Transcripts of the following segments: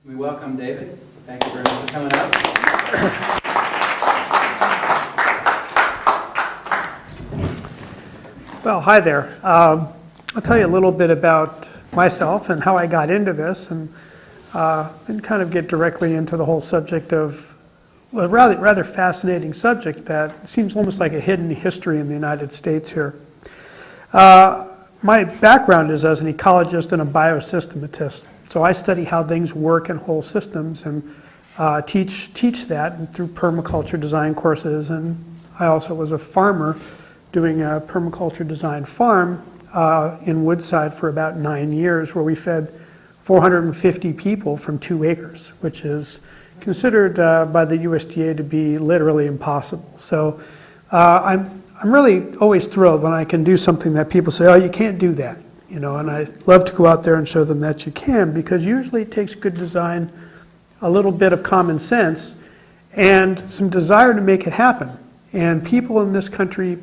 We welcome David. Thank you very much for coming up. Well, hi there. I'll tell you a little bit about myself and how I got into this, and kind of get directly into the whole subject of a rather fascinating subject that seems almost like a hidden history in the United States here. My background is as an ecologist and a biosystematist. So I study how things work in whole systems and teach that through permaculture design courses. And I also was a farmer doing a permaculture design farm in Woodside for about 9 years, where we fed 450 people from 2 acres, which is considered by the USDA to be literally impossible. So I'm really always thrilled when I can do something that people say, oh, you can't do that. You know, and I love to go out there and show them that you can, because usually it takes good design, a little bit of common sense, and some desire to make it happen. And people in this country,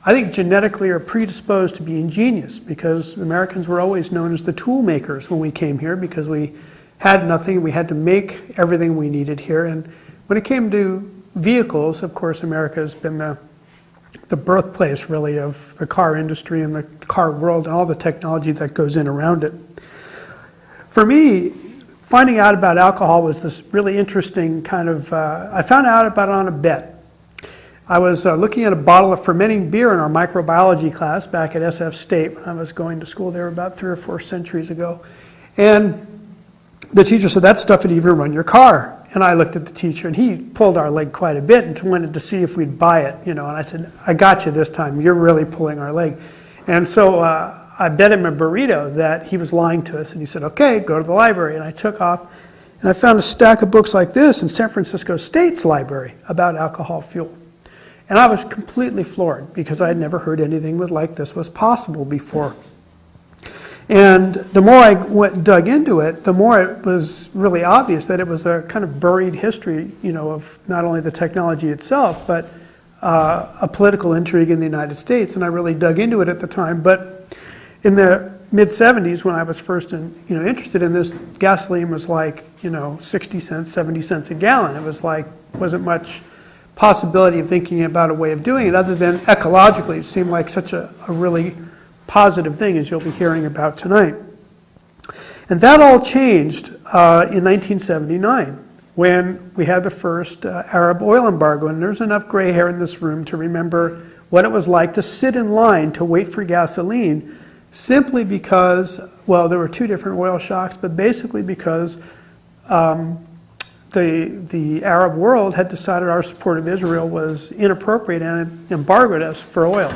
I think, genetically are predisposed to be ingenious, because Americans were always known as the tool makers when we came here, because we had nothing. We had to make everything we needed here. And when it came to vehicles, of course, America has been the birthplace, really, of the car industry and the car world and all the technology that goes in around it. For me, finding out about alcohol was this really interesting kind of, I found out about it on a bet. I was looking at a bottle of fermenting beer in our microbiology class back at SF State when I was going to school there about 3 or 4 centuries ago. And the teacher said, that stuff would even run your car. And I looked at the teacher, and he pulled our leg quite a bit and wanted to see if we'd buy it, you know. And I said, I got you this time. You're really pulling our leg. And so I bet him a burrito that he was lying to us. And he said, okay, go to the library. And I took off, and I found a stack of books like this in San Francisco State's library about alcohol fuel. And I was completely floored, because I had never heard anything like this was possible before. And the more I dug into it, the more it was really obvious that it was a kind of buried history, you know, of not only the technology itself, but a political intrigue in the United States. And I really dug into it at the time. But in the mid-'70s, when I was first interested in this, gasoline was like, 60 cents, 70 cents a gallon. It was like, wasn't much possibility of thinking about a way of doing it, other than ecologically. It seemed like such a really positive thing, as you'll be hearing about tonight. And that all changed in 1979, when we had the first Arab oil embargo. And there's enough gray hair in this room to remember what it was like to sit in line to wait for gasoline, simply because, well, there were 2 different oil shocks, but basically because the Arab world had decided our support of Israel was inappropriate and embargoed us for oil,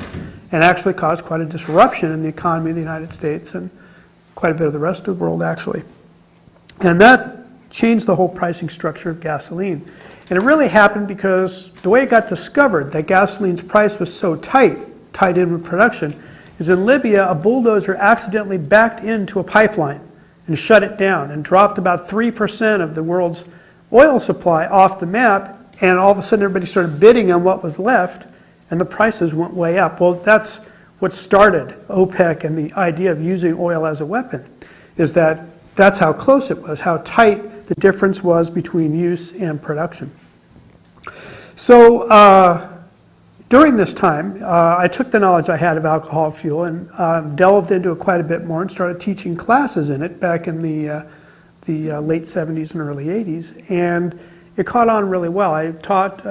and actually caused quite a disruption in the economy of the United States and quite a bit of the rest of the world, actually. And that changed the whole pricing structure of gasoline. And it really happened because the way it got discovered that gasoline's price was so tied in with production, is in Libya, a bulldozer accidentally backed into a pipeline and shut it down and dropped about 3% of the world's oil supply off the map, and all of a sudden everybody started bidding on what was left, and the prices went way up. Well, that's what started OPEC and the idea of using oil as a weapon, is that's how close it was, how tight the difference was between use and production. So during this time, I took the knowledge I had of alcohol fuel and delved into it quite a bit more and started teaching classes in it back in the late 70s and early 80s. And it caught on really well. I taught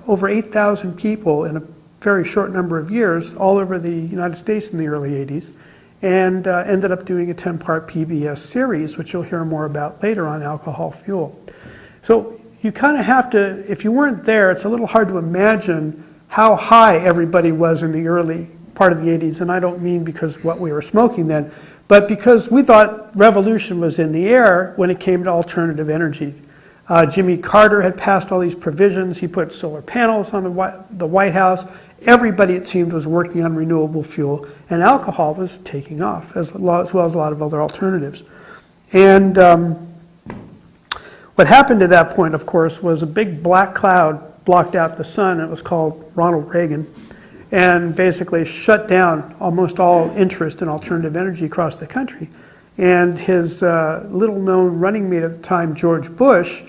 over 8,000 people in a very short number of years all over the United States in the early 80s, and ended up doing a 10-part PBS series, which you'll hear more about later on alcohol fuel. So you kind of have to, if you weren't there, it's a little hard to imagine how high everybody was in the early part of the 80s, and I don't mean because what we were smoking then, but because we thought revolution was in the air when it came to alternative energy. Jimmy Carter had passed all these provisions. He put solar panels on the White House. Everybody, it seemed, was working on renewable fuel, and alcohol was taking off, as well as a lot of other alternatives. And what happened at that point, of course, was a big black cloud blocked out the sun. It was called Ronald Reagan, and basically shut down almost all interest in alternative energy across the country. And his little-known running mate at the time, George Bush,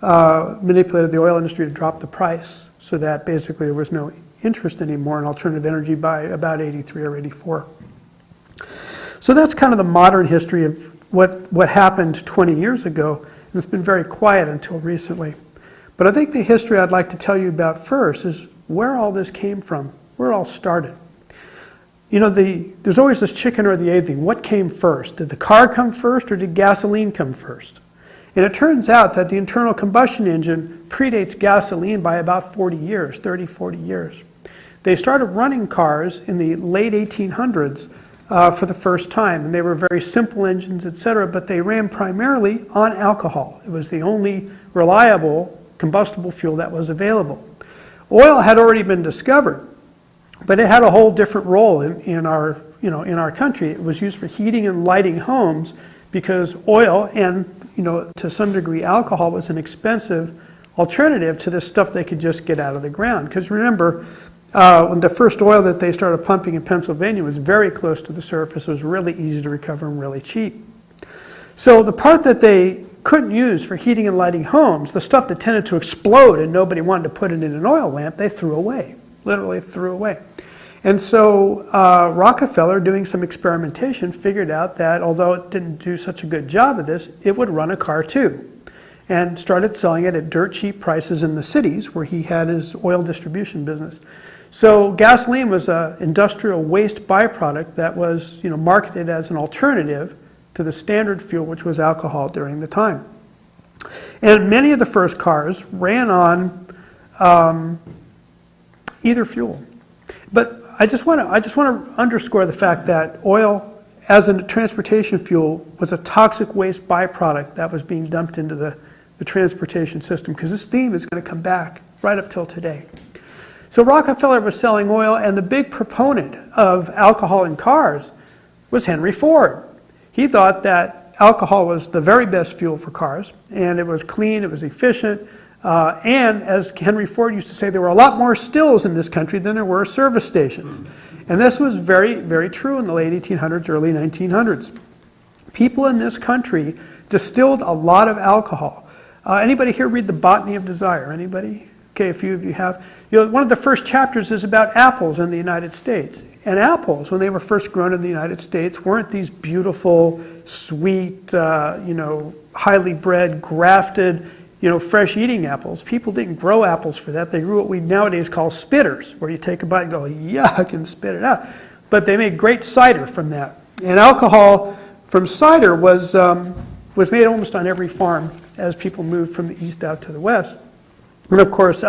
manipulated the oil industry to drop the price so that basically there was no interest anymore in alternative energy by about 83 or 84. So that's kind of the modern history of what happened 20 years ago. And it's been very quiet until recently. But I think the history I'd like to tell you about first is where all this came from, where it all started. You know, there's always this chicken or the egg thing. What came first? Did the car come first or did gasoline come first? And it turns out that the internal combustion engine predates gasoline by about 40 years, 30, 40 years. They started running cars in the late 1800s for the first time, and they were very simple engines, etc., but they ran primarily on alcohol. It was the only reliable combustible fuel that was available. Oil had already been discovered, but it had a whole different role in our country. It was used for heating and lighting homes because oil and to some degree alcohol was an expensive alternative to this stuff they could just get out of the ground. Because remember, when the first oil that they started pumping in Pennsylvania was very close to the surface, it was really easy to recover and really cheap. So the part that they couldn't use for heating and lighting homes, the stuff that tended to explode and nobody wanted to put it in an oil lamp, they threw away, literally threw away. And so Rockefeller, doing some experimentation, figured out that although it didn't do such a good job of this, it would run a car too, and started selling it at dirt cheap prices in the cities where he had his oil distribution business. So gasoline was an industrial waste byproduct that was marketed as an alternative to the standard fuel, which was alcohol during the time. And many of the first cars ran on either fuel. But I just want to underscore the fact that oil as a transportation fuel was a toxic waste byproduct that was being dumped into the transportation system, because this theme is going to come back right up till today. So Rockefeller was selling oil, and the big proponent of alcohol in cars was Henry Ford. He thought that alcohol was the very best fuel for cars, and it was clean, it was efficient, and as Henry Ford used to say, there were a lot more stills in this country than there were service stations. And this was very, very true in the late 1800s, early 1900s. People in this country distilled a lot of alcohol. Anybody here read The Botany of Desire? Anybody? Okay, a few of you have. One of the first chapters is about apples in the United States. And apples, when they were first grown in the United States, weren't these beautiful, sweet, highly bred, grafted, fresh eating apples. People didn't grow apples for that. They grew what we nowadays call spitters, where you take a bite and go, yuck, and spit it out. But they made great cider from that. And alcohol from cider was made almost on every farm as people moved from the east out to the west. And of course,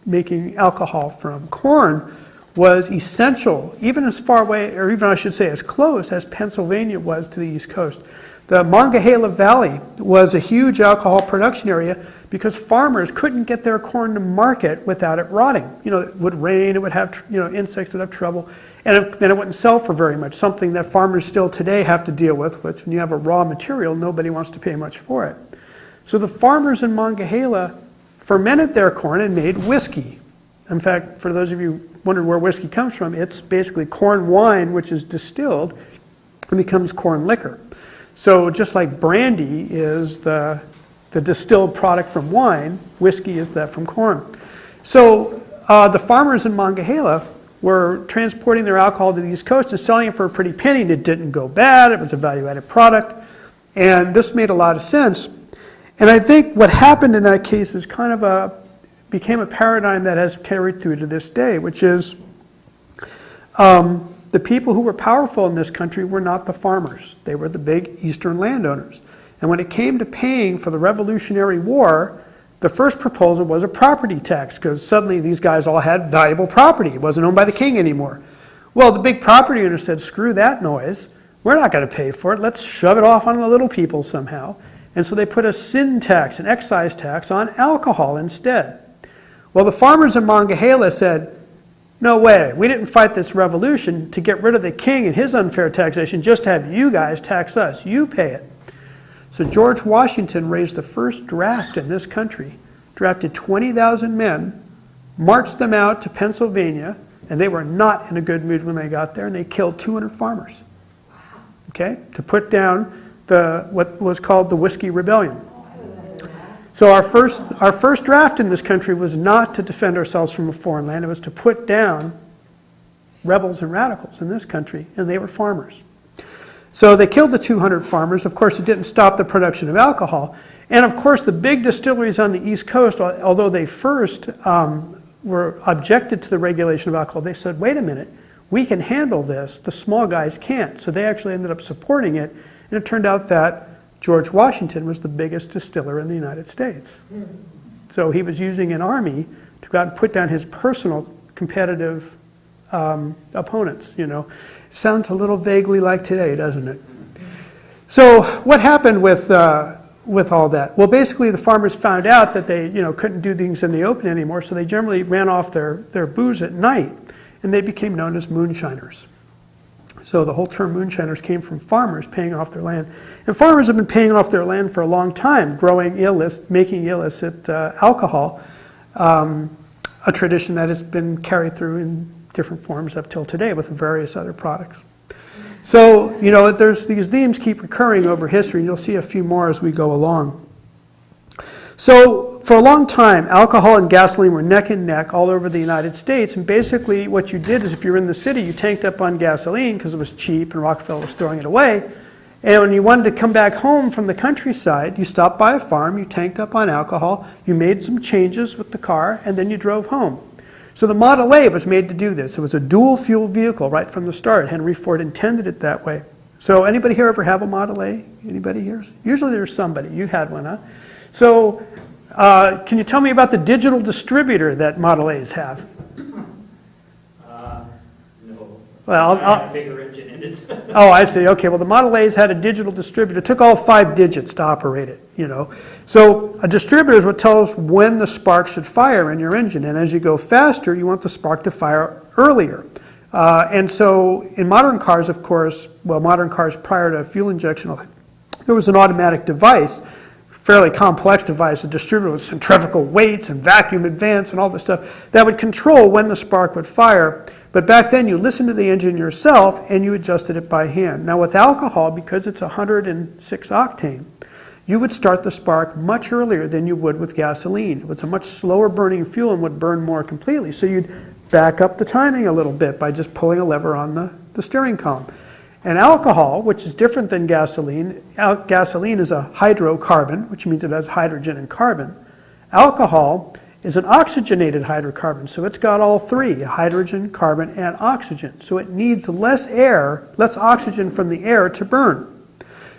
making alcohol from corn was essential, even as far away, or even I should say as close as Pennsylvania was to the East Coast. The Monongahela Valley was a huge alcohol production area because farmers couldn't get their corn to market without it rotting. It would rain, it would have, insects would have trouble, and then it wouldn't sell for very much, something that farmers still today have to deal with, which when you have a raw material, nobody wants to pay much for it. So the farmers in Monongahela fermented their corn and made whiskey. In fact, for those of you wondering where whiskey comes from, it's basically corn wine, which is distilled and becomes corn liquor. So just like brandy is the distilled product from wine, whiskey is that from corn. So the farmers in Monongahela were transporting their alcohol to the East Coast and selling it for a pretty penny. It didn't go bad. It was a value-added product. And this made a lot of sense. And I think what happened in that case is became a paradigm that has carried through to this day, which is the people who were powerful in this country were not the farmers. They were the big eastern landowners. And when it came to paying for the Revolutionary War, the first proposal was a property tax, because suddenly these guys all had valuable property. It wasn't owned by the king anymore. Well, the big property owner said, screw that noise. We're not going to pay for it. Let's shove it off on the little people somehow. And so they put a sin tax, an excise tax, on alcohol instead. Well, the farmers in Monongahela said, no way, we didn't fight this revolution to get rid of the king and his unfair taxation, just to have you guys tax us. You pay it. So George Washington raised the first draft in this country, drafted 20,000 men, marched them out to Pennsylvania, and they were not in a good mood when they got there, and they killed 200 farmers. okay, to put down what was called the Whiskey Rebellion. So our first draft in this country was not to defend ourselves from a foreign land. It was to put down rebels and radicals in this country, and they were farmers. So they killed the 200 farmers. Of course, it didn't stop the production of alcohol. And of course, the big distilleries on the East Coast, although they first were objected to the regulation of alcohol, they said, wait a minute, we can handle this. The small guys can't. So they actually ended up supporting it. And it turned out that George Washington was the biggest distiller in the United States. So he was using an army to go out and put down his personal competitive opponents, you know. Sounds a little vaguely like today, doesn't it? So what happened with all that? Well, basically the farmers found out that they, you know, couldn't do things in the open anymore, so they generally ran off their booze at night, and they became known as moonshiners. So the whole term moonshiners came from farmers paying off their land. And farmers have been paying off their land for a long time, making illicit alcohol, a tradition that has been carried through in different forms up till today with various other products. So, you know, there's these themes keep recurring over history, and you'll see a few more as we go along. So, for a long time, alcohol and gasoline were neck and neck all over the United States, and basically what you did is if you were in the city, you tanked up on gasoline because it was cheap and Rockefeller was throwing it away, and when you wanted to come back home from the countryside, you stopped by a farm, you tanked up on alcohol, you made some changes with the car, and then you drove home. So the Model A was made to do this. It was a dual fuel vehicle right from the start. Henry Ford intended it that way. So anybody here ever have a Model A? Anybody here? Usually there's somebody. You had one, huh? So can you tell me about the digital distributor that Model A's have? No. Well, a bigger engine in it. Oh, I see. Okay. Well, the Model A's had a digital distributor. It took all 5 digits to operate it, you know. So a distributor is what tells when the spark should fire in your engine. And as you go faster, you want the spark to fire earlier. And so in modern cars, of course, well, modern cars prior to fuel injection, there was an automatic device, fairly complex device, a distributor with centrifugal weights and vacuum advance and all this stuff that would control when the spark would fire. But back then you listened to the engine yourself and you adjusted it by hand. Now with alcohol, because it's 106 octane, you would start the spark much earlier than you would with gasoline. It was a much slower burning fuel and would burn more completely. So you'd back up the timing a little bit by just pulling a lever on the steering column. And alcohol, which is different than gasoline, gasoline is a hydrocarbon, which means it has hydrogen and carbon. Alcohol is an oxygenated hydrocarbon, so it's got all 3, hydrogen, carbon, and oxygen. So it needs less air, less oxygen from the air to burn.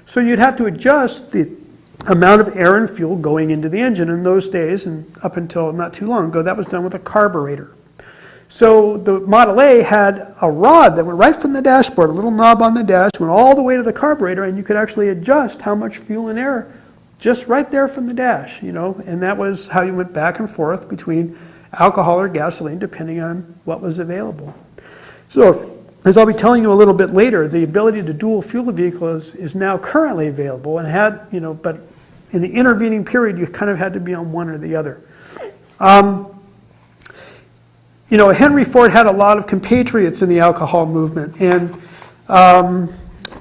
So you'd have to adjust the amount of air and fuel going into the engine. In those days, and up until not too long ago, that was done with a carburetor. So the Model A had a rod that went right from the dashboard, a little knob on the dash, went all the way to the carburetor, and you could actually adjust how much fuel and air just right there from the dash, you know, and that was how you went back and forth between alcohol or gasoline depending on what was available. So, as I'll be telling you a little bit later, the ability to dual fuel a vehicle is now currently available and had, you know, but in the intervening period you kind of had to be on one or the other. You know, Henry Ford had a lot of compatriots in the alcohol movement, and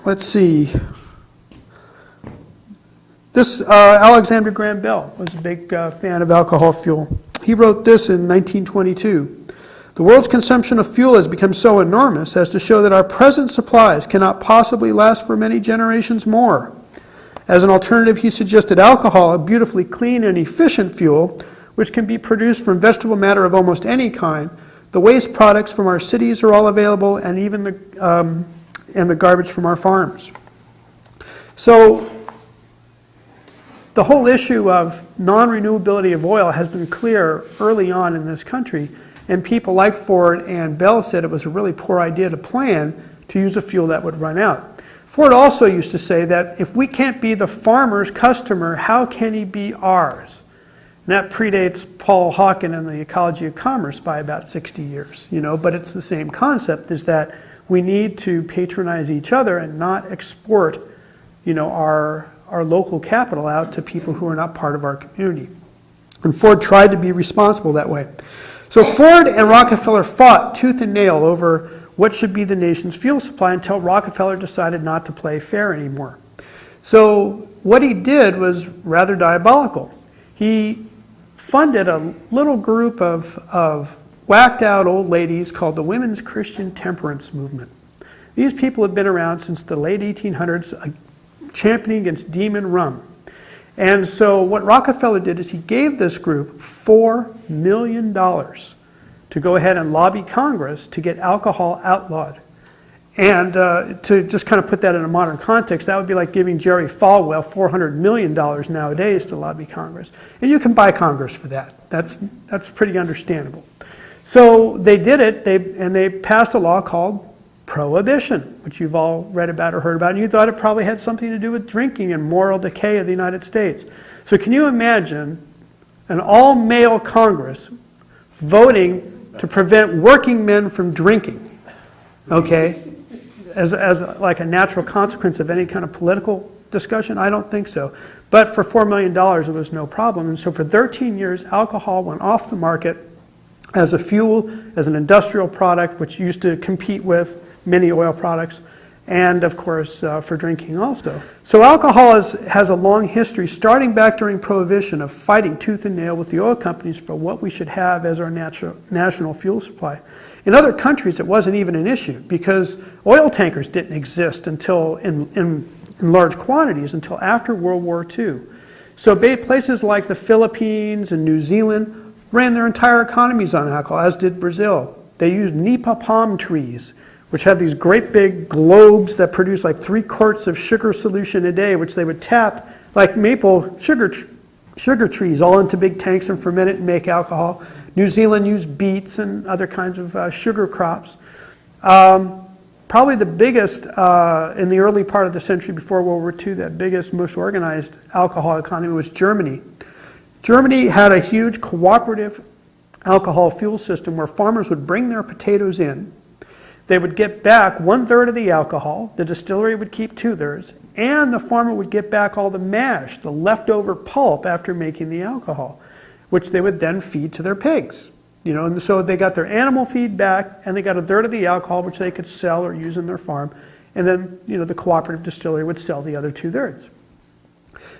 let's see. This Alexander Graham Bell was a big fan of alcohol fuel. He wrote this in 1922. The world's consumption of fuel has become so enormous as to show that our present supplies cannot possibly last for many generations more. As an alternative, he suggested alcohol, a beautifully clean and efficient fuel, which can be produced from vegetable matter of almost any kind. The waste products from our cities are all available, and even the garbage from our farms. So the whole issue of non-renewability of oil has been clear early on in this country, and people like Ford and Bell said it was a really poor idea to plan to use a fuel that would run out. Ford also used to say that if we can't be the farmer's customer, how can he be ours? And that predates Paul Hawken and the Ecology of Commerce by about 60 years, you know, but it's the same concept, is that we need to patronize each other and not export, you know, our local capital out to people who are not part of our community. And Ford tried to be responsible that way. So Ford and Rockefeller fought tooth and nail over what should be the nation's fuel supply until Rockefeller decided not to play fair anymore. So what he did was rather diabolical. He funded a little group of whacked out old ladies called the Women's Christian Temperance Movement. These people had been around since the late 1800s, championing against demon rum. And so what Rockefeller did is he gave this group $4 million to go ahead and lobby Congress to get alcohol outlawed. And to just kind of put that in a modern context, that would be like giving Jerry Falwell $400 million nowadays to lobby Congress. And you can buy Congress for that. That's pretty understandable. So they did it, and they passed a law called Prohibition, which you've all read about or heard about, and you thought it probably had something to do with drinking and moral decay of the United States. So can you imagine an all-male Congress voting to prevent working men from drinking, okay, as like a natural consequence of any kind of political discussion? I don't think so. But for $4 million, it was no problem. And so for 13 years, alcohol went off the market as a fuel, as an industrial product, which used to compete with many oil products, and of course for drinking also. So alcohol has a long history, starting back during Prohibition, of fighting tooth and nail with the oil companies for what we should have as our national fuel supply. In other countries, it wasn't even an issue because oil tankers didn't exist until in large quantities until after World War II. So places like the Philippines and New Zealand ran their entire economies on alcohol, as did Brazil. They used nipa palm trees, which have these great big globes that produce like 3 quarts of sugar solution a day, which they would tap like maple sugar trees all into big tanks and ferment it and make alcohol. New Zealand used beets and other kinds of sugar crops. Probably the biggest in the early part of the century before World War II, that biggest, most organized alcohol economy was Germany. Germany had a huge cooperative alcohol fuel system where farmers would bring their potatoes in. They would get back 1/3 of the alcohol, the distillery would keep 2/3, and the farmer would get back all the mash, the leftover pulp after making the alcohol, which they would then feed to their pigs. You know, and so they got their animal feed back, and they got 1/3 of the alcohol, which they could sell or use in their farm, and then, you know, the cooperative distillery would sell the other 2/3.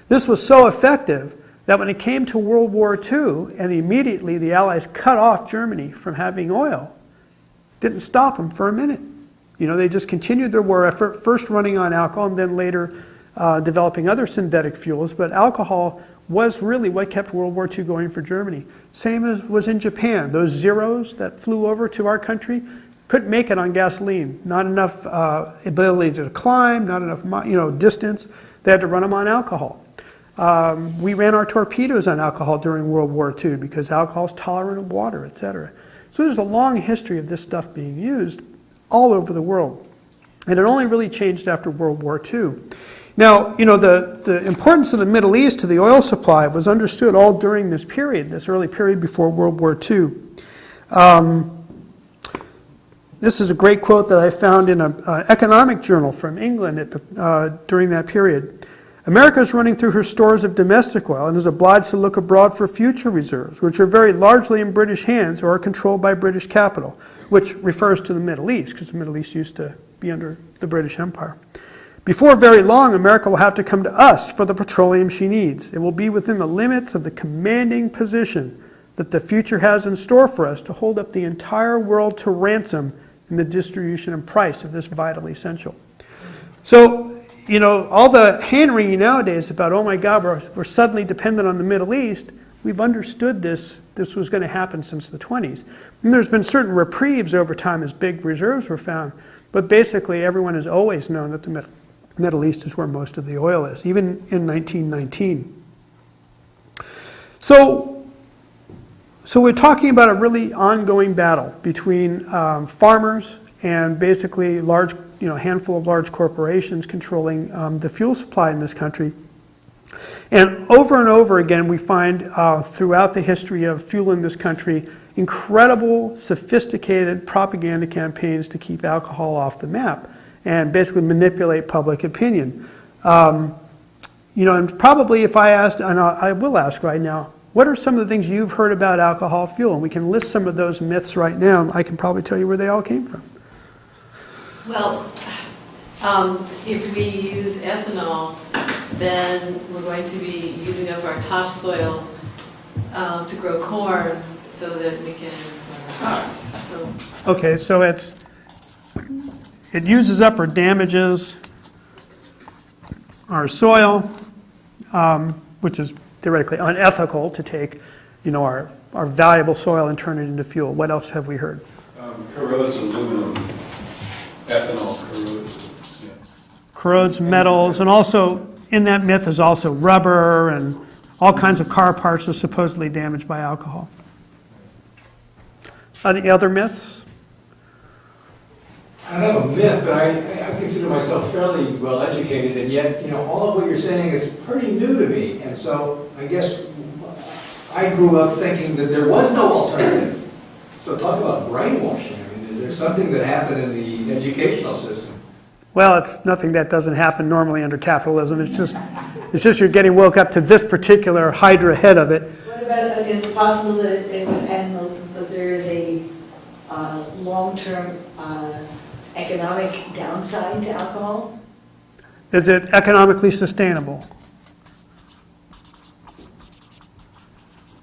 This was so effective that when it came to World War II, and immediately the Allies cut off Germany from having oil, didn't stop them for a minute. You know, they just continued their war effort, first running on alcohol and then later developing other synthetic fuels. But alcohol was really what kept World War II going for Germany. Same as was in Japan. Those Zeros that flew over to our country couldn't make it on gasoline. Not enough ability to climb, not enough distance. They had to run them on alcohol. We ran our torpedoes on alcohol during World War II because alcohol is tolerant of water, etc. So there's a long history of this stuff being used all over the world. And it only really changed after World War II. Now, you know, the importance of the Middle East to the oil supply was understood all during this period, this early period before World War II. This is a great quote that I found in an economic journal from England during that period. America is running through her stores of domestic oil and is obliged to look abroad for future reserves, which are very largely in British hands or are controlled by British capital, which refers to the Middle East, because the Middle East used to be under the British Empire. Before very long, America will have to come to us for the petroleum she needs. It will be within the limits of the commanding position that the future has in store for us to hold up the entire world to ransom in the distribution and price of this vital essential. So, you know, all the hand-wringing nowadays about, oh my God, we're suddenly dependent on the Middle East, we've understood this was going to happen since the 20s. And there's been certain reprieves over time as big reserves were found, but basically everyone has always known that the Middle East is where most of the oil is, even in 1919. So we're talking about a really ongoing battle between farmers and basically handful of large corporations controlling the fuel supply in this country. And over again, we find throughout the history of fuel in this country, incredible, sophisticated propaganda campaigns to keep alcohol off the map and basically manipulate public opinion. And probably if I asked, and I will ask right now, what are some of the things you've heard about alcohol fuel? And we can list some of those myths right now. I can probably tell you where they all came from. Well, if we use ethanol, then we're going to be using up our topsoil to grow corn so that we can grow our crops. So Okay, so it uses up or damages our soil, which is theoretically unethical to take, our valuable soil and turn it into fuel. What else have we heard? Corrodes aluminum, ethanol corrodes. Yeah. Corrodes metals, and also in that myth is also rubber and all kinds of car parts are supposedly damaged by alcohol. Any other myths? I don't have a myth, but I consider myself fairly well educated, and yet, all of what you're saying is pretty new to me. And so I guess I grew up thinking that there was no alternative. So talk about brainwashing. I mean, is there something that happened in the educational system? Well, it's nothing that doesn't happen normally under capitalism. It's just you're getting woke up to this particular hydra head of it. What about, is it possible that there is a long-term economic downside to alcohol? Is it economically sustainable?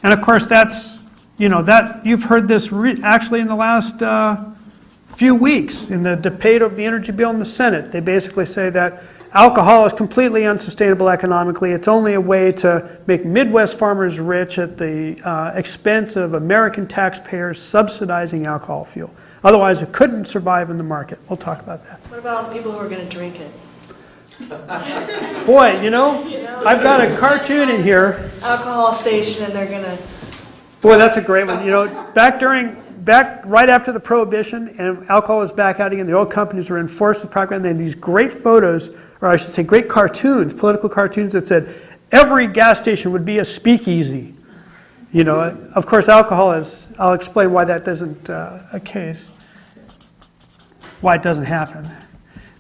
And of course, that's, that you've heard this actually in the last few weeks in the debate over the energy bill in the Senate. They basically say that alcohol is completely unsustainable economically. It's only a way to make Midwest farmers rich at the expense of American taxpayers subsidizing alcohol fuel. Otherwise, it couldn't survive in the market. We'll talk about that. what about people who are going to drink it? Boy, I've got a cartoon in here. Alcohol station, and they're going to... Boy, that's a great one. Back right after the Prohibition and alcohol was back out again, the oil companies were enforced with propaganda. They had these great photos, or I should say great cartoons, political cartoons that said every gas station would be a speakeasy. Of course, alcohol is, I'll explain why that isn't a case, why it doesn't happen.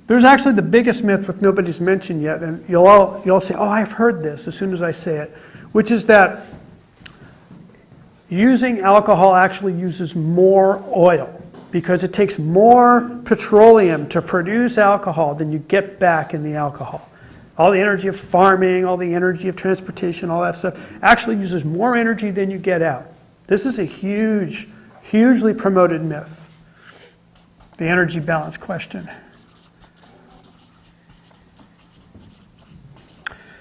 There's actually the biggest myth which nobody's mentioned yet, and you'll all say, oh, I've heard this as soon as I say it, which is that using alcohol actually uses more oil because it takes more petroleum to produce alcohol than you get back in the alcohol. All the energy of farming, all the energy of transportation, all that stuff actually uses more energy than you get out. This is a hugely promoted myth, the energy balance question.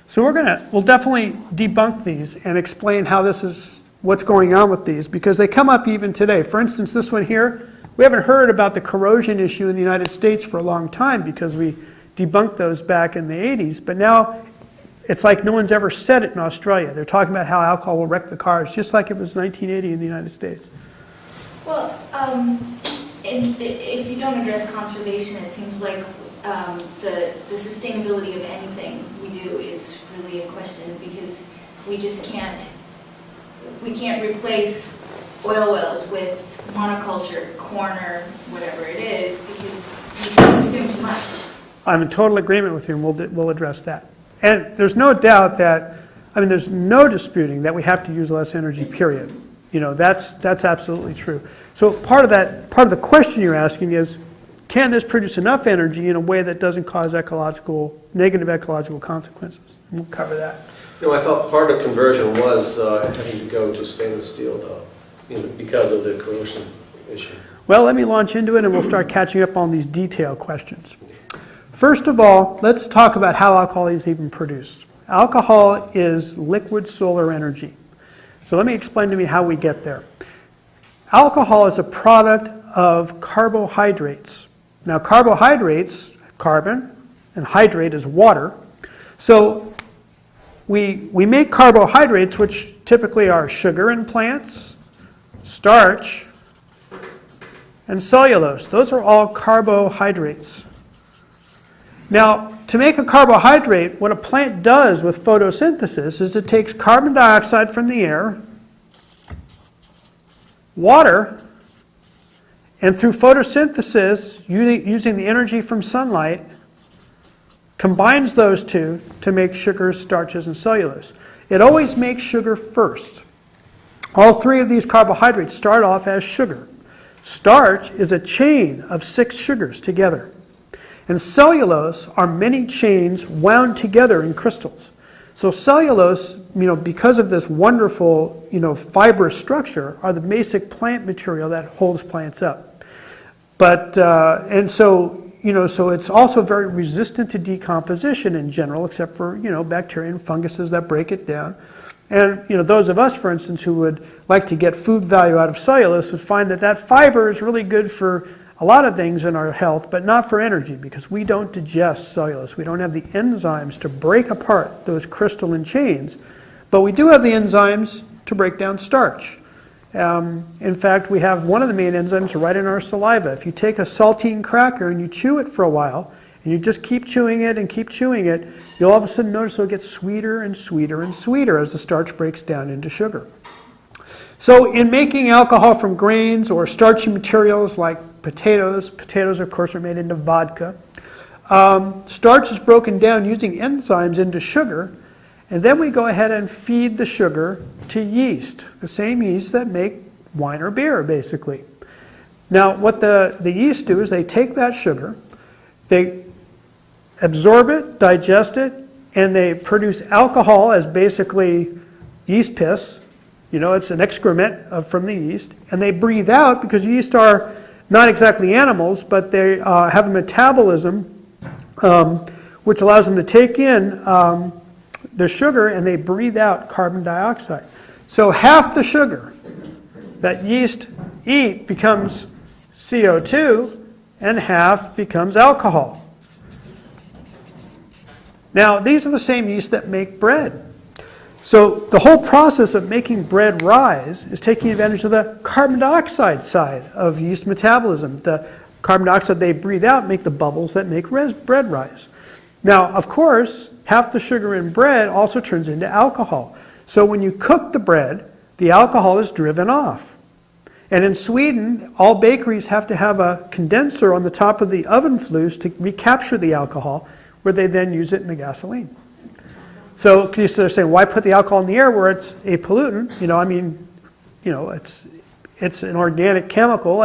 So we'll definitely debunk these and explain how this is, what's going on with these, because they come up even today. For instance, this one here, we haven't heard about the corrosion issue in the United States for a long time because we debunked those back in the 80s, but now it's like no one's ever said it in Australia. They're talking about how alcohol will wreck the cars, just like it was 1980 in the United States. Well, if you don't address conservation, it seems like the sustainability of anything we do is really in question because we just can't replace oil wells with monoculture, corn or whatever it is because we consume too much. I'm in total agreement with you, and we'll address that. And there's no doubt that, there's no disputing that we have to use less energy, period. That's absolutely true. So part of the question you're asking is, can this produce enough energy in a way that doesn't cause negative ecological consequences? And we'll cover that. I thought part of conversion was having to go to stainless steel, though, because of the corrosion issue. Well, let me launch into it, and we'll start catching up on these detailed questions. First of all, let's talk about how alcohol is even produced. Alcohol is liquid solar energy. So let me explain to me how we get there. Alcohol is a product of carbohydrates. Now, carbohydrates, carbon, and hydrate is water. So we make carbohydrates, which typically are sugar in plants, starch, and cellulose. Those are all carbohydrates. Now, to make a carbohydrate, what a plant does with photosynthesis is it takes carbon dioxide from the air, water, and through photosynthesis, using the energy from sunlight, combines those two to make sugars, starches, and cellulose. It always makes sugar first. All three of these carbohydrates start off as sugar. Starch is a chain of 6 sugars together. And cellulose are many chains wound together in crystals. So cellulose, because of this wonderful, fibrous structure, are the basic plant material that holds plants up. But, so it's also very resistant to decomposition in general, except for, bacteria and funguses that break it down. And, those of us, for instance, who would like to get food value out of cellulose would find that that fiber is really good for a lot of things in our health, but not for energy, because we don't digest cellulose. We don't have the enzymes to break apart those crystalline chains, but we do have the enzymes to break down starch. In fact, we have one of the main enzymes right in our saliva. If you take a saltine cracker and you chew it for a while, and you just keep chewing it and keep chewing it, you'll all of a sudden notice it'll get sweeter and sweeter and sweeter as the starch breaks down into sugar. So in making alcohol from grains or starchy materials like potatoes of course are made into vodka, starch is broken down using enzymes into sugar, and then we go ahead and feed the sugar to yeast, the same yeast that make wine or beer basically. Now what the yeast do is they take that sugar, they absorb it, digest it, and they produce alcohol as basically yeast piss. It's an excrement from the yeast, and they breathe out, because yeast are not exactly animals, but they have a metabolism which allows them to take in the sugar, and they breathe out carbon dioxide. So half the sugar that yeast eat becomes CO2, and half becomes alcohol. Now, these are the same yeast that make bread. So the whole process of making bread rise is taking advantage of the carbon dioxide side of yeast metabolism. The carbon dioxide they breathe out make the bubbles that make bread rise. Now, of course, half the sugar in bread also turns into alcohol. So when you cook the bread, the alcohol is driven off. And in Sweden, all bakeries have to have a condenser on the top of the oven flues to recapture the alcohol, where they then use it in the gasoline. So they're saying, why put the alcohol in the air where it's a pollutant? It's an organic chemical.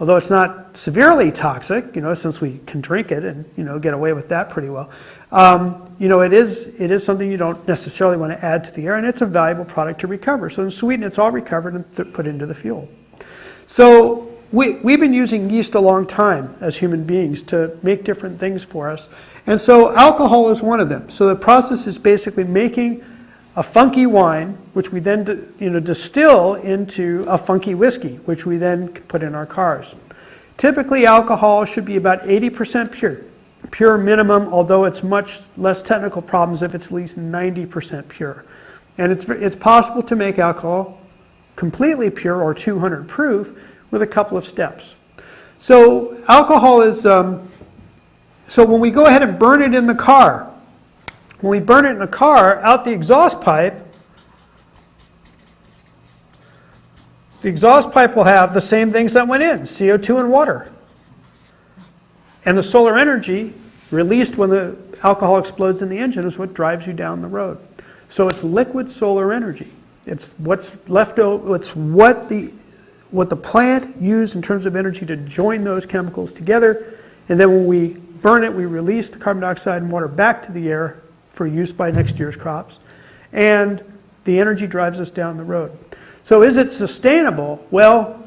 Although it's not severely toxic, since we can drink it and, get away with that pretty well. It is something you don't necessarily want to add to the air, and it's a valuable product to recover. So in Sweden, it's all recovered and put into the fuel. So we've been using yeast a long time as human beings to make different things for us. And so alcohol is one of them. So the process is basically making a funky wine, which we then distill into a funky whiskey, which we then put in our cars. Typically, alcohol should be about 80% pure minimum, although it's much less technical problems if it's at least 90% pure. And it's possible to make alcohol completely pure or 200 proof with a couple of steps. So alcohol is... So when we go ahead and burn it in the car, out the exhaust pipe will have the same things that went in, CO2 and water. And the solar energy released when the alcohol explodes in the engine is what drives you down the road. So it's liquid solar energy. It's what's left over, it's what the plant used in terms of energy to join those chemicals together, and then when we burn it, we release the carbon dioxide and water back to the air for use by next year's crops. And the energy drives us down the road. So is it sustainable? Well,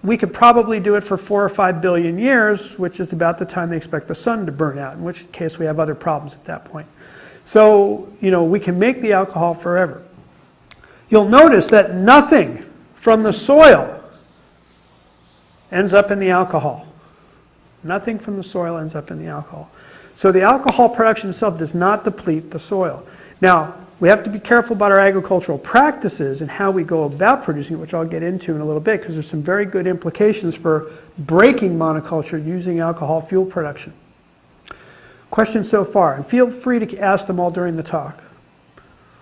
we could probably do it for 4 or 5 billion years, which is about the time they expect the sun to burn out, in which case we have other problems at that point. So, we can make the alcohol forever. You'll notice that nothing from the soil ends up in the alcohol. Nothing from the soil ends up in the alcohol. So the alcohol production itself does not deplete the soil. Now, we have to be careful about our agricultural practices and how we go about producing it, which I'll get into in a little bit, because there's some very good implications for breaking monoculture using alcohol fuel production. Questions so far? And feel free to ask them all during the talk.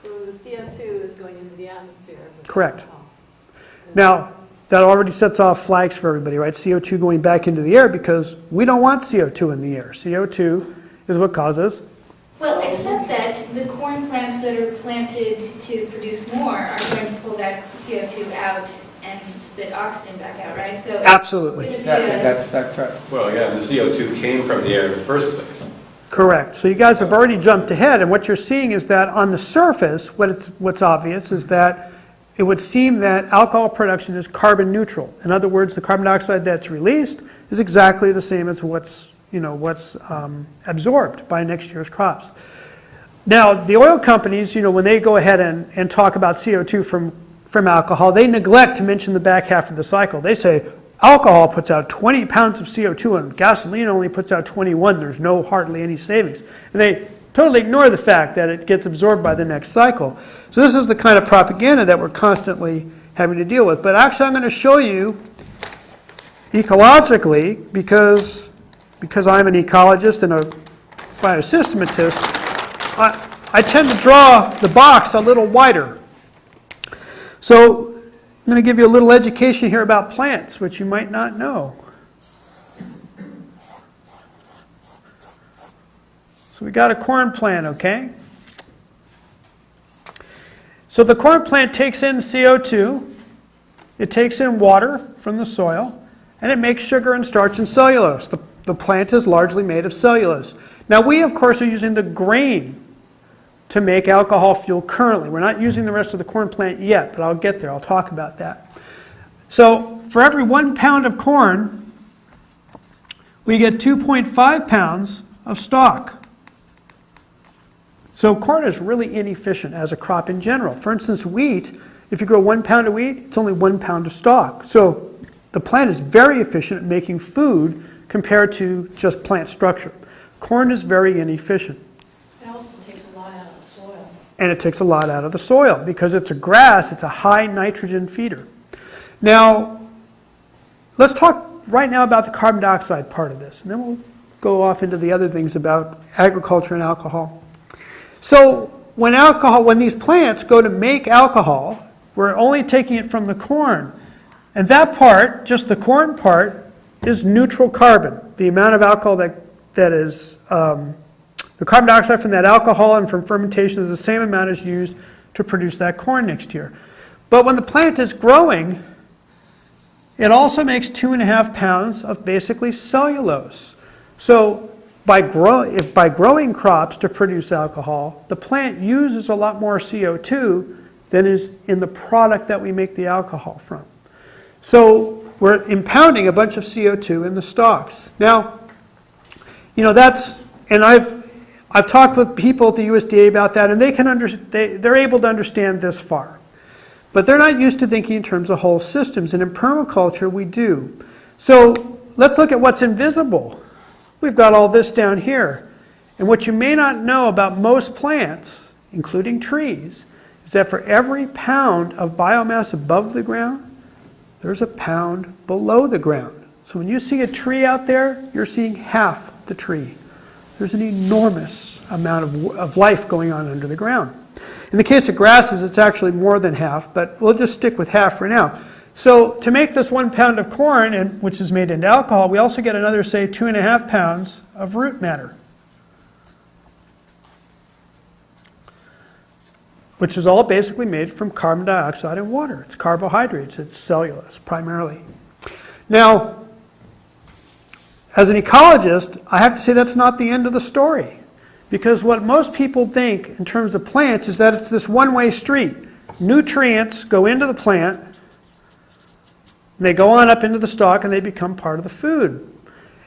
So the CO2 is going into the atmosphere. Correct. Now, that already sets off flags for everybody, right? CO2 going back into the air, because we don't want CO2 in the air. CO2 is what causes... Well, except that the corn plants that are planted to produce more are going to pull that CO2 out and spit oxygen back out, right? So it's Absolutely. gonna be Exactly, a- that's right. Well, yeah, and the CO2 came from the air in the first place. Correct. So you guys have already jumped ahead, and what you're seeing is that on the surface, what's obvious is that it would seem that alcohol production is carbon neutral. In other words, the carbon dioxide that's released is exactly the same as what's absorbed by next year's crops. Now, the oil companies, when they go ahead and talk about CO2 from alcohol, they neglect to mention the back half of the cycle. They say, alcohol puts out 20 pounds of CO2 and gasoline only puts out 21. There's hardly any savings. And they totally ignore the fact that it gets absorbed by the next cycle. So this is the kind of propaganda that we're constantly having to deal with. But actually I'm going to show you ecologically, because I'm an ecologist and a biosystematist, I tend to draw the box a little wider. So I'm going to give you a little education here about plants, which you might not know. So we got a corn plant, okay? So the corn plant takes in CO2, it takes in water from the soil, and it makes sugar and starch and cellulose. The plant is largely made of cellulose. Now we, of course, are using the grain to make alcohol fuel currently. We're not using the rest of the corn plant yet, but I'll get there. I'll talk about that. So for every 1 pound of corn, we get 2.5 pounds of stalk. So corn is really inefficient as a crop in general. For instance, wheat, if you grow 1 pound of wheat, it's only 1 pound of stalk. So the plant is very efficient at making food compared to just plant structure. Corn is very inefficient. It also takes a lot out of the soil. And it takes a lot out of the soil because it's a grass, it's a high nitrogen feeder. Now, let's talk right now about the carbon dioxide part of this, and then we'll go off into the other things about agriculture and alcohol. So when these plants go to make alcohol, we're only taking it from the corn. And that part, just the corn part, is neutral carbon. The amount of alcohol that is, the carbon dioxide from that alcohol and from fermentation is the same amount as used to produce that corn next year. But when the plant is growing, it also makes 2.5 pounds of basically cellulose. So by growing crops to produce alcohol, the plant uses a lot more CO2 than is in the product that we make the alcohol from. So we're impounding a bunch of CO2 in the stalks. Now, and I've talked with people at the USDA about that, and they're able to understand this far. But they're not used to thinking in terms of whole systems, and in permaculture we do. So let's look at what's invisible. We've got all this down here. And what you may not know about most plants, including trees, is that for every pound of biomass above the ground, there's a pound below the ground. So when you see a tree out there, you're seeing half the tree. There's an enormous amount of life going on under the ground. In the case of grasses, it's actually more than half, but we'll just stick with half for now. So to make this 1 pound of corn, which is made into alcohol, we also get another, say, 2.5 pounds of root matter, which is all basically made from carbon dioxide and water. It's carbohydrates, it's cellulose primarily. Now, as an ecologist, I have to say that's not the end of the story. Because what most people think in terms of plants is that it's this one-way street. Nutrients go into the plant, and they go on up into the stalk, and they become part of the food.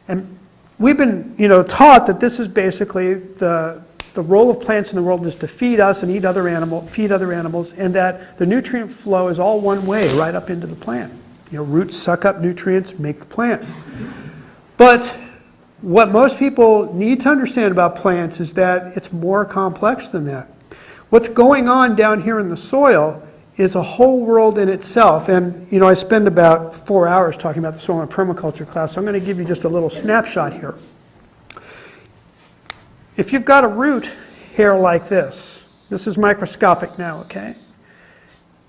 And we've been taught that this is basically the role of plants in the world is to feed us and feed other animals, and that the nutrient flow is all one way, right up into the plant. Roots suck up nutrients, make the plant. But what most people need to understand about plants is that it's more complex than that. What's going on down here in the soil is a whole world in itself. And, I spend about 4 hours talking about the soil in a permaculture class, so I'm going to give you just a little snapshot here. If you've got a root hair like this is microscopic now, okay?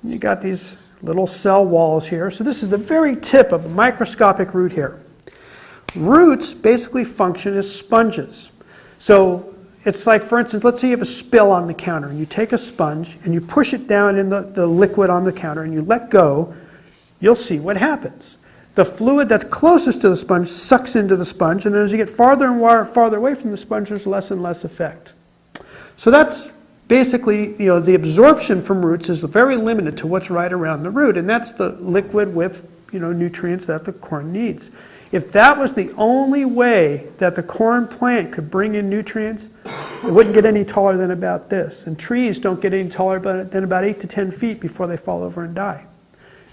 You got these little cell walls here. So this is the very tip of a microscopic root hair. Roots basically function as sponges. So it's like, for instance, let's say you have a spill on the counter, and you take a sponge and you push it down in the liquid on the counter and you let go, you'll see what happens. The fluid that's closest to the sponge sucks into the sponge, and as you get farther and farther away from the sponge, there's less and less effect. So that's basically, the absorption from roots is very limited to what's right around the root, and that's the liquid with, nutrients that the corn needs. If that was the only way that the corn plant could bring in nutrients, it wouldn't get any taller than about this. And trees don't get any taller than about 8 to 10 feet before they fall over and die.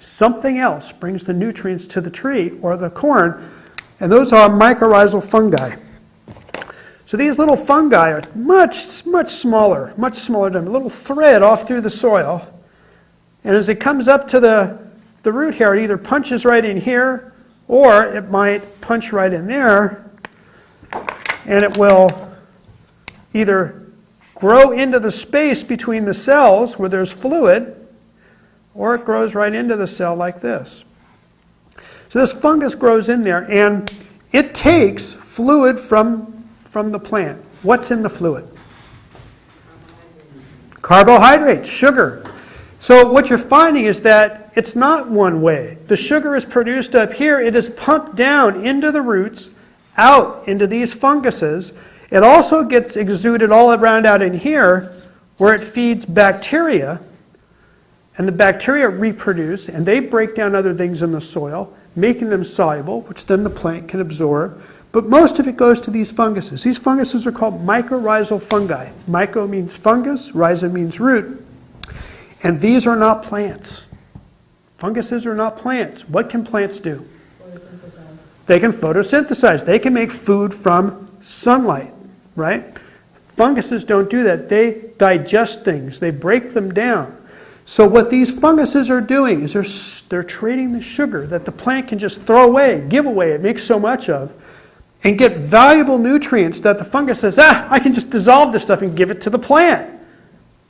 Something else brings the nutrients to the tree or the corn, and those are mycorrhizal fungi. So these little fungi are much smaller than a little thread off through the soil. And as it comes up to the root hair, it either punches right in here, or it might punch right in there, and it will either grow into the space between the cells where there's fluid, or it grows right into the cell like this. So this fungus grows in there, and it takes fluid from the plant. What's in the fluid? Carbohydrates, sugar. So what you're finding is that it's not one way. The sugar is produced up here. It is pumped down into the roots, out into these funguses. It also gets exuded all around out in here, where it feeds bacteria. And the bacteria reproduce, and they break down other things in the soil, making them soluble, which then the plant can absorb. But most of it goes to these funguses. These funguses are called mycorrhizal fungi. Myco means fungus, rhiza means root. And these are not plants. Funguses are not plants. What can plants do? Photosynthesize. They can photosynthesize. They can make food from sunlight, right? Funguses don't do that. They digest things. They break them down. So what these funguses are doing is they're trading the sugar that the plant can just throw away, give away, it makes so much of, and get valuable nutrients that the fungus says, I can just dissolve this stuff and give it to the plant.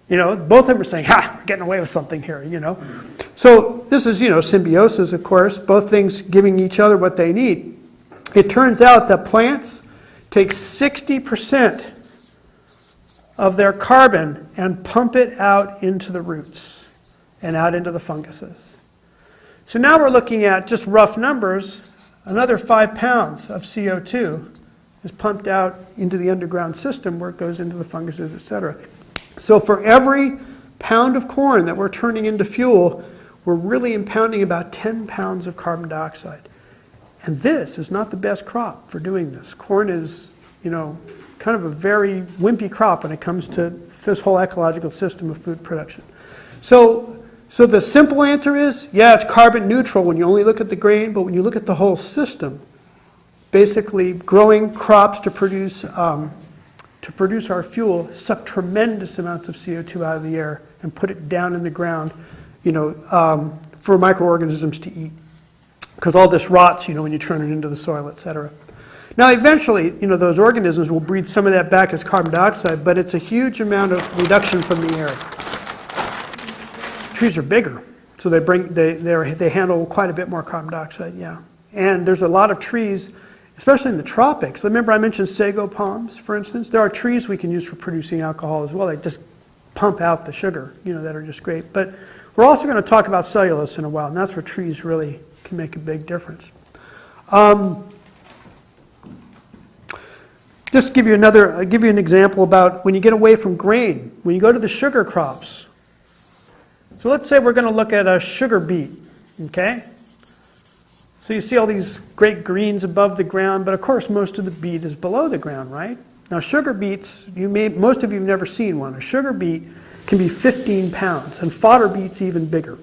Both of them are saying, we're getting away with something here, So this is, symbiosis, of course, both things giving each other what they need. It turns out that plants take 60% of their carbon and pump it out into the roots and out into the funguses. So now we're looking at just rough numbers. Another 5 pounds of CO2 is pumped out into the underground system where it goes into the funguses, etc. So for every pound of corn that we're turning into fuel, we're really impounding about 10 pounds of carbon dioxide. And this is not the best crop for doing this. Corn is, kind of a very wimpy crop when it comes to this whole ecological system of food production. So the simple answer is, it's carbon neutral when you only look at the grain, but when you look at the whole system, basically growing crops to produce our fuel suck tremendous amounts of CO2 out of the air and put it down in the ground, for microorganisms to eat. Because all this rots, when you turn it into the soil, etc. Now, eventually, those organisms will breathe some of that back as carbon dioxide, but it's a huge amount of reduction from the air. Trees are bigger, so they handle quite a bit more carbon dioxide, And there's a lot of trees, especially in the tropics. Remember I mentioned sago palms, for instance? There are trees we can use for producing alcohol as well. They just pump out the sugar, that are just great. But we're also going to talk about cellulose in a while, and that's where trees really can make a big difference. Just give you an example about when you get away from grain, when you go to the sugar crops. So let's say we're going to look at a sugar beet, okay? So you see all these great greens above the ground, but of course most of the beet is below the ground, right? Now sugar beets, most of you have never seen one. A sugar beet can be 15 pounds, and fodder beets even bigger.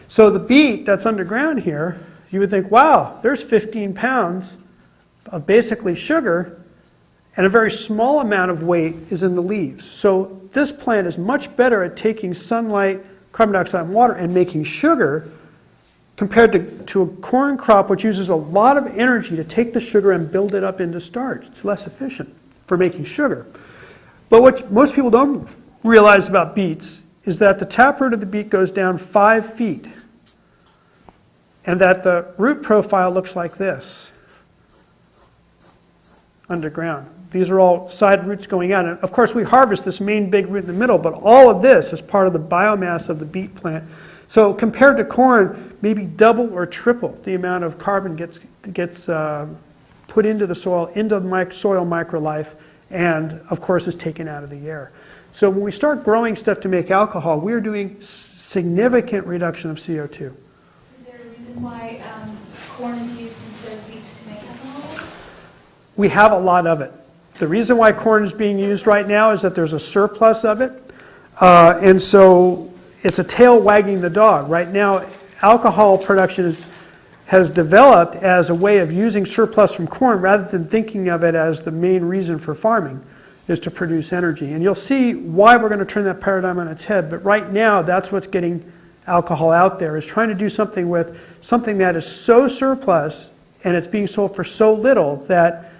So the beet that's underground here, you would think, wow, there's 15 pounds of basically sugar, and a very small amount of weight is in the leaves. So this plant is much better at taking sunlight, carbon dioxide, and water and making sugar compared to a corn crop which uses a lot of energy to take the sugar and build it up into starch. It's less efficient for making sugar. But what most people don't realize about beets is that the taproot of the beet goes down 5 feet and that the root profile looks like this underground. These are all side roots going out. And of course, we harvest this main big root in the middle, but all of this is part of the biomass of the beet plant. So compared to corn, maybe double or triple the amount of carbon gets put into the soil, into the soil microlife, and of course is taken out of the air. So when we start growing stuff to make alcohol, we're doing significant reduction of CO2. Is there a reason why corn is used instead of wheat to make alcohol? We have a lot of it. The reason why corn is being used right now is that there's a surplus of it. And so it's a tail wagging the dog. Right now, alcohol production has developed as a way of using surplus from corn rather than thinking of it as the main reason for farming is to produce energy. And you'll see why we're going to turn that paradigm on its head. But right now, that's what's getting alcohol out there, is trying to do something with something that is so surplus and it's being sold for so little that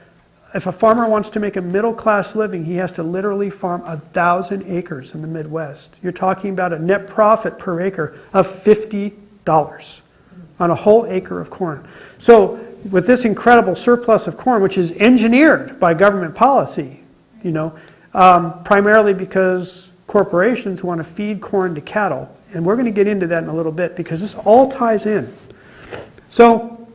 if a farmer wants to make a middle-class living, he has to literally farm 1,000 acres in the Midwest. You're talking about a net profit per acre of $50 on a whole acre of corn. So with this incredible surplus of corn, which is engineered by government policy, primarily because corporations want to feed corn to cattle. And we're going to get into that in a little bit because this all ties in. So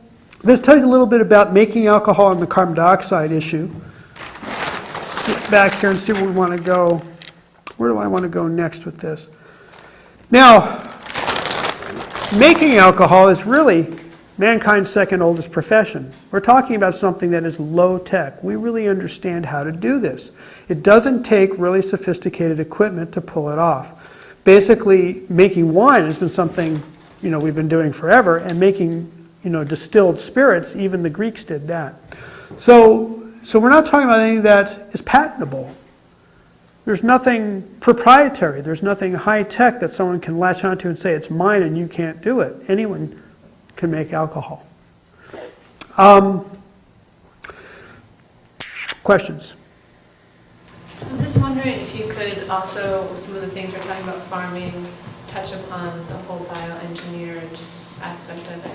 let's tell you a little bit about making alcohol and the carbon dioxide issue. Get back here and see where we want to go. Where do I want to go next with this? Now, making alcohol is really mankind's second oldest profession. We're talking about something that is low tech. We really understand how to do this. It doesn't take really sophisticated equipment to pull it off. Basically, making wine has been something we've been doing forever, and making distilled spirits, even the Greeks did that. So we're not talking about anything that is patentable. There's nothing proprietary. There's nothing high tech that someone can latch onto and say it's mine and you can't do it. Anyone can make alcohol. Questions? I'm just wondering if you could also, with some of the things we're talking about farming, touch upon the whole bioengineered aspect of it.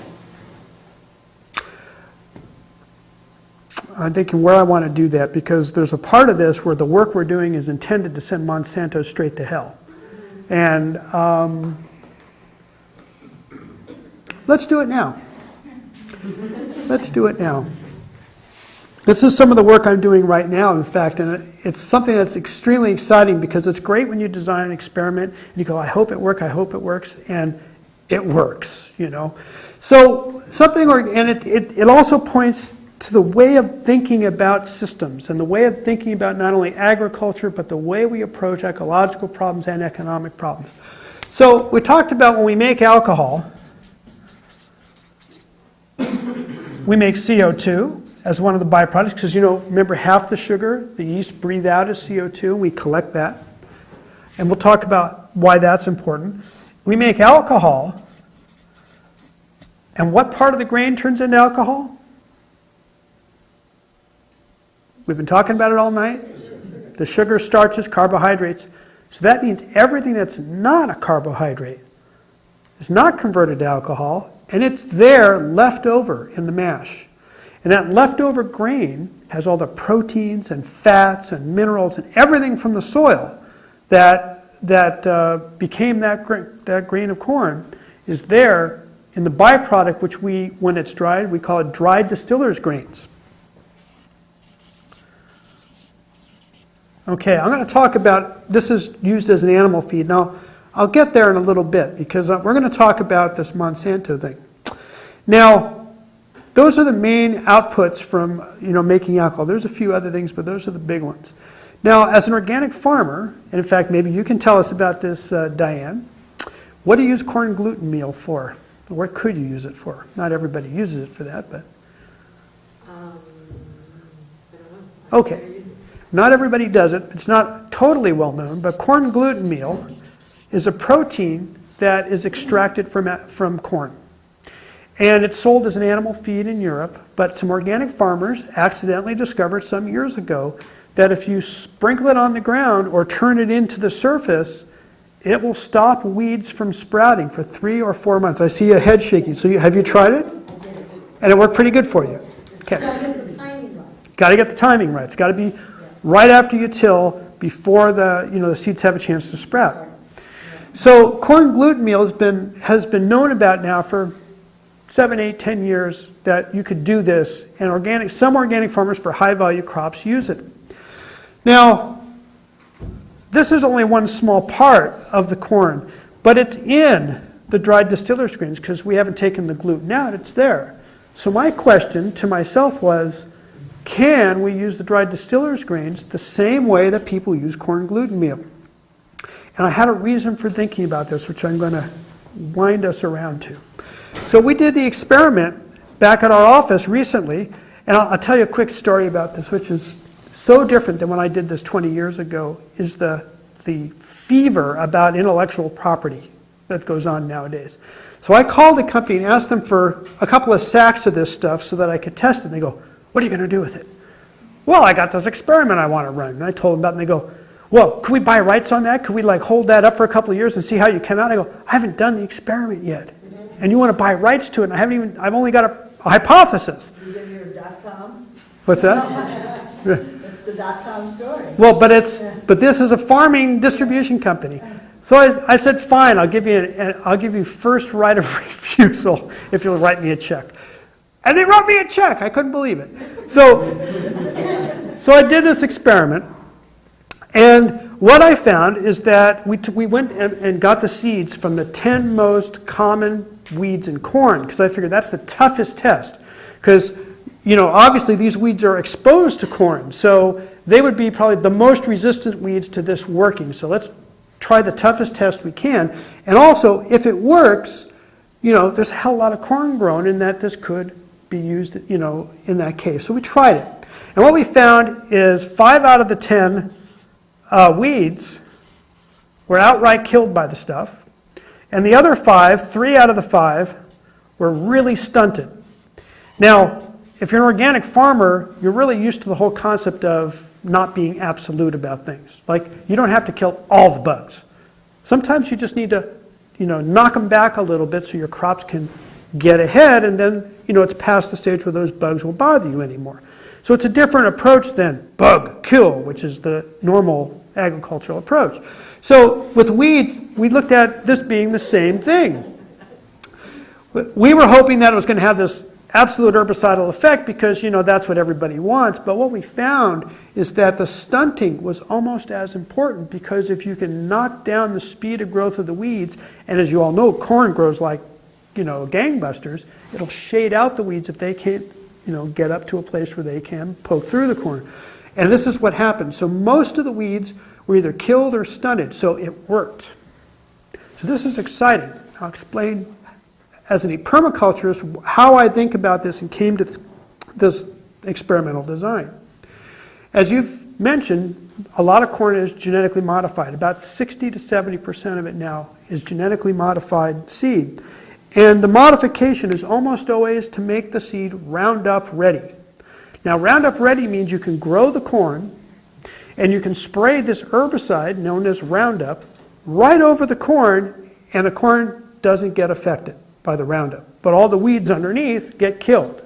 I'm thinking where I want to do that, because there's a part of this where the work we're doing is intended to send Monsanto straight to hell. And let's do it now. Let's do it now. This is some of the work I'm doing right now, in fact, and it's something that's extremely exciting because it's great when you design an experiment and you go, I hope it works, and it works, So something, and it also points to the way of thinking about systems and the way of thinking about not only agriculture, but the way we approach ecological problems and economic problems. So we talked about when we make alcohol, we make CO2 as one of the byproducts, because remember, half the sugar the yeast breathe out is CO2, and we collect that. And we'll talk about why that's important. We make alcohol, and what part of the grain turns into alcohol? We've been talking about it all night. The sugar, starches, carbohydrates. So that means everything that's not a carbohydrate is not converted to alcohol, and it's there left over in the mash. And that leftover grain has all the proteins and fats and minerals and everything from the soil that became that grain of corn is there in the byproduct, which when it's dried, we call it dried distiller's grains. Okay, I'm going to talk about, this is used as an animal feed. Now, I'll get there in a little bit because we're going to talk about this Monsanto thing. Now, those are the main outputs from making alcohol. There's a few other things, but those are the big ones. Now, as an organic farmer, and in fact, maybe you can tell us about this, Diane, what do you use corn gluten meal for? What could you use it for? Not everybody uses it for that, but... I don't know. Okay. Not everybody does it. It's not totally well known, but corn gluten meal is a protein that is extracted from corn. And it's sold as an animal feed in Europe, but some organic farmers accidentally discovered some years ago that if you sprinkle it on the ground or turn it into the surface, it will stop weeds from sprouting for 3 or 4 months. I see a head shaking. So have you tried it? And it worked pretty good for you. Okay. Got to get the timing right. It's got to be right after you till, before the seeds have a chance to sprout. So corn gluten meal has been known about now for 7, 8, 10 years that you could do this, and some organic farmers for high-value crops use it. Now, this is only one small part of the corn, but it's in the dried distiller's grains because we haven't taken the gluten out, it's there. So my question to myself was, can we use the dried distiller's grains the same way that people use corn gluten meal? And I had a reason for thinking about this, which I'm going to wind us around to. So we did the experiment back at our office recently, and I'll tell you a quick story about this, which is so different than when I did this 20 years ago, is the fever about intellectual property that goes on nowadays. So I called the company and asked them for a couple of sacks of this stuff so that I could test it. And they go, "What are you going to do with it?" "Well, I got this experiment I want to run." And I told them about it, and they go, "Well, could we buy rights on that? Could we hold that up for a couple of years and see how you come out?" I go, "I haven't done the experiment yet. And you want to buy rights to it, and I've only got a hypothesis." You give your .com? What's that? It's the .com story. Well, but this is a farming distribution company. So I said, "Fine, I'll give you first right of refusal if you'll write me a check." And they wrote me a check. I couldn't believe it. So I did this experiment, and what I found is that we went and got the seeds from the 10 most common weeds in corn, because I figured that's the toughest test. Because, obviously these weeds are exposed to corn, so they would be probably the most resistant weeds to this working. So let's try the toughest test we can. And also, if it works, there's a hell of a lot of corn grown in that this could be used, in that case. So we tried it. And what we found is 5 out of the 10 weeds were outright killed by the stuff. And the other 5, 3 out of the 5, were really stunted. Now, if you're an organic farmer, you're really used to the whole concept of not being absolute about things. Like, you don't have to kill all the bugs. Sometimes you just need to, knock them back a little bit so your crops can get ahead, and then, it's past the stage where those bugs will bother you anymore. So it's a different approach than bug kill, which is the normal agricultural approach. So with weeds, we looked at this being the same thing. We were hoping that it was going to have this absolute herbicidal effect because, that's what everybody wants. But what we found is that the stunting was almost as important, because if you can knock down the speed of growth of the weeds, and as you all know, corn grows like, gangbusters, it'll shade out the weeds if they can't, get up to a place where they can poke through the corn. And this is what happened. So most of the weeds were either killed or stunted, so it worked. So this is exciting. I'll explain, as a permaculturist, how I think about this and came to this experimental design. As you've mentioned, a lot of corn is genetically modified. About 60 to 70% of it now is genetically modified seed. And the modification is almost always to make the seed Roundup ready. Now, Roundup ready means you can grow the corn and you can spray this herbicide known as Roundup right over the corn, and the corn doesn't get affected by the Roundup, but all the weeds underneath get killed.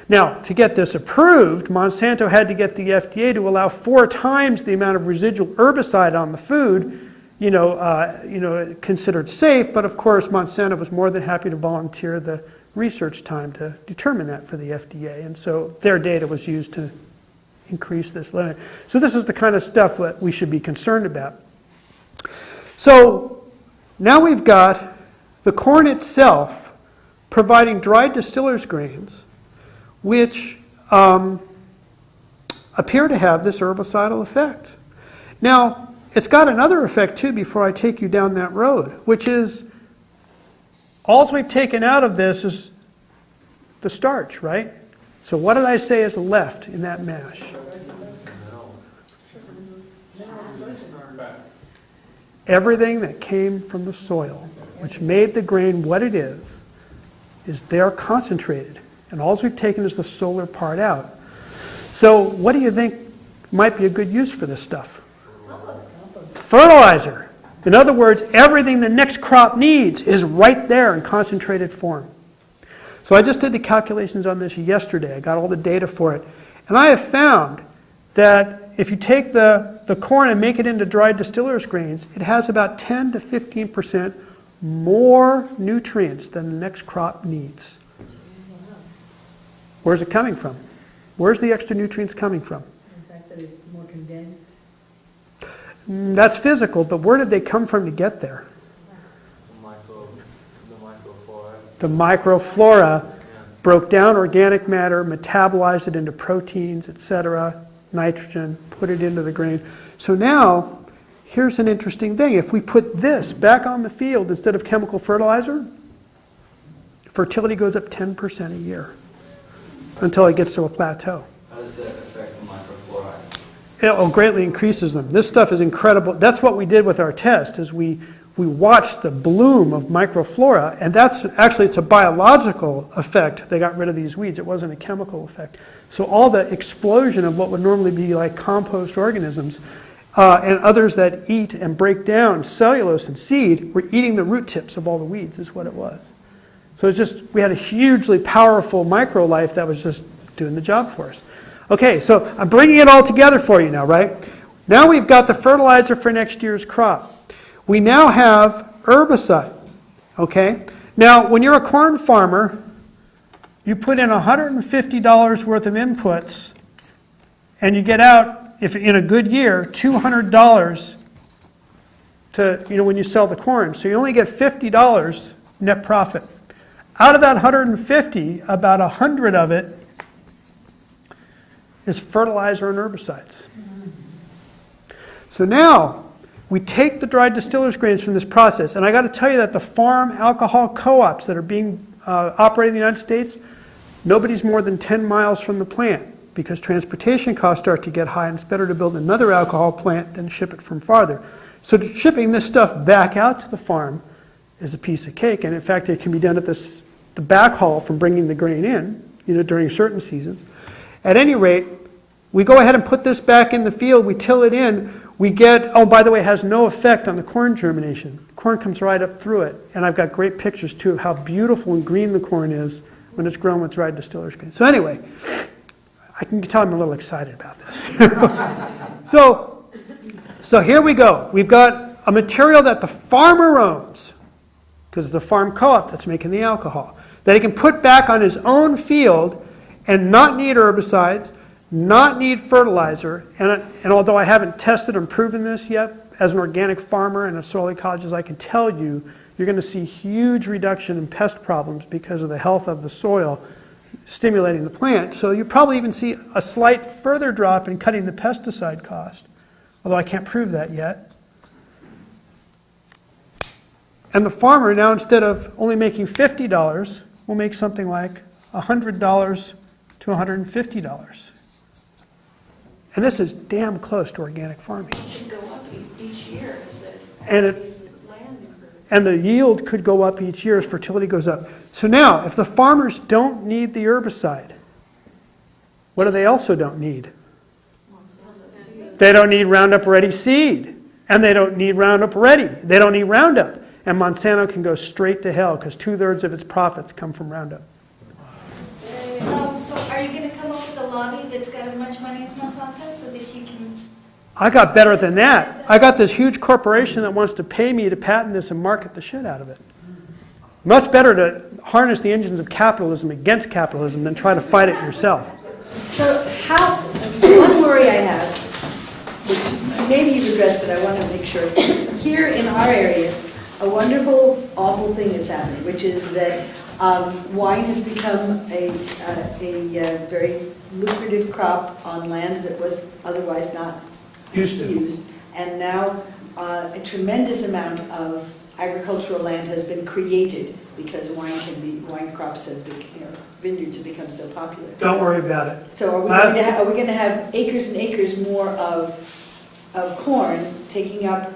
Now, to get this approved, Monsanto had to get the FDA to allow 4 times the amount of residual herbicide on the food, considered safe, but of course Monsanto was more than happy to volunteer the research time to determine that for the FDA, and so their data was used to increase this limit. So this is the kind of stuff that we should be concerned about. So now we've got the corn itself providing dried distiller's grains, which appear to have this herbicidal effect. Now, it's got another effect too before I take you down that road, which is all we've taken out of this is the starch, right? So what did I say is left in that mash? Everything that came from the soil, which made the grain what it is there concentrated. And all we've taken is the solar part out. So what do you think might be a good use for this stuff? Fertilizer. In other words, everything the next crop needs is right there in concentrated form. So I just did the calculations on this yesterday. I got all the data for it. And I have found that if you take the corn and make it into dried distiller's grains, it has about 10 to 15% more nutrients than the next crop needs. Where's it coming from? Where's the extra nutrients coming from? The fact that it's more condensed. That's physical, but where did they come from to get there? The microflora broke down organic matter, metabolized it into proteins, etc., nitrogen, put it into the grain. So now, here's an interesting thing. If we put this back on the field instead of chemical fertilizer, fertility goes up 10% a year until it gets to a plateau. How does that affect the microflora? It greatly increases them. This stuff is incredible. That's what we did with our test, is we watched the bloom of microflora, and that's actually, it's a biological effect. They got rid of these weeds. It wasn't a chemical effect. So all the explosion of what would normally be like compost organisms and others that eat and break down cellulose and seed were eating the root tips of all the weeds is what it was. So it's just, we had a hugely powerful micro life that was just doing the job for us. Okay, so I'm bringing it all together for you now, right? Now we've got the fertilizer for next year's crop. We now have herbicide, okay? Now, when you're a corn farmer, you put in $150 worth of inputs, and you get out, if in a good year, $200 to, when you sell the corn. So you only get $50 net profit. Out of that 150, about 100 of it is fertilizer and herbicides. So now, we take the dried distiller's grains from this process, and I got to tell you that the farm alcohol co-ops that are being operated in the United States, nobody's more than 10 miles from the plant because transportation costs start to get high, and it's better to build another alcohol plant than ship it from farther. So shipping this stuff back out to the farm is a piece of cake, and in fact it can be done at the backhaul from bringing the grain in, during certain seasons. At any rate, we go ahead and put this back in the field, we till it in. We get, oh, by the way, it has no effect on the corn germination. Corn comes right up through it. And I've got great pictures, too, of how beautiful and green the corn is when it's grown with dried distiller's grain. So anyway, I can tell I'm a little excited about this. So here we go. We've got a material that the farmer owns, because it's the farm co-op that's making the alcohol, that he can put back on his own field and not need herbicides, not need fertilizer, and although I haven't tested and proven this yet, as an organic farmer and a soil ecologist, I can tell you, you're going to see huge reduction in pest problems because of the health of the soil stimulating the plant. So you probably even see a slight further drop in cutting the pesticide cost, although I can't prove that yet. And the farmer now, instead of only making $50, will make something like $100 to $150. And this is damn close to organic farming. It should go up each year as the And land improves. And the yield could go up each year as fertility goes up. So now, if the farmers don't need the herbicide, what do they also don't need? They don't need Roundup Ready seed. And they don't need Roundup Ready. They don't need Roundup. And Monsanto can go straight to hell because 2/3 of its profits come from Roundup. So are you going to come up with a lobby that's got as much money as Monsanto so that you can... I got better than that. I got this huge corporation that wants to pay me to patent this and market the shit out of it. Much better to harness the engines of capitalism against capitalism than try to fight it yourself. So one worry I have, which maybe you've addressed, but I want to make sure. Here in our area, a wonderful, awful thing is happening, which is that wine has become a very lucrative crop on land that was otherwise not used. And now a tremendous amount of agricultural land has been created because wine crops have become, vineyards have become so popular. Don't worry about it. So are we going to have acres and acres more of corn taking up?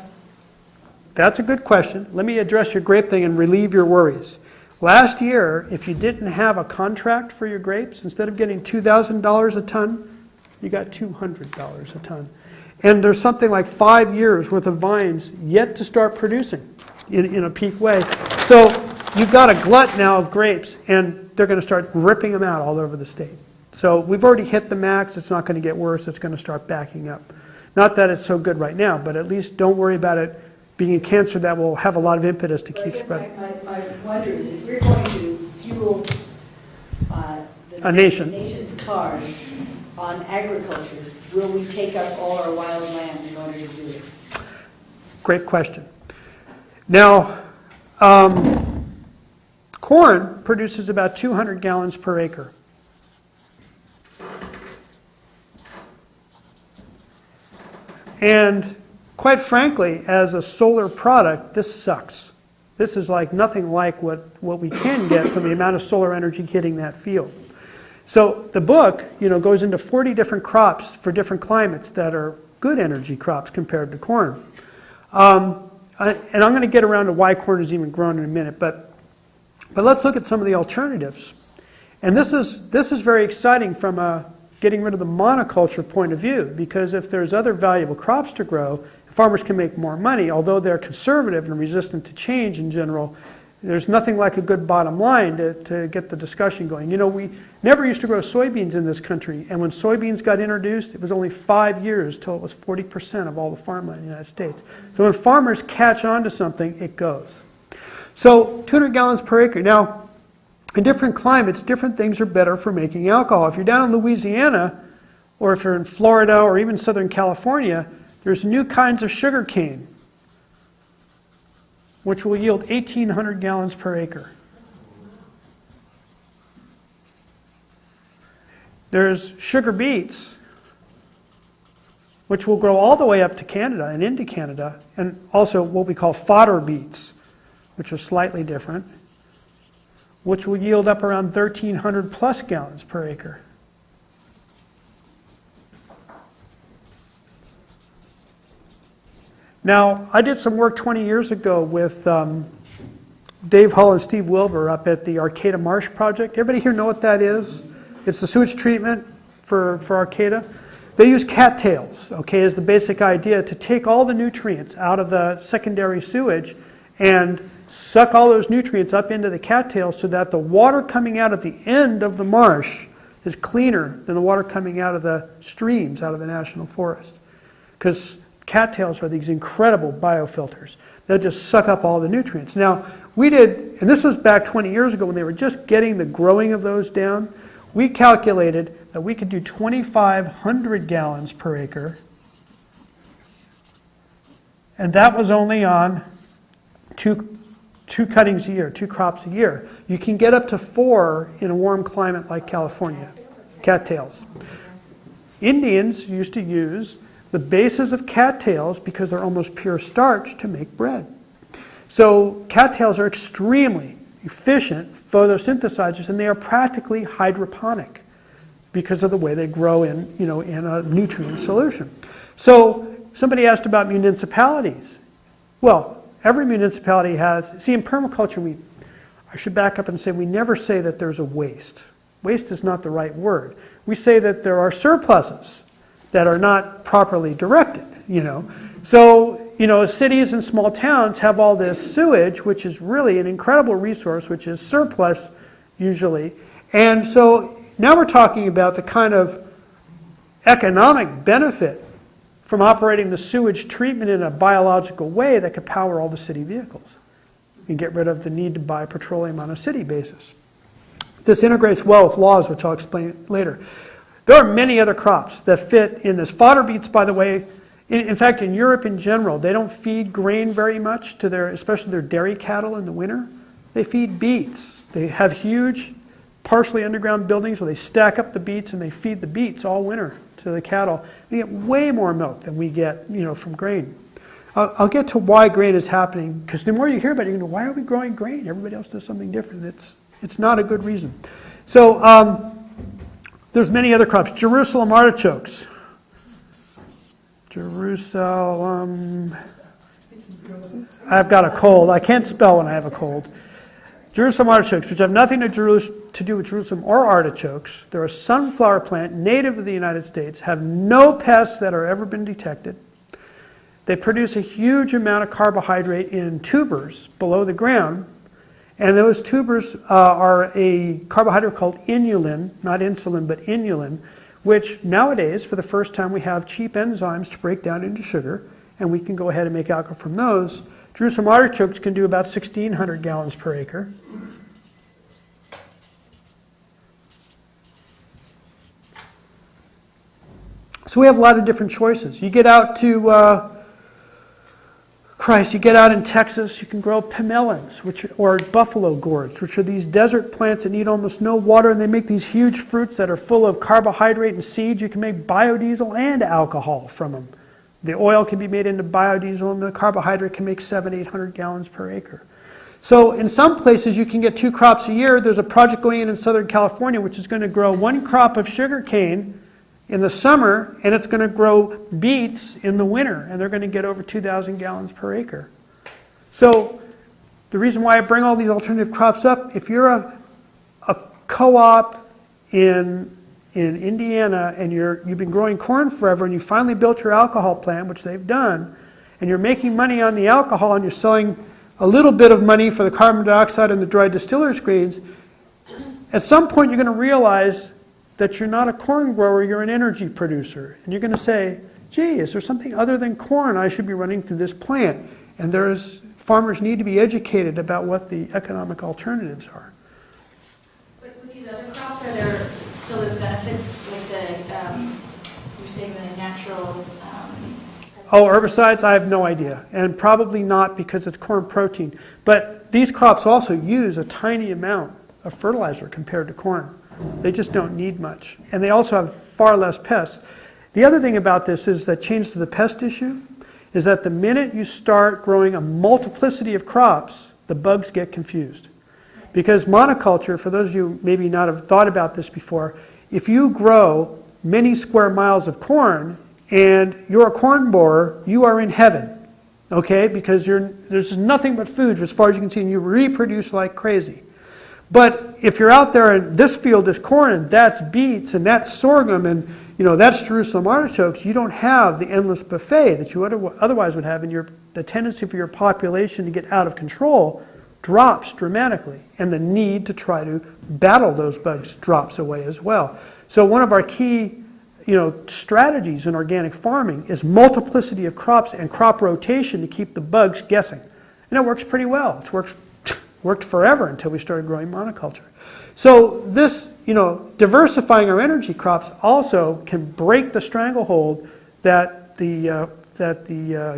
That's a good question. Let me address your grape thing and relieve your worries. Last year, if you didn't have a contract for your grapes, instead of getting $2,000 a ton, you got $200 a ton. And there's something like 5 years worth of vines yet to start producing in a peak way. So you've got a glut now of grapes, and they're going to start ripping them out all over the state. So we've already hit the max. It's not going to get worse. It's going to start backing up. Not that it's so good right now, but at least don't worry about it being a cancer that will have a lot of impetus to But I keep guess spreading. my wonder is if we're going to fuel A nation. the nation's cars on agriculture, will we take up all our wild land in order to do it? Great question. Now, corn produces about 200 gallons per acre. And quite frankly, as a solar product, this sucks. This is like nothing like what we can get from the amount of solar energy hitting that field. So the book, goes into 40 different crops for different climates that are good energy crops compared to corn. And I'm going to get around to why corn is even grown in a minute, but let's look at some of the alternatives. And this is very exciting from a getting rid of the monoculture point of view, because if there's other valuable crops to grow, farmers can make more money. Although they're conservative and resistant to change in general, there's nothing like a good bottom line to get the discussion going. We never used to grow soybeans in this country, and when soybeans got introduced, it was only 5 years till it was 40% of all the farmland in the United States. So when farmers catch on to something, it goes. So 200 gallons per acre. Now, in different climates, different things are better for making alcohol. If you're down in Louisiana, or if you're in Florida, or even Southern California, there's new kinds of sugar cane, which will yield 1,800 gallons per acre. There's sugar beets, which will grow all the way up to Canada and into Canada, and also what we call fodder beets, which are slightly different, which will yield up around 1,300 plus gallons per acre. Now, I did some work 20 years ago with Dave Hull and Steve Wilbur up at the Arcata Marsh Project. Everybody here know what that is? It's the sewage treatment for Arcata. They use cattails, as the basic idea to take all the nutrients out of the secondary sewage and suck all those nutrients up into the cattails so that the water coming out at the end of the marsh is cleaner than the water coming out of the streams, out of the national forest. Because cattails are these incredible biofilters. They'll just suck up all the nutrients. Now, we did, and this was back 20 years ago when they were just getting the growing of those down, we calculated that we could do 2,500 gallons per acre, and that was only on two cuttings a year, 2 crops a year. You can get up to 4 in a warm climate like California, cattails. Indians used to use the bases of cattails because they're almost pure starch to make bread. So cattails are extremely efficient photosynthesizers, and they are practically hydroponic because of the way they grow in a nutrient solution. So somebody asked about municipalities. Well, every municipality has, see, in permaculture, I should back up and say we never say that there's a waste. Waste is not the right word. We say that there are surpluses that are not properly directed, So, cities and small towns have all this sewage, which is really an incredible resource, which is surplus usually. And so now we're talking about the kind of economic benefit from operating the sewage treatment in a biological way that could power all the city vehicles and get rid of the need to buy petroleum on a city basis. This integrates well with laws, which I'll explain later. There are many other crops that fit in this. Fodder beets, by the way, in fact, in Europe in general, they don't feed grain very much to especially their dairy cattle in the winter. They feed beets. They have huge, partially underground buildings where they stack up the beets and they feed the beets all winter to the cattle. They get way more milk than we get, from grain. I'll get to why grain is happening, because the more you hear about it, you go, why are we growing grain? Everybody else does something different. It's not a good reason. So there's many other crops. Jerusalem artichokes. Jerusalem. I've got a cold. I can't spell when I have a cold. Jerusalem artichokes, which have nothing to do with Jerusalem or artichokes. They're a sunflower plant native to the United States, have no pests that are ever been detected. They produce a huge amount of carbohydrate in tubers below the ground, And those tubers are a carbohydrate called inulin, not insulin, but inulin, which nowadays, for the first time, we have cheap enzymes to break down into sugar, and we can go ahead and make alcohol from those. Jerusalem artichokes can do about 1,600 gallons per acre. So we have a lot of different choices. You get out to, you get out in Texas, you can grow pimelons, or buffalo gourds, which are these desert plants that need almost no water, and they make these huge fruits that are full of carbohydrate and seeds. You can make biodiesel and alcohol from them. The oil can be made into biodiesel, and the carbohydrate can make 700-800 gallons per acre. So in some places you can get 2 crops a year. There's a project going in Southern California which is going to grow 1 crop of sugar cane in the summer, and it's going to grow beets in the winter, and they're going to get over 2,000 gallons per acre. So the reason why I bring all these alternative crops up, if you're a co-op in Indiana and you've been growing corn forever and you finally built your alcohol plant, which they've done, and you're making money on the alcohol and you're selling a little bit of money for the carbon dioxide and the dry distillers grades, at some point you're going to realize that you're not a corn grower, you're an energy producer. And you're going to say, gee, is there something other than corn I should be running through this plant? And farmers need to be educated about what the economic alternatives are. But with these other crops, are there still those benefits, like you're saying the natural... Herbicides? I have no idea. And probably not because it's corn protein. But these crops also use a tiny amount of fertilizer compared to corn. They just don't need much. And they also have far less pests. The other thing about this is that change to the pest issue is that the minute you start growing a multiplicity of crops, the bugs get confused. Because monoculture, for those of you who maybe not have thought about this before, if you grow many square miles of corn and you're a corn borer, you are in heaven. Okay? Because there's nothing but food as far as you can see, and you reproduce like crazy. But if you're out there and this field is corn and that's beets and that's sorghum and that's Jerusalem artichokes, you don't have the endless buffet that you otherwise would have, and the tendency for your population to get out of control drops dramatically, and the need to try to battle those bugs drops away as well. So one of our key strategies in organic farming is multiplicity of crops and crop rotation to keep the bugs guessing. And it works pretty well. It's worked forever until we started growing monoculture. So this, diversifying our energy crops also can break the stranglehold that the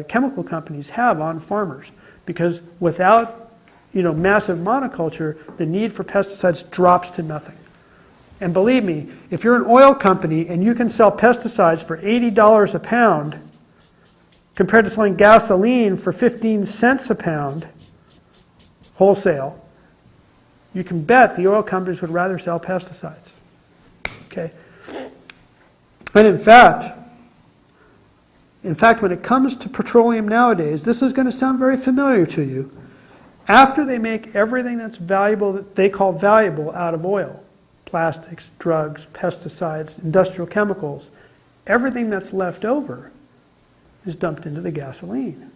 chemical companies have on farmers, because without massive monoculture, the need for pesticides drops to nothing. And believe me, if you're an oil company and you can sell pesticides for $80 a pound compared to selling gasoline for 15 cents a pound wholesale, you can bet the oil companies would rather sell pesticides. Okay? And in fact, when it comes to petroleum nowadays, this is going to sound very familiar to you. After they make everything that's valuable, that they call valuable, out of oil, plastics, drugs, pesticides, industrial chemicals, everything that's left over is dumped into the gasoline.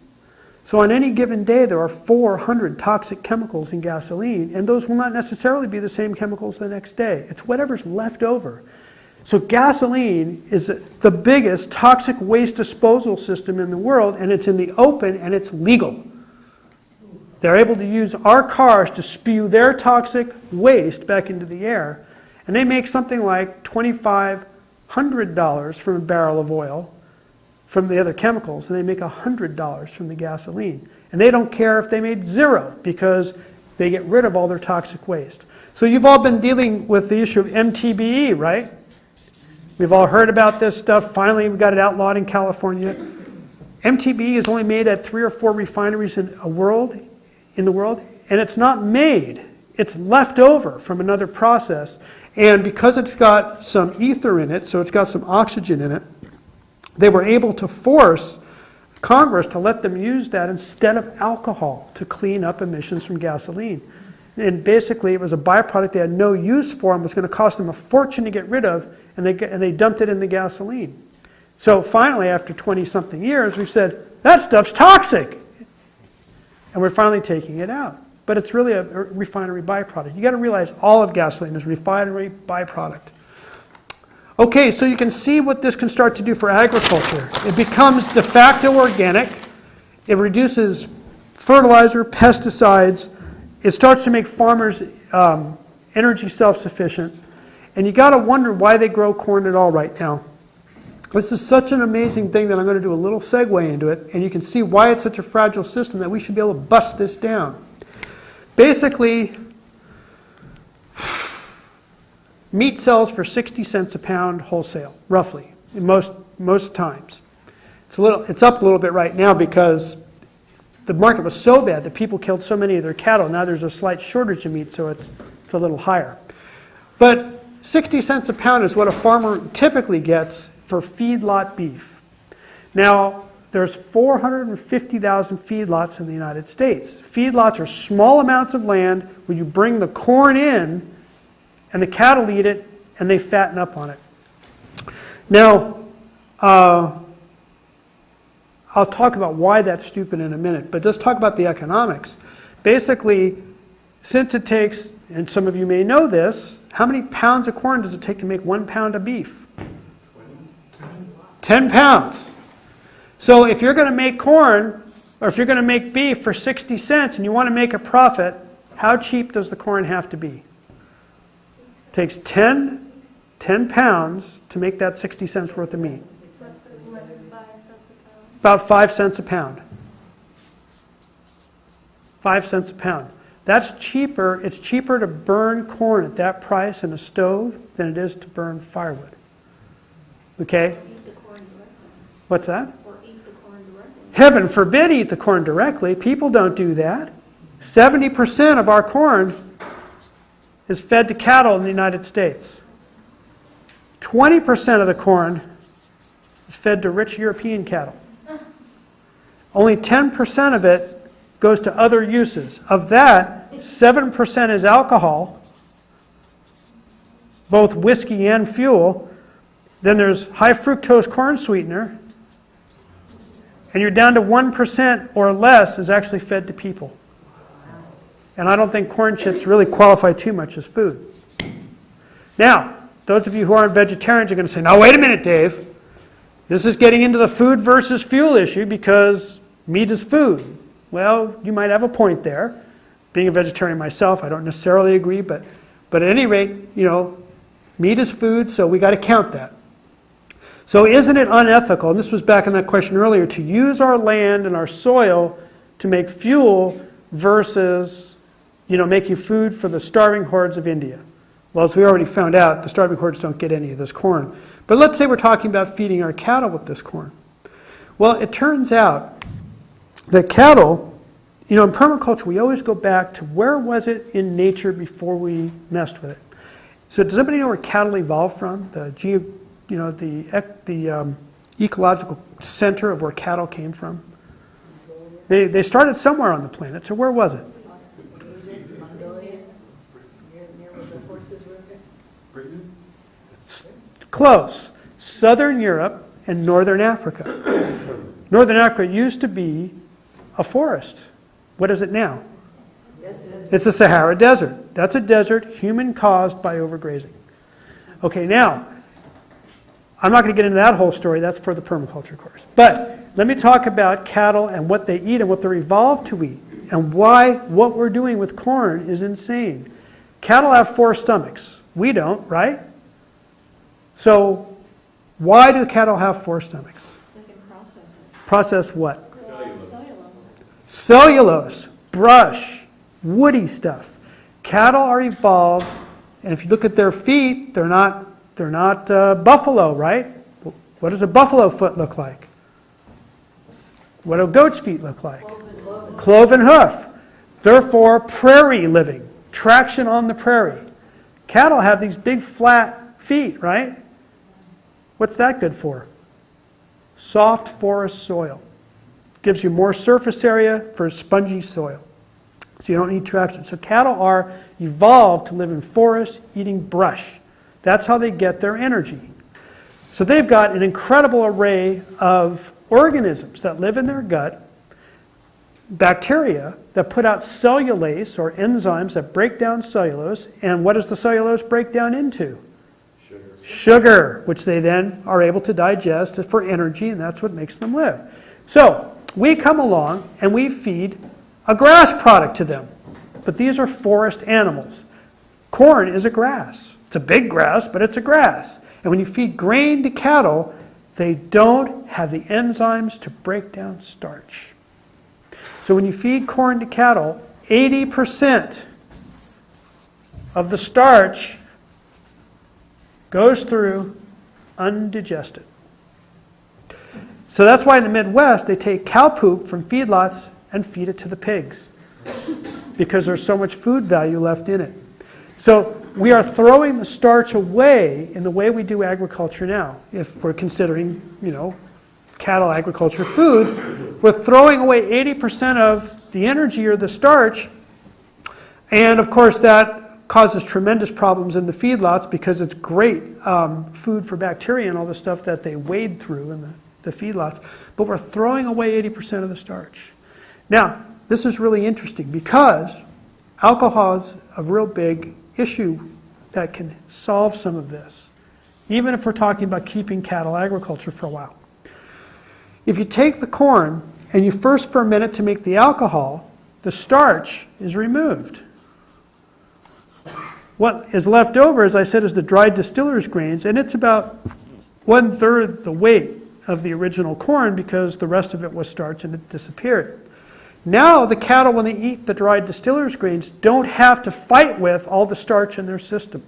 So on any given day, there are 400 toxic chemicals in gasoline, and those will not necessarily be the same chemicals the next day. It's whatever's left over. So gasoline is the biggest toxic waste disposal system in the world, and it's in the open, and it's legal. They're able to use our cars to spew their toxic waste back into the air, and they make something like $2,500 from a barrel of oil from the other chemicals, and they make $100 from the gasoline. And they don't care if they made zero, because they get rid of all their toxic waste. So you've all been dealing with the issue of MTBE, right? We've all heard about this stuff. Finally, we got it outlawed in California. MTBE is only made at 3 or 4 refineries in the world, and it's not made. It's left over from another process. And because it's got some ether in it, so it's got some oxygen in it, they were able to force Congress to let them use that instead of alcohol to clean up emissions from gasoline. And basically, it was a byproduct they had no use for and was going to cost them a fortune to get rid of, and they dumped it in the gasoline. So finally, after 20-something years, we said, that stuff's toxic. And we're finally taking it out. but it's really a refinery byproduct. You got to realize all of gasoline is refinery byproduct. Okay, so you can see what this can start to do for agriculture. It becomes de facto organic. It reduces fertilizer, pesticides. It starts to make farmers energy self-sufficient. And you got to wonder why they grow corn at all right now. This is such an amazing thing that I'm going to do a little segue into it, and you can see why it's such a fragile system that we should be able to bust this down. Basically, meat sells for 60 cents a pound wholesale, roughly, in most times. It's up a little bit right now because the market was so bad that people killed so many of their cattle. Now there's a slight shortage of meat, so it's a little higher. But 60 cents a pound is what a farmer typically gets for feedlot beef. Now, there's 450,000 feedlots in the United States. Feedlots are small amounts of land where you bring the corn in and the cattle eat it and they fatten up on it. Now, I'll talk about why that's stupid in a minute, but let's talk about the economics. Basically, since it takes, and some of you may know this, how many pounds of corn does it take to make 1 pound of beef? 10 pounds. So if you're going to make corn, or if you're going to make beef for 60 cents and you want to make a profit, how cheap does the corn have to be? It takes 10 pounds to make that 60 cents worth of meat. About 5 cents a pound. 5 cents a pound. That's cheaper. It's cheaper to burn corn at that price in a stove than it is to burn firewood. Okay? What's that? Or eat the corn directly. Heaven forbid eat the corn directly. People don't do that. 70% of our corn is fed to cattle in the United States. 20% of the corn is fed to rich European cattle. Only 10% of it goes to other uses. Of that, 7% is alcohol, both whiskey and fuel. Then there's high fructose corn sweetener. And you're down to 1% or less is actually fed to people. And I don't think corn chips really qualify too much as food. Now, those of you who aren't vegetarians are going to say, now wait a minute, Dave. This is getting into the food versus fuel issue because meat is food. Well, you might have a point there. Being a vegetarian myself, I don't necessarily agree, but at any rate, meat is food, so we got to count that. So isn't it unethical, and this was back in that question earlier, to use our land and our soil to make fuel versus, making food for the starving hordes of India? Well, as we already found out, the starving hordes don't get any of this corn. But let's say we're talking about feeding our cattle with this corn. Well, it turns out that cattle, in permaculture, we always go back to where was it in nature before we messed with it. So does anybody know where cattle evolved from? The ecological center of where cattle came from? They started somewhere on the planet, so where was it? Mongolia, near where the horses were. Close. Southern Europe and Northern Africa. Northern Africa used to be a forest. What is it now? It's the Sahara Desert. That's a desert human-caused by overgrazing. Okay, now, I'm not going to get into that whole story. That's for the permaculture course. But let me talk about cattle and what they eat and what they're evolved to eat and why what we're doing with corn is insane. Cattle have 4 stomachs. We don't, right? So why do cattle have 4 stomachs? They can process it. Process what? Cellulose. Cellulose, brush, woody stuff. Cattle are evolved, and if you look at their feet, they're not buffalo, right? What does a buffalo foot look like? What do goat's feet look like? Cloven hoof. Therefore, prairie living, traction on the prairie. Cattle have these big flat feet, right? What's that good for? Soft forest soil. Gives you more surface area for spongy soil. So you don't need traction. So cattle are evolved to live in forests eating brush. That's how they get their energy. So they've got an incredible array of organisms that live in their gut bacteria that put out cellulase or enzymes that break down cellulose. And what does the cellulose break down into? Sugar, which they then are able to digest for energy, and that's what makes them live. So we come along and we feed a grass product to them. But these are forest animals. Corn is a grass. It's a big grass, but it's a grass. And when you feed grain to cattle, they don't have the enzymes to break down starch. So when you feed corn to cattle, 80% of the starch goes through undigested. So that's why in the Midwest they take cow poop from feedlots and feed it to the pigs, because there's so much food value left in it. So we are throwing the starch away in the way we do agriculture now. If we're considering, cattle agriculture food, we're throwing away 80% of the energy or the starch, and of course that causes tremendous problems in the feedlots because it's great food for bacteria and all the stuff that they wade through in the feedlots. But we're throwing away 80% of the starch. Now, this is really interesting because alcohol is a real big issue that can solve some of this, even if we're talking about keeping cattle agriculture for a while. If you take the corn and you first ferment it to make the alcohol, the starch is removed. What is left over, as I said, is the dried distiller's grains, and it's about 1/3 the weight of the original corn because the rest of it was starch and it disappeared. Now the cattle, when they eat the dried distiller's grains, don't have to fight with all the starch in their system,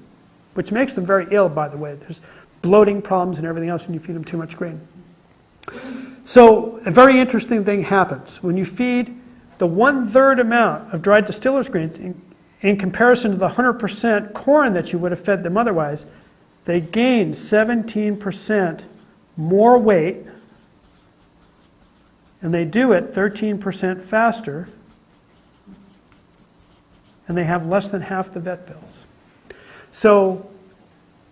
which makes them very ill, by the way. There's bloating problems and everything else when you feed them too much grain. So a very interesting thing happens. When you feed the 1/3 amount of dried distiller's grains in comparison to the 100% corn that you would have fed them otherwise, they gain 17% more weight, and they do it 13% faster, and they have less than half the vet bills. So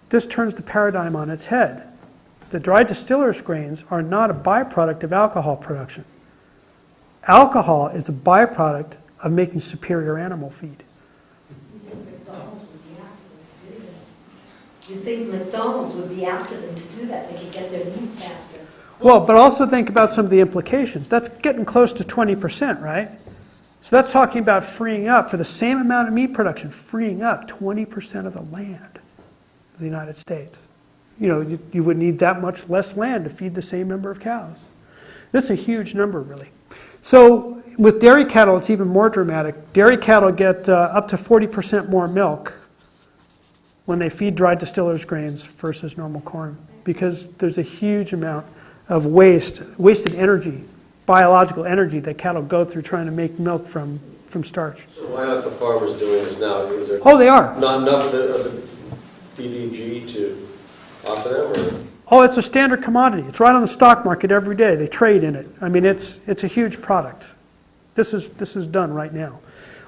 this turns the paradigm on its head. The dried distiller's grains are not a byproduct of alcohol production. Alcohol is a byproduct of making superior animal feed. You think McDonald's would be after them to do that? They could get their meat faster. Well, but also think about some of the implications. That's getting close to 20%, right? So that's talking about freeing up, for the same amount of meat production, freeing up 20% of the land of the United States. You would need that much less land to feed the same number of cows. That's a huge number, really. So with dairy cattle, it's even more dramatic. Dairy cattle get up to 40% more milk when they feed dried distiller's grains versus normal corn, because there's a huge amount of wasted energy, biological energy that cattle go through trying to make milk from starch. So why aren't the farmers doing this now? Is there Oh, they are. not enough of the DDG to offer them? Or? Oh, it's a standard commodity. It's right on the stock market every day. They trade in it. I mean, it's a huge product. This is done right now.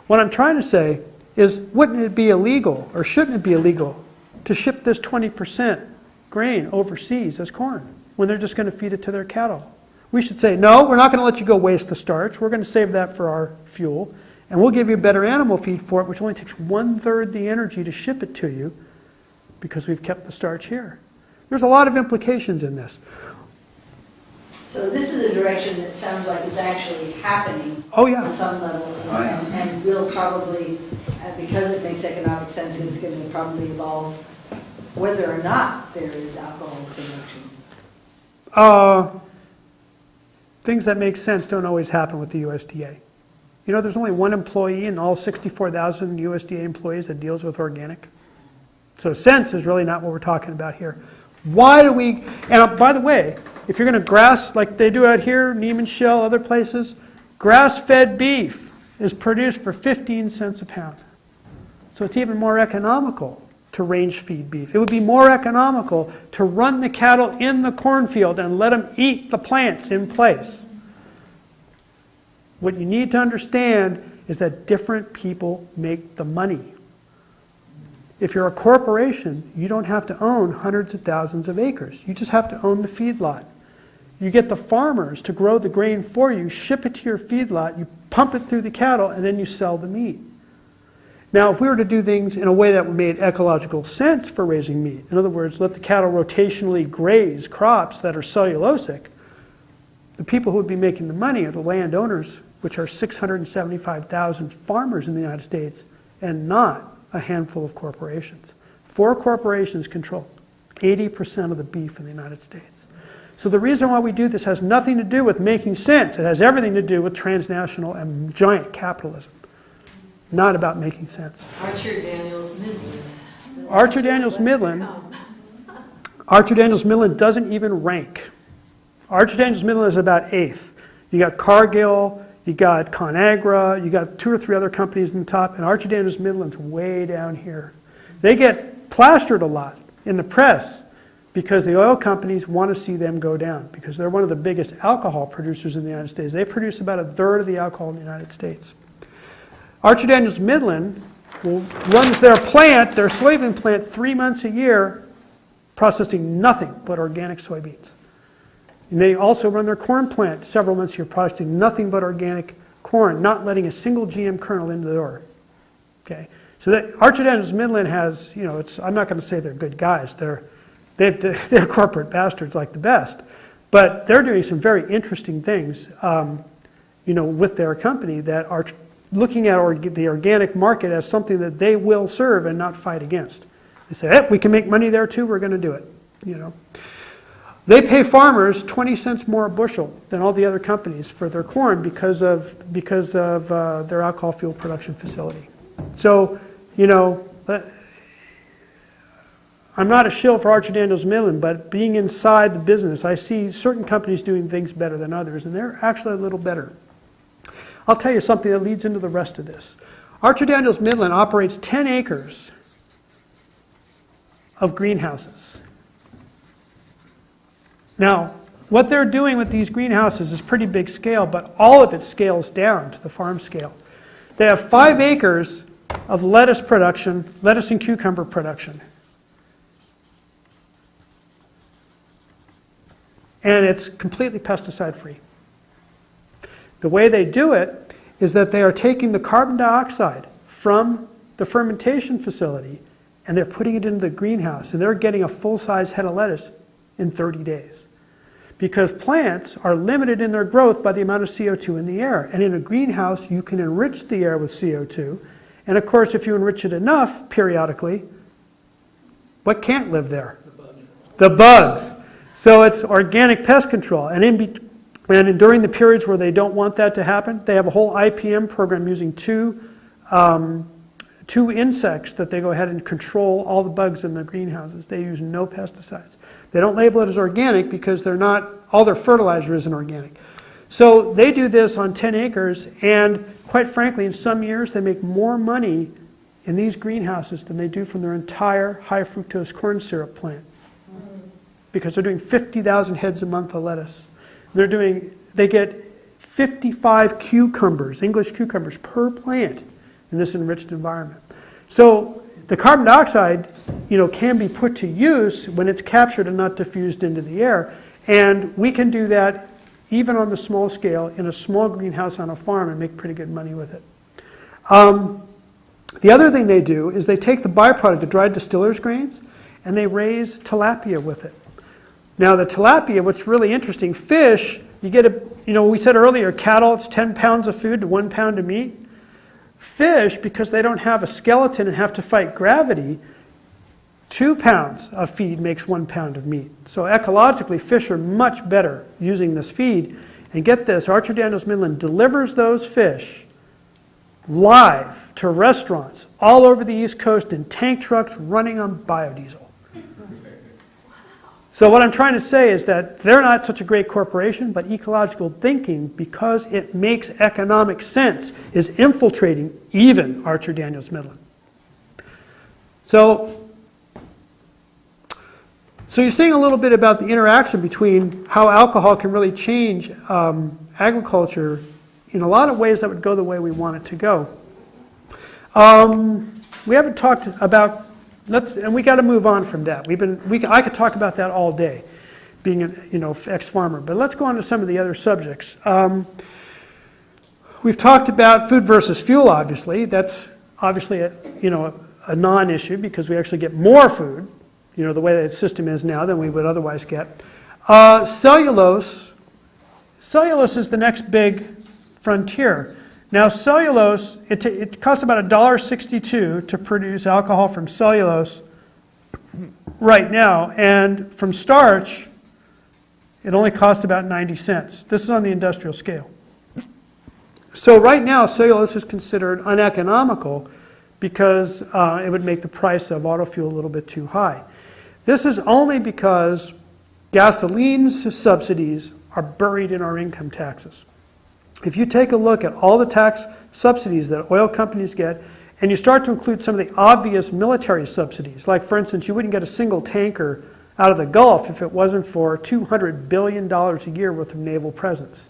What I'm trying to say is, wouldn't it be illegal, or shouldn't it be illegal, to ship this 20% grain overseas as corn when they're just going to feed it to their cattle? We should say, no, we're not going to let you go waste the starch. We're going to save that for our fuel, and we'll give you better animal feed for it, which only takes 1/3 the energy to ship it to you because we've kept the starch here. There's a lot of implications in this. So this is a direction that sounds like it's actually happening Oh, yeah. on some level, and will probably, because it makes economic sense, it's going to probably evolve whether or not there is alcohol production. Things that make sense don't always happen with the USDA. There's only one employee in all 64,000 USDA employees that deals with organic. So sense is really not what we're talking about here. Why do we, and by the way, if you're going to grass, like they do out here, Neiman Shell, other places, grass-fed beef is produced for 15 cents a pound. So it's even more economical to range feed beef. It would be more economical to run the cattle in the cornfield and let them eat the plants in place. What you need to understand is that different people make the money. If you're a corporation, you don't have to own hundreds of thousands of acres. You just have to own the feedlot. You get the farmers to grow the grain for you, ship it to your feedlot, you pump it through the cattle, and then you sell the meat. Now, if we were to do things in a way that made ecological sense for raising meat, in other words, let the cattle rotationally graze crops that are cellulosic, the people who would be making the money are the landowners, which are 675,000 farmers in the United States, and not a handful of corporations. 4 corporations control 80% of the beef in the United States. So the reason why we do this has nothing to do with making sense. It has everything to do with transnational and giant capitalism. Not about making sense. Archer Daniels Midland. Archer Daniels Midland. Archer Daniels Midland doesn't even rank. Archer Daniels Midland is about 8th. You got Cargill, you got ConAgra, you got 2 or 3 other companies in the top, and Archer Daniels Midland's way down here. They get plastered a lot in the press because the oil companies want to see them go down because they're one of the biggest alcohol producers in the United States. They produce about 1/3 of the alcohol in the United States. Archer Daniels Midland runs their plant, their soybean plant, 3 months a year, processing nothing but organic soybeans. And they also run their corn plant several months a year, processing nothing but organic corn, not letting a single GM kernel into the door. Okay, so that Archer Daniels Midland has, I'm not going to say they're good guys. They're corporate bastards like the best, but they're doing some very interesting things, with their company that are looking at the organic market as something that they will serve and not fight against. They say, hey, we can make money there too, we're going to do it. They pay farmers 20 cents more a bushel than all the other companies for their corn because of their alcohol fuel production facility. So, I'm not a shill for Archer Daniels Midland, but being inside the business, I see certain companies doing things better than others, and they're actually a little better. I'll tell you something that leads into the rest of this. Archer Daniels Midland operates 10 acres of greenhouses. Now, what they're doing with these greenhouses is pretty big scale, but all of it scales down to the farm scale. They have 5 acres of lettuce production, lettuce and cucumber production. And it's completely pesticide-free. The way they do it is that they are taking the carbon dioxide from the fermentation facility and they're putting it into the greenhouse, and they're getting a full-size head of lettuce in 30 days. Because plants are limited in their growth by the amount of CO2 in the air. And in a greenhouse, you can enrich the air with CO2. And of course, if you enrich it enough periodically, what can't live there? The bugs. The bugs. So it's organic pest control. And during the periods where they don't want that to happen, they have a whole IPM program using two insects that they go ahead and control all the bugs in the greenhouses. They use no pesticides. They don't label it as organic because all their fertilizer isn't organic. So they do this on 10 acres, and quite frankly, in some years, they make more money in these greenhouses than they do from their entire high fructose corn syrup plant. Because they're doing 50,000 heads a month of lettuce. They get 55 cucumbers, English cucumbers, per plant in this enriched environment. So the carbon dioxide, can be put to use when it's captured and not diffused into the air. And we can do that even on the small scale in a small greenhouse on a farm and make pretty good money with it. The other thing they do is they take the byproduct, the dried distiller's grains, and they raise tilapia with it. Now the tilapia, what's really interesting, fish, you get we said earlier, cattle, it's 10 pounds of food to 1 pound of meat. Fish, because they don't have a skeleton and have to fight gravity, 2 pounds of feed makes 1 pound of meat. So ecologically, fish are much better using this feed. And get this, Archer Daniels Midland delivers those fish live to restaurants all over the East Coast in tank trucks running on biodiesel. So what I'm trying to say is that they're not such a great corporation, but ecological thinking, because it makes economic sense, is infiltrating even Archer Daniels Midland. So you're seeing a little bit about the interaction between how alcohol can really change agriculture in a lot of ways that would go the way we want it to go. We haven't talked about, and we got to move on from that. I could talk about that all day, being an ex-farmer. But let's go on to some of the other subjects. We've talked about food versus fuel, obviously. That's obviously a non-issue because we actually get more food, the way that system is now, than we would otherwise get. Cellulose is the next big frontier. Now cellulose, it costs about $1.62 to produce alcohol from cellulose right now, and from starch, it only costs about 90 cents. This is on the industrial scale. So right now, cellulose is considered uneconomical because it would make the price of auto fuel a little bit too high. This is only because gasoline's subsidies are buried in our income taxes. If you take a look at all the tax subsidies that oil companies get, and you start to include some of the obvious military subsidies, like for instance, you wouldn't get a single tanker out of the Gulf if it wasn't for $200 billion a year worth of naval presence.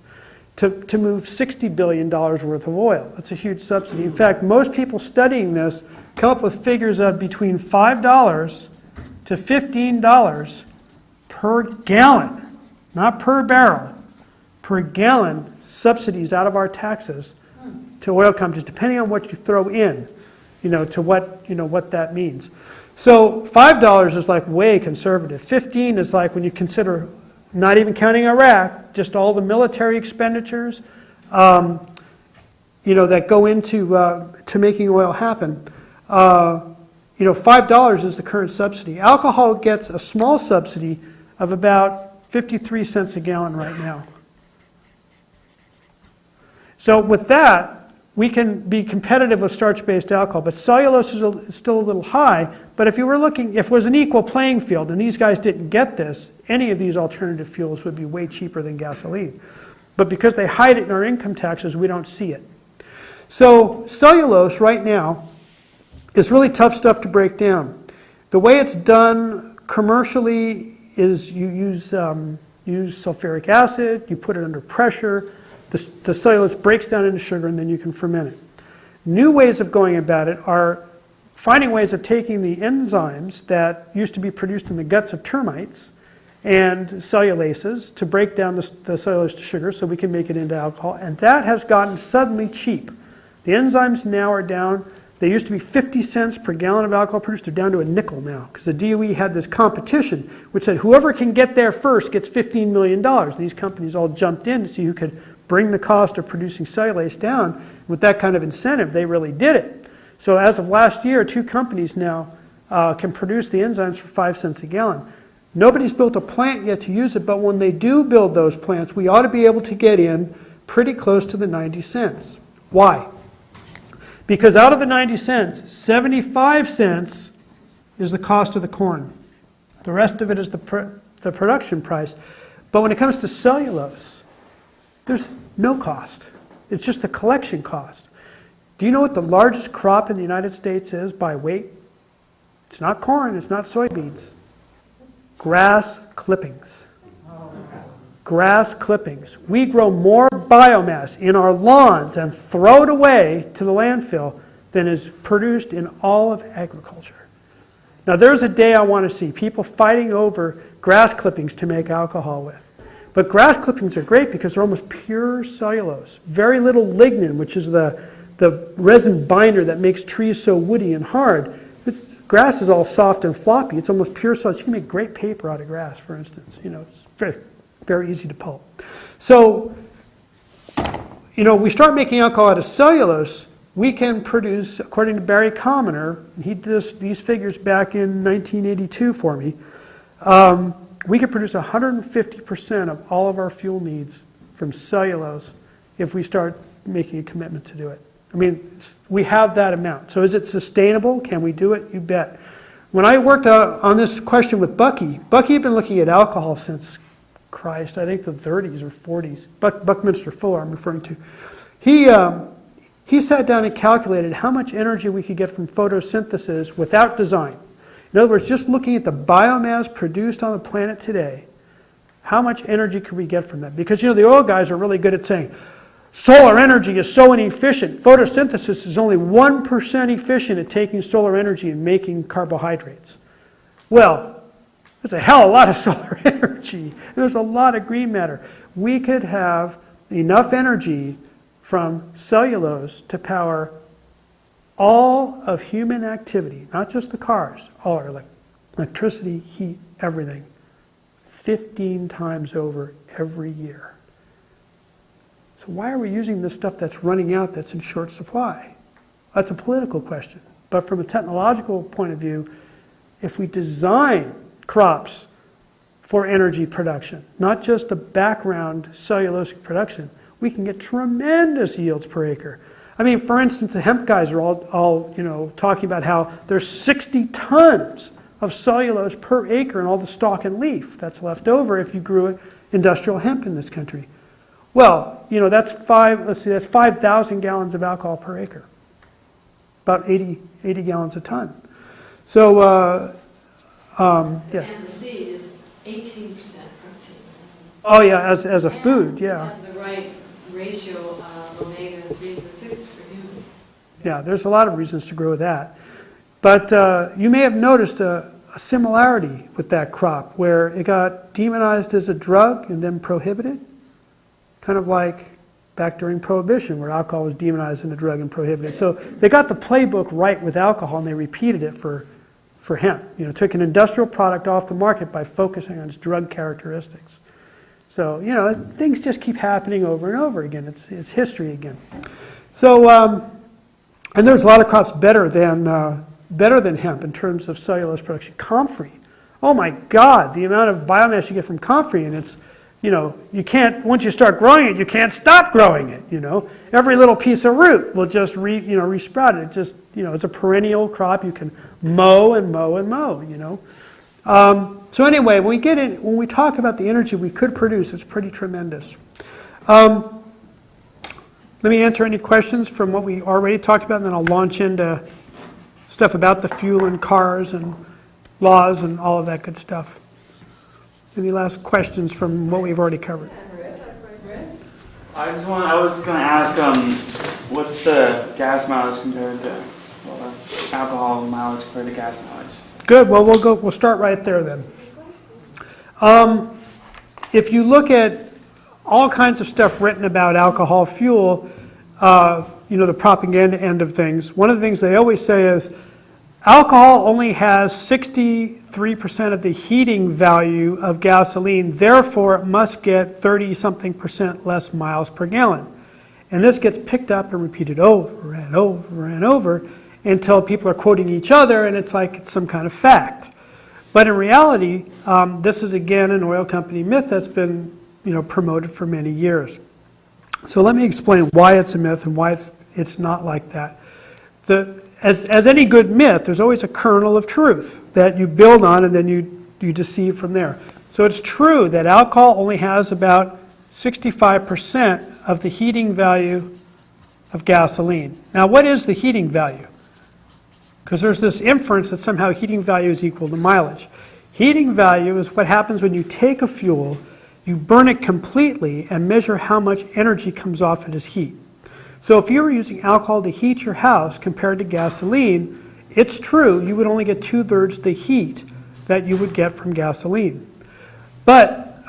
To move $60 billion worth of oil. That's a huge subsidy. In fact, most people studying this come up with figures of between $5 to $15 per gallon, not per barrel, per gallon subsidies out of our taxes to oil companies, depending on what you throw in, to what that means. So $5 is like way conservative. 15 is like when you consider not even counting Iraq, just all the military expenditures, that go into to making oil happen. $5 is the current subsidy. Alcohol gets a small subsidy of about 53 cents a gallon right now. So with that, we can be competitive with starch-based alcohol, but cellulose is still a little high. But if you were looking, if it was an equal playing field and these guys didn't get this, any of these alternative fuels would be way cheaper than gasoline. But because they hide it in our income taxes, we don't see it. So cellulose right now is really tough stuff to break down. The way it's done commercially is you use sulfuric acid, you put it under pressure, the cellulose breaks down into sugar, and then you can ferment it. New ways of going about it are finding ways of taking the enzymes that used to be produced in the guts of termites and cellulases to break down the cellulose to sugar so we can make it into alcohol, and that has gotten suddenly cheap. The enzymes now are down. They used to be 50 cents per gallon of alcohol produced. They're down to a nickel now because the DOE had this competition which said whoever can get there first gets $15 million. And these companies all jumped in to see who could bring the cost of producing cellulase down. With that kind of incentive, they really did it. So as of last year, 2 companies now can produce the enzymes for 5 cents a gallon. Nobody's built a plant yet to use it, but when they do build those plants, we ought to be able to get in pretty close to the 90 cents. Why? Because out of the 90 cents, 75 cents is the cost of the corn. The rest of it is the production price. But when it comes to cellulose, there's no cost. It's just a collection cost. Do you know what the largest crop in the United States is by weight? It's not corn, it's not soybeans. Grass clippings. Grass clippings. We grow more biomass in our lawns and throw it away to the landfill than is produced in all of agriculture. Now there's a day I want to see people fighting over grass clippings to make alcohol with. But grass clippings are great because they're almost pure cellulose. Very little lignin, which is the resin binder that makes trees so woody and hard. Grass is all soft and floppy. It's almost pure cellulose. You can make great paper out of grass, for instance. It's very, very easy to pulp. So, we start making alcohol out of cellulose, we can produce, according to Barry Commoner, he did these figures back in 1982 for me, we could produce 150% of all of our fuel needs from cellulose if we start making a commitment to do it. I mean, we have that amount. So is it sustainable? Can we do it? You bet. When I worked on this question with Bucky had been looking at alcohol since, Christ, I think the 30s or 40s. Buckminster Fuller I'm referring to. He sat down and calculated how much energy we could get from photosynthesis without design. In other words, just looking at the biomass produced on the planet today, how much energy could we get from that? Because the oil guys are really good at saying, solar energy is so inefficient. Photosynthesis is only 1% efficient at taking solar energy and making carbohydrates. Well, that's a hell of a lot of solar energy. There's a lot of green matter. We could have enough energy from cellulose to power all of human activity, not just the cars, all our electricity, heat, everything, 15 times over every year. So why are we using this stuff that's running out, that's in short supply? That's a political question. But from a technological point of view, if we design crops for energy production, not just the background cellulosic production, we can get tremendous yields per acre. I mean, for instance, the hemp guys are all talking about how there's 60 tons of cellulose per acre in all the stalk and leaf that's left over if you grew industrial hemp in this country. Well, that's 5,000 gallons of alcohol per acre, about 80 gallons a ton. So, yeah. And the seed is 18% protein. Oh yeah, as a food, yeah. It has the right ratio of omega-3s and 6s for humans. Yeah, there's a lot of reasons to grow that. But you may have noticed a similarity with that crop where it got demonized as a drug and then prohibited. Kind of like back during Prohibition where alcohol was demonized as a drug and prohibited. So they got the playbook right with alcohol and they repeated it for hemp. Took an industrial product off the market by focusing on its drug characteristics. So, things just keep happening over and over again. It's history again. So, and there's a lot of crops better than hemp in terms of cellulose production. Comfrey. Oh my God, the amount of biomass you get from comfrey, and it's, you can't, once you start growing it, you can't stop growing it, Every little piece of root will just resprout it. It just, it's a perennial crop. You can mow and mow and mow, So anyway, when we talk about the energy we could produce, it's pretty tremendous. Let me answer any questions from what we already talked about, and then I'll launch into stuff about the fuel and cars and laws and all of that good stuff. Any last questions from what we've already covered? I was going to ask, what's the gas mileage compared to alcohol mileage compared to gas mileage? Good. Well, we'll start right there then. If you look at all kinds of stuff written about alcohol fuel, the propaganda end of things, one of the things they always say is alcohol only has 63% of the heating value of gasoline, therefore it must get 30-something% less miles per gallon. And this gets picked up and repeated over and over and over until people are quoting each other and it's like it's some kind of fact. But in reality, this is again an oil company myth that's been promoted for many years. So let me explain why it's a myth and why it's not like that. As any good myth, there's always a kernel of truth that you build on and then you deceive from there. So it's true that alcohol only has about 65% of the heating value of gasoline. Now, what is the heating value? Because there's this inference that somehow heating value is equal to mileage. Heating value is what happens when you take a fuel, you burn it completely, and measure how much energy comes off it as heat. So if you were using alcohol to heat your house compared to gasoline, it's true you would only get 2/3 the heat that you would get from gasoline. But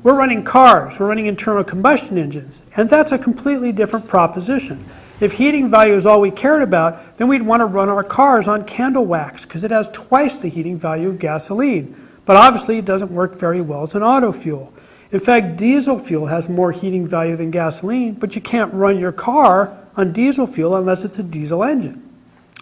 we're running cars, we're running internal combustion engines, and that's a completely different proposition. If heating value is all we cared about, then we'd want to run our cars on candle wax because it has twice the heating value of gasoline. But obviously it doesn't work very well as an auto fuel. In fact, diesel fuel has more heating value than gasoline, but you can't run your car on diesel fuel unless it's a diesel engine.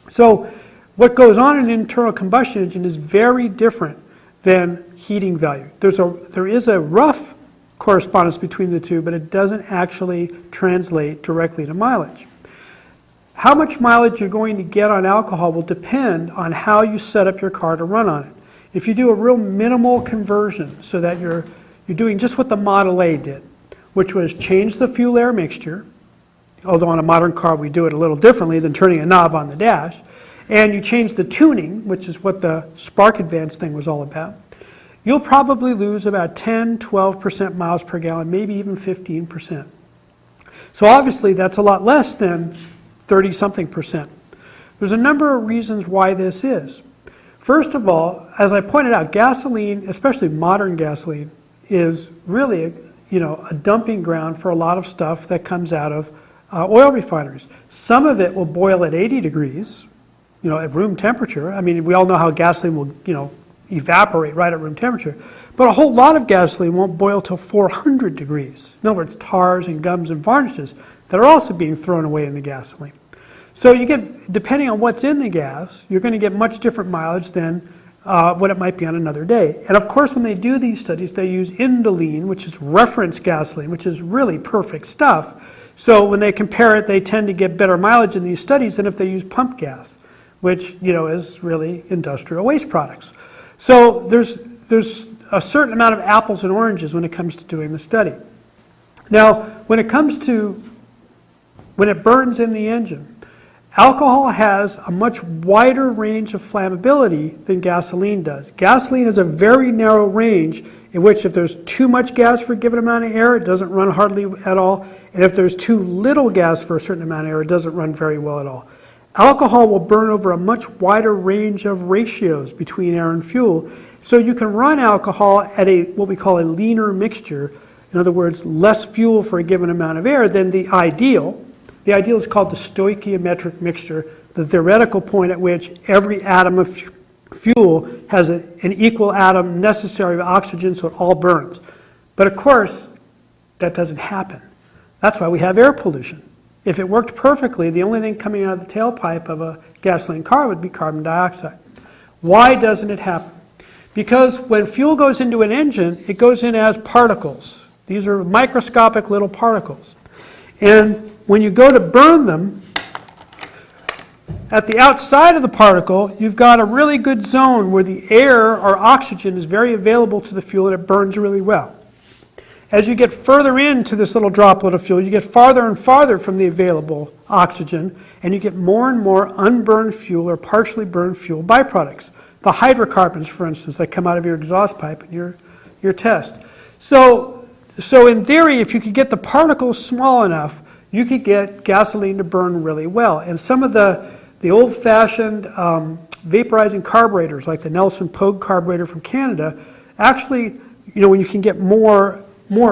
So what goes on in an internal combustion engine is very different than heating value. There is a rough correspondence between the two, but it doesn't actually translate directly to mileage. How much mileage you're going to get on alcohol will depend on how you set up your car to run on it. If you do a real minimal conversion so that you're doing just what the Model A did, which was change the fuel air mixture, although on a modern car we do it a little differently than turning a knob on the dash, and you change the tuning, which is what the Spark Advance thing was all about, you'll probably lose about 10-12% miles per gallon, maybe even 15%. So obviously that's a lot less than 30-something%. There's a number of reasons why this is. First of all, as I pointed out, gasoline, especially modern gasoline, is really a dumping ground for a lot of stuff that comes out of oil refineries. Some of it will boil at 80 degrees, at room temperature. I mean, we all know how gasoline will, evaporate right at room temperature. But a whole lot of gasoline won't boil till 400 degrees. In other words, tars and gums and varnishes that are also being thrown away in the gasoline. So you get, depending on what's in the gas, you're going to get much different mileage than what it might be on another day. And of course, when they do these studies, they use indolene, which is reference gasoline, which is really perfect stuff. So when they compare it, they tend to get better mileage in these studies than if they use pump gas, which, is really industrial waste products. So there's a certain amount of apples and oranges when it comes to doing the study. Now, when it burns in the engine, alcohol has a much wider range of flammability than gasoline does. Gasoline has a very narrow range in which if there's too much gas for a given amount of air, it doesn't run hardly at all. And if there's too little gas for a certain amount of air, it doesn't run very well at all. Alcohol will burn over a much wider range of ratios between air and fuel. So you can run alcohol at what we call a leaner mixture. In other words, less fuel for a given amount of air than the ideal. The ideal is called the stoichiometric mixture, the theoretical point at which every atom of fuel has an equal atom necessary of oxygen, so it all burns. But of course, that doesn't happen. That's why we have air pollution. If it worked perfectly, the only thing coming out of the tailpipe of a gasoline car would be carbon dioxide. Why doesn't it happen? Because when fuel goes into an engine, it goes in as particles. These are microscopic little particles. And when you go to burn them, at the outside of the particle, you've got a really good zone where the air or oxygen is very available to the fuel and it burns really well. As you get further into this little droplet of fuel, you get farther and farther from the available oxygen, and you get more and more unburned fuel or partially burned fuel byproducts. The hydrocarbons, for instance, that come out of your exhaust pipe in your test. So in theory, if you could get the particles small enough, you could get gasoline to burn really well. And some of the old-fashioned vaporizing carburetors, like the Nelson Pogue carburetor from Canada, actually, when you can get more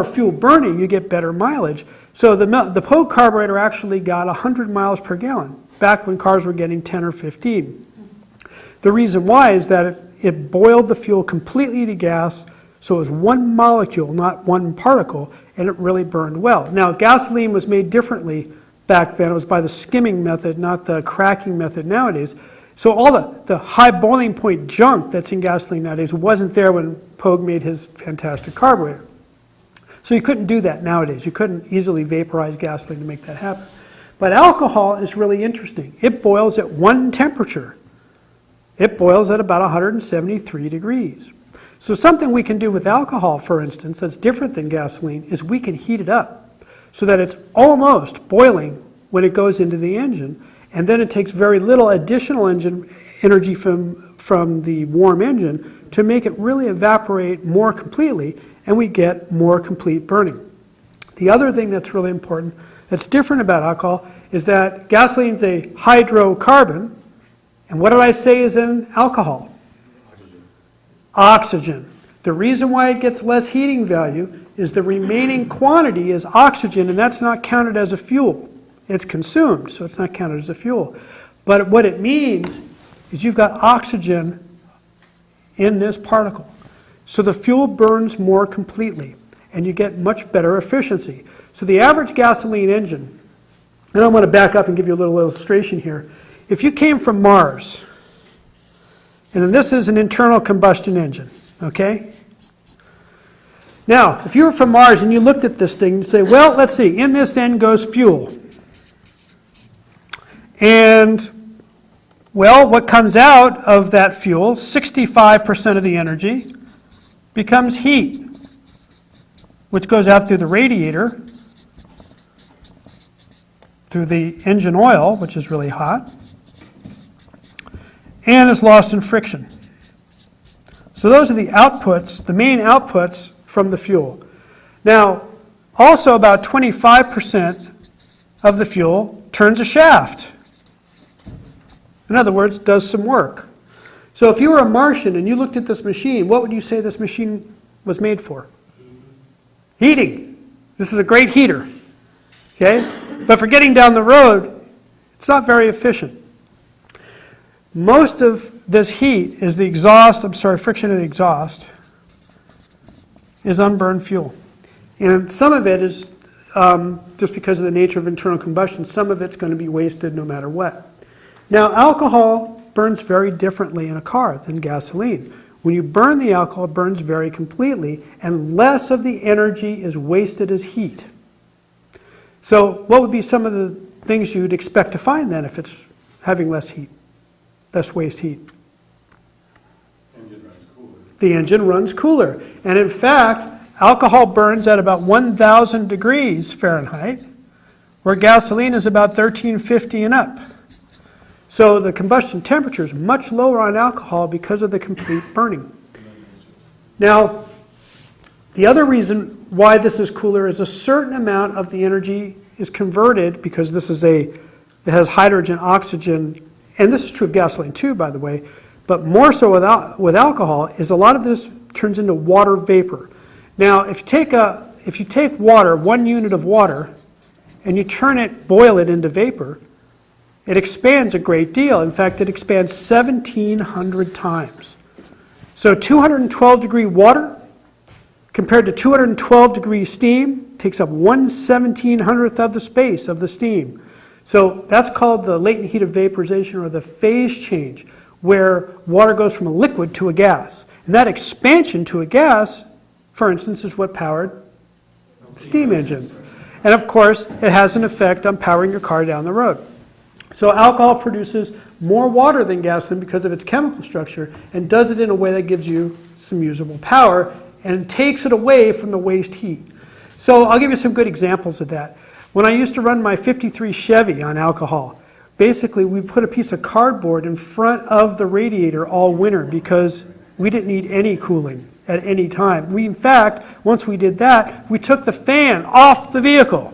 fuel burning, you get better mileage. So the Pogue carburetor actually got 100 miles per gallon, back when cars were getting 10 or 15. The reason why is that it boiled the fuel completely to gas, so it was one molecule, not one particle, and it really burned well. Now, gasoline was made differently back then. It was by the skimming method, not the cracking method nowadays. So all the high boiling point junk that's in gasoline nowadays wasn't there when Pogue made his fantastic carburetor. So you couldn't do that nowadays. You couldn't easily vaporize gasoline to make that happen. But alcohol is really interesting. It boils at one temperature. It boils at about 173 degrees. So something we can do with alcohol, for instance, that's different than gasoline, is we can heat it up so that it's almost boiling when it goes into the engine, and then it takes very little additional engine energy from the warm engine to make it really evaporate more completely, and we get more complete burning. The other thing that's really important, that's different about alcohol, is that gasoline is a hydrocarbon, and what did I say is in alcohol? Oxygen. The reason why it gets less heating value is the remaining quantity is oxygen, and that's not counted as a fuel. It's consumed, so it's not counted as a fuel. But what it means is you've got oxygen in this particle. So the fuel burns more completely, and you get much better efficiency. So the average gasoline engine, and I want to back up and give you a little illustration here. If you came from Mars, and then this is an internal combustion engine, okay? Now, if you were from Mars and you looked at this thing and say, well, let's see, in this end goes fuel. And, well, what comes out of that fuel, 65% of the energy, becomes heat, which goes out through the radiator, through the engine oil, which is really hot, and is lost in friction. So those are the outputs, the main outputs from the fuel. Now, also about 25% of the fuel turns a shaft. In other words, does some work. So if you were a Martian and you looked at this machine, what would you say this machine was made for? Heating. This is a great heater. Okay? But for getting down the road, it's not very efficient. Most of this heat is the exhaust, friction of the exhaust is unburned fuel. And some of it is, just because of the nature of internal combustion, some of it's going to be wasted no matter what. Now, alcohol burns very differently in a car than gasoline. When you burn the alcohol, it burns very completely, and less of the energy is wasted as heat. So what would be some of the things you'd expect to find then if it's having less heat, less waste heat? The engine runs cooler. And in fact, alcohol burns at about 1,000 degrees Fahrenheit, where gasoline is about 1350 and up. So the combustion temperature is much lower on alcohol because of the complete burning. Now, the other reason why this is cooler is a certain amount of the energy is converted, because it has hydrogen, oxygen, and this is true of gasoline too, by the way, but more so with alcohol, is a lot of this turns into water vapor. Now, if you take water, 1 unit of water, and you boil it into vapor, it expands a great deal. In fact, it expands 1,700 times. So 212 degree water compared to 212 degree steam takes up 1/1700th of the space of the steam. So that's called the latent heat of vaporization, or the phase change, where water goes from a liquid to a gas. And that expansion to a gas, for instance, is what powered steam engines. And of course, it has an effect on powering your car down the road. So alcohol produces more water than gasoline because of its chemical structure, and does it in a way that gives you some usable power and takes it away from the waste heat. So I'll give you some good examples of that. When I used to run my 53 Chevy on alcohol, basically we put a piece of cardboard in front of the radiator all winter because we didn't need any cooling at any time. In fact, once we did that, we took the fan off the vehicle.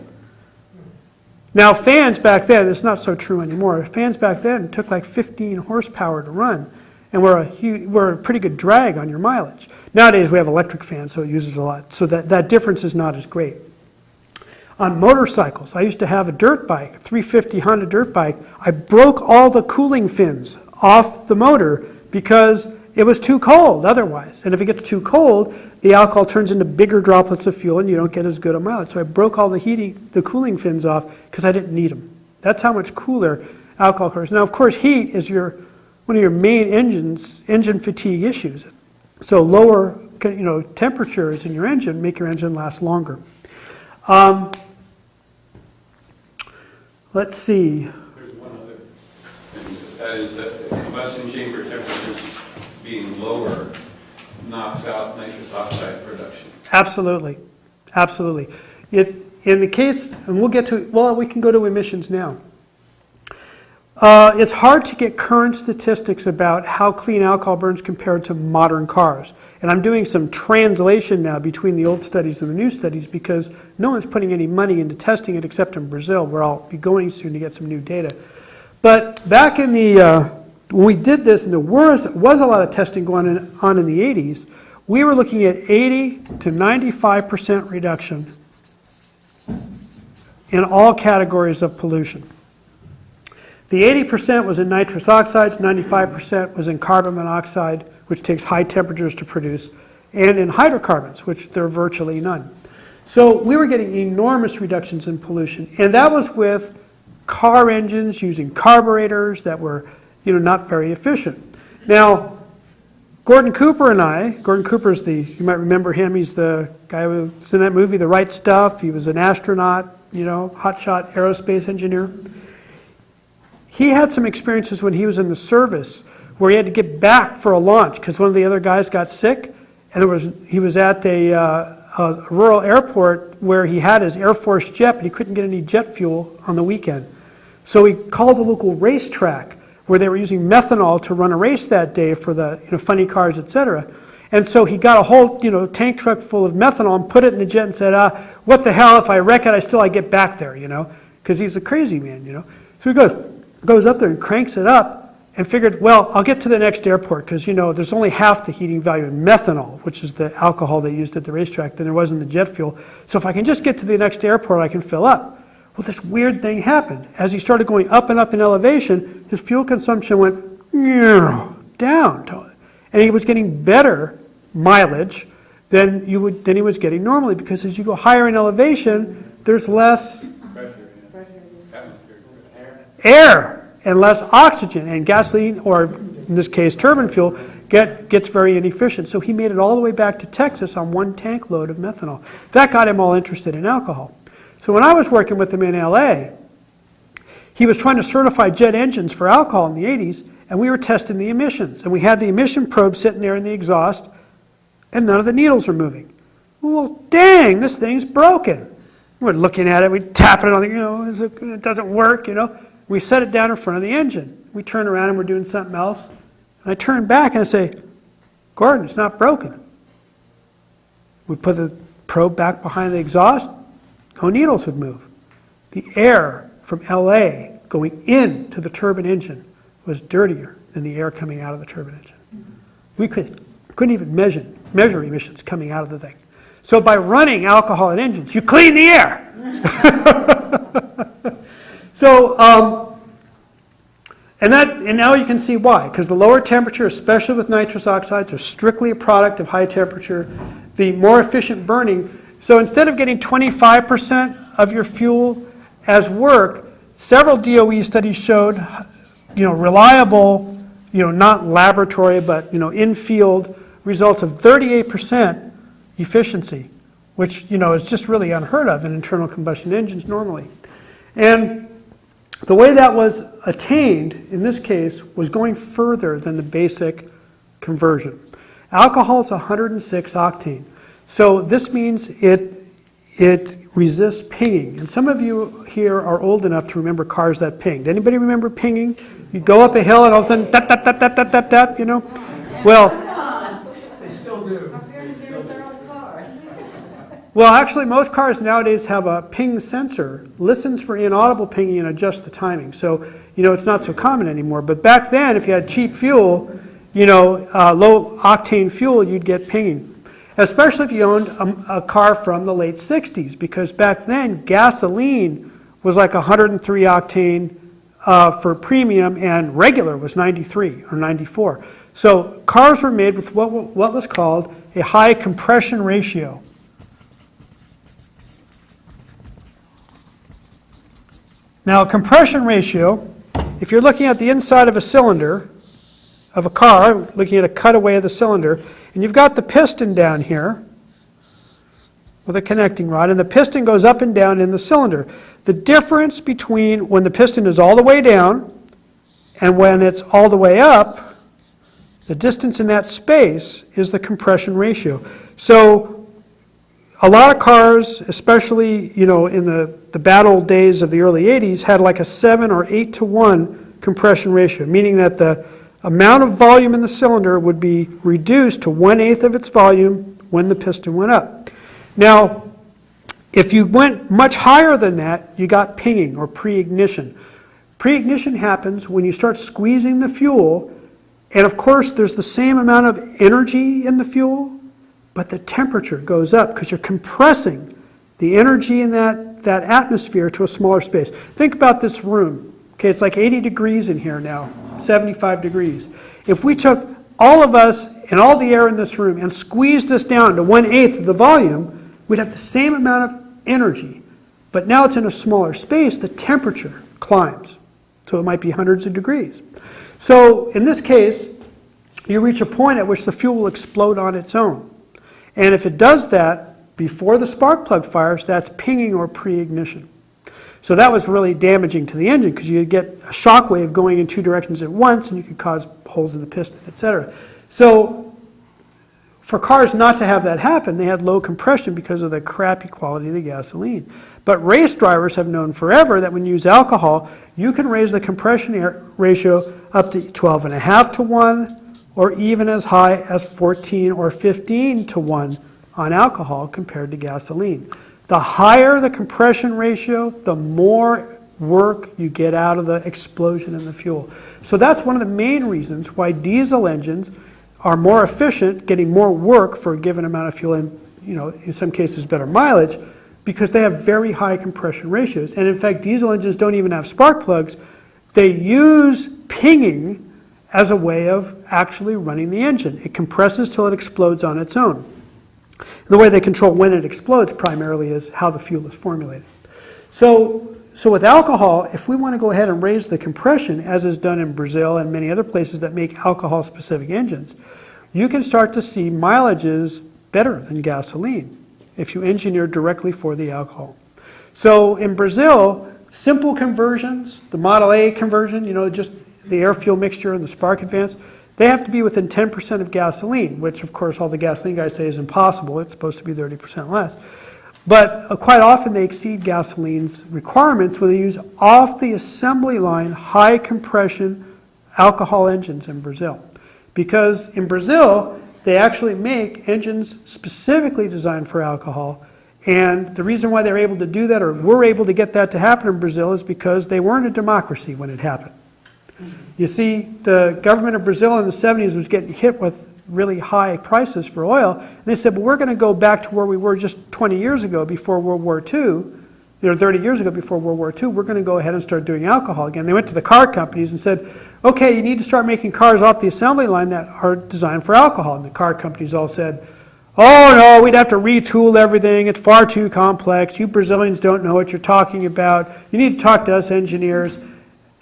Now, fans back then, it's not so true anymore, fans back then took like 15 horsepower to run, and were a pretty good drag on your mileage. Nowadays, we have electric fans, so it uses a lot, so that difference is not as great. On motorcycles, I used to have a dirt bike, a 350 Honda dirt bike. I broke all the cooling fins off the motor because it was too cold otherwise. And if it gets too cold, the alcohol turns into bigger droplets of fuel and you don't get as good a mileage. So I broke all the cooling fins off because I didn't need them. That's how much cooler alcohol is. Now, of course, heat is one of your main engine fatigue issues. So lower temperatures in your engine make your engine last longer. Let's see. There's one other thing, that is that combustion chamber temperatures being lower knocks out nitrous oxide production. Absolutely. Absolutely. In the case, and we can go to emissions now. It's hard to get current statistics about how clean alcohol burns compared to modern cars. And I'm doing some translation now between the old studies and the new studies because no one's putting any money into testing it except in Brazil, where I'll be going soon to get some new data. But back in when we did this, and there was a lot of testing going on in the 80s, we were looking at 80 to 95% reduction in all categories of pollution. The 80% was in nitrous oxides, 95% was in carbon monoxide, which takes high temperatures to produce, and in hydrocarbons, which there are virtually none. So we were getting enormous reductions in pollution, and that was with car engines using carburetors that were not very efficient. Now, Gordon Cooper, you might remember him, he's the guy who was in that movie, The Right Stuff. He was an astronaut, hotshot aerospace engineer. He had some experiences when he was in the service where he had to get back for a launch because one of the other guys got sick, and he was at a rural airport where he had his Air Force jet, but he couldn't get any jet fuel on the weekend. So he called the local racetrack where they were using methanol to run a race that day for the funny cars, etc. And so he got a whole tank truck full of methanol and put it in the jet and said, "What the hell? If I wreck it, I get back there," because he's a crazy man, So he goes up there and cranks it up and figured, well, I'll get to the next airport because, there's only half the heating value in methanol, which is the alcohol they used at the racetrack, than there was in the jet fuel. So if I can just get to the next airport, I can fill up. Well, this weird thing happened. As he started going up and up in elevation, his fuel consumption went down. And he was getting better mileage than he was getting normally, because as you go higher in elevation, there's less air and less oxygen, and gasoline, or in this case turbine fuel, gets very inefficient. So he made it all the way back to Texas on one tank load of methanol. That got him all interested in alcohol. So when I was working with him in LA, he was trying to certify jet engines for alcohol in the 80s, and we were testing the emissions. And we had the emission probe sitting there in the exhaust, and none of the needles are moving. Well, dang, this thing's broken. We're looking at it, we tap it on the, it doesn't work, We set it down in front of the engine. We turn around and we're doing something else. And I turn back and I say, Gordon, it's not broken. We put the probe back behind the exhaust, no needles would move. The air from LA going into the turbine engine was dirtier than the air coming out of the turbine engine. We couldn't even measure emissions coming out of the thing. So by running alcohol in engines, you clean the air. And now you can see why. Because the lower temperature, especially with nitrous oxides, are strictly a product of high temperature. The more efficient burning. So instead of getting 25% of your fuel as work, several DOE studies showed, reliable, not laboratory, but in-field results of 38% efficiency, which is just really unheard of in internal combustion engines normally. And the way that was attained in this case was going further than the basic conversion. Alcohol is 106 octane. So this means it resists pinging. And some of you here are old enough to remember cars that pinged. Anybody remember pinging? You'd go up a hill and all of a sudden, tap, tap, tap, tap, tap, tap, tap, Well, Well, actually, most cars nowadays have a ping sensor, listens for inaudible pinging and adjusts the timing. So, it's not so common anymore. But back then, if you had cheap fuel, low octane fuel, you'd get pinging. Especially if you owned a car from the late 60s, because back then, gasoline was like 103 octane for premium, and regular was 93 or 94. So cars were made with what was called a high compression ratio. Now, a compression ratio, if you're looking at the inside of a cylinder of a car, looking at a cutaway of the cylinder, and you've got the piston down here with a connecting rod, and the piston goes up and down in the cylinder. The difference between when the piston is all the way down and when it's all the way up, the distance in that space is the compression ratio. So a lot of cars, especially in the bad old days of the early 80s, had like a 7 or 8 to 1 compression ratio, meaning that the amount of volume in the cylinder would be reduced to 1/8 of its volume when the piston went up. Now, if you went much higher than that, you got pinging or pre-ignition. Pre-ignition happens when you start squeezing the fuel, and of course there's the same amount of energy in the fuel, but the temperature goes up because you're compressing the energy in that atmosphere to a smaller space. Think about this room. Okay, it's like 80 degrees in here now, 75 degrees. If we took all of us and all the air in this room and squeezed us down to 1/8 of the volume, we'd have the same amount of energy. But now it's in a smaller space, the temperature climbs. So it might be hundreds of degrees. So in this case, you reach a point at which the fuel will explode on its own. And if it does that before the spark plug fires, that's pinging or pre-ignition. So that was really damaging to the engine because you get a shock wave going in 2 directions at once, and you could cause holes in the piston, etc. So for cars not to have that happen, they had low compression because of the crappy quality of the gasoline. But race drivers have known forever that when you use alcohol, you can raise the compression ratio up to 12.5 to 1, or even as high as 14 or 15 to 1 on alcohol compared to gasoline. The higher the compression ratio, the more work you get out of the explosion in the fuel. So that's one of the main reasons why diesel engines are more efficient, getting more work for a given amount of fuel, and in some cases better mileage, because they have very high compression ratios. And in fact, diesel engines don't even have spark plugs. They use pinging as a way of actually running the engine. It compresses till it explodes on its own. The way they control when it explodes primarily is how the fuel is formulated. So with alcohol, if we want to go ahead and raise the compression, as is done in Brazil and many other places that make alcohol-specific engines, you can start to see mileages better than gasoline if you engineer directly for the alcohol. So in Brazil, simple conversions, the Model A conversion, just the air-fuel mixture and the spark advance, they have to be within 10% of gasoline, which of course all the gasoline guys say is impossible. It's supposed to be 30% less. But quite often they exceed gasoline's requirements when they use off the assembly line high compression alcohol engines in Brazil. Because in Brazil, they actually make engines specifically designed for alcohol. And the reason why they're able to do that, or were able to get that to happen in Brazil, is because they weren't a democracy when it happened. You see, the government of Brazil in the 70s was getting hit with really high prices for oil. And they said, well, we're going to go back to where we were just 20 years ago before World War II, 30 years ago before World War II, we're going to go ahead and start doing alcohol again. They went to the car companies and said, okay, you need to start making cars off the assembly line that are designed for alcohol. And the car companies all said, oh no, we'd have to retool everything, it's far too complex, you Brazilians don't know what you're talking about, you need to talk to us engineers.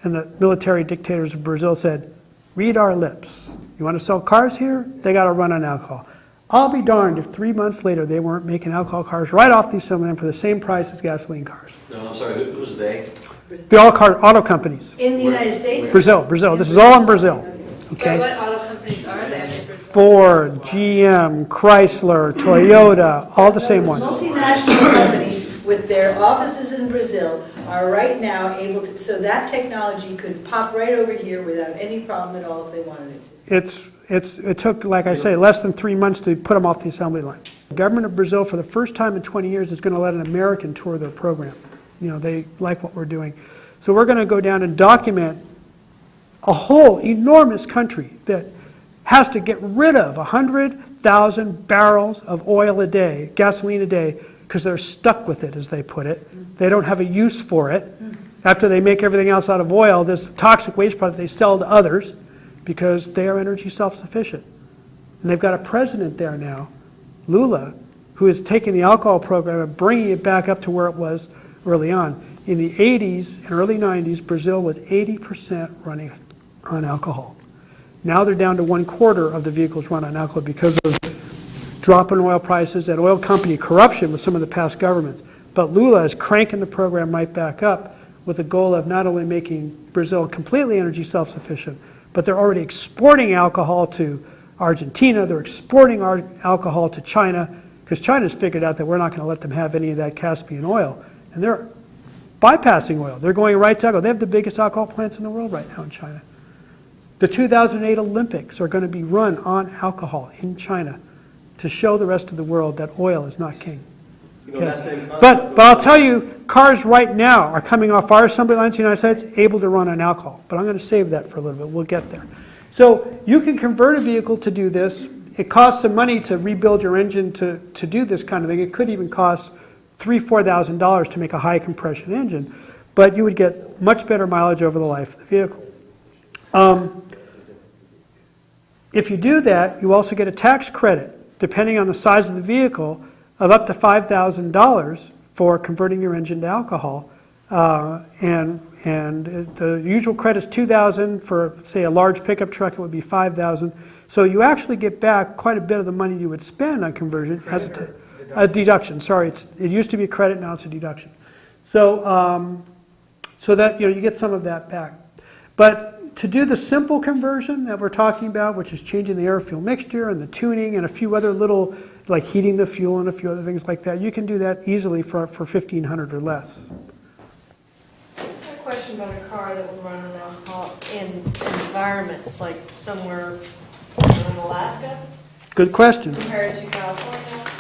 And the military dictators of Brazil said, read our lips. You want to sell cars here? They got to run on alcohol. I'll be darned if 3 months later they weren't making alcohol cars right off the assembly line for the same price as gasoline cars. No, I'm sorry, who's they? The auto companies. In the United States? Brazil. This is all in Brazil. Okay. But what auto companies are they? Ford, GM, Chrysler, Toyota, all the same ones. Multinational companies with their offices in Brazil are right now able to, so that technology could pop right over here without any problem at all if they wanted it to. It took, like I say, less than 3 months to put them off the assembly line. The government of Brazil, for the first time in 20 years, is going to let an American tour their program. They like what we're doing. So we're going to go down and document a whole enormous country that has to get rid of 100,000 barrels of oil a day, gasoline a day, because they're stuck with it, as they put it. They don't have a use for it. After they make everything else out of oil, this toxic waste product they sell to others because they are energy self-sufficient. And they've got a president there now, Lula, who is taking the alcohol program and bringing it back up to where it was early on. In the 80s and early 90s, Brazil was 80% running on alcohol. Now they're down to 1/4 of the vehicles run on alcohol because of drop in oil prices and oil company corruption with some of the past governments. But Lula is cranking the program right back up with the goal of not only making Brazil completely energy self-sufficient, but they're already exporting alcohol to Argentina, they're exporting alcohol to China, because China's figured out that we're not going to let them have any of that Caspian oil. And they're bypassing oil. They're going right to alcohol. They have the biggest alcohol plants in the world right now in China. The 2008 Olympics are going to be run on alcohol in China to show the rest of the world that oil is not king. Okay. But I'll tell you, cars right now are coming off our assembly lines in the United States able to run on alcohol. But I'm going to save that for a little bit. We'll get there. So you can convert a vehicle to do this. It costs some money to rebuild your engine to do this kind of thing. It could even cost $3,000 to $4,000 to make a high compression engine. But you would get much better mileage over the life of the vehicle. If you do that, you also get a tax credit, depending on the size of the vehicle, of up to $5,000 for converting your engine to alcohol. And the usual credit is $2,000 for, say, a large pickup truck. It would be $5,000. So you actually get back quite a bit of the money you would spend on conversion as a deduction. Sorry, it used to be a credit, now it's a deduction. So so that you get some of that back. But to do the simple conversion that we're talking about, which is changing the air-fuel mixture and the tuning and a few other little, like heating the fuel and a few other things like that, you can do that easily for $1,500 or less. I have a question about a car that would run on alcohol in environments like somewhere in Alaska. Good question. Compared to California.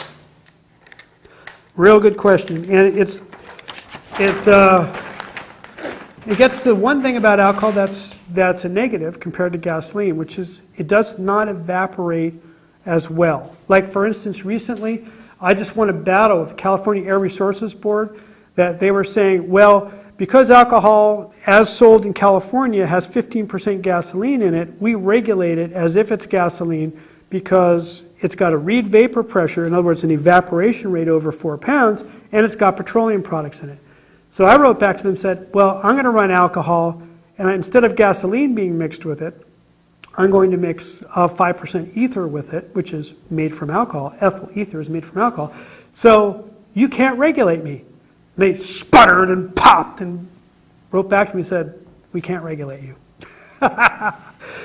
Real good question. And it gets to one thing about alcohol that's a negative compared to gasoline, which is it does not evaporate as well. Like, for instance, recently I just won a battle with the California Air Resources Board that they were saying, well, because alcohol as sold in California has 15% gasoline in it, we regulate it as if it's gasoline because it's got a reed vapor pressure, in other words, an evaporation rate over 4 pounds, and it's got petroleum products in it. So I wrote back to them and said, well, I'm going to run alcohol, and instead of gasoline being mixed with it, I'm going to mix 5% ether with it, which is made from alcohol. Ethyl ether is made from alcohol. So you can't regulate me. They sputtered and popped and wrote back to me and said, we can't regulate you.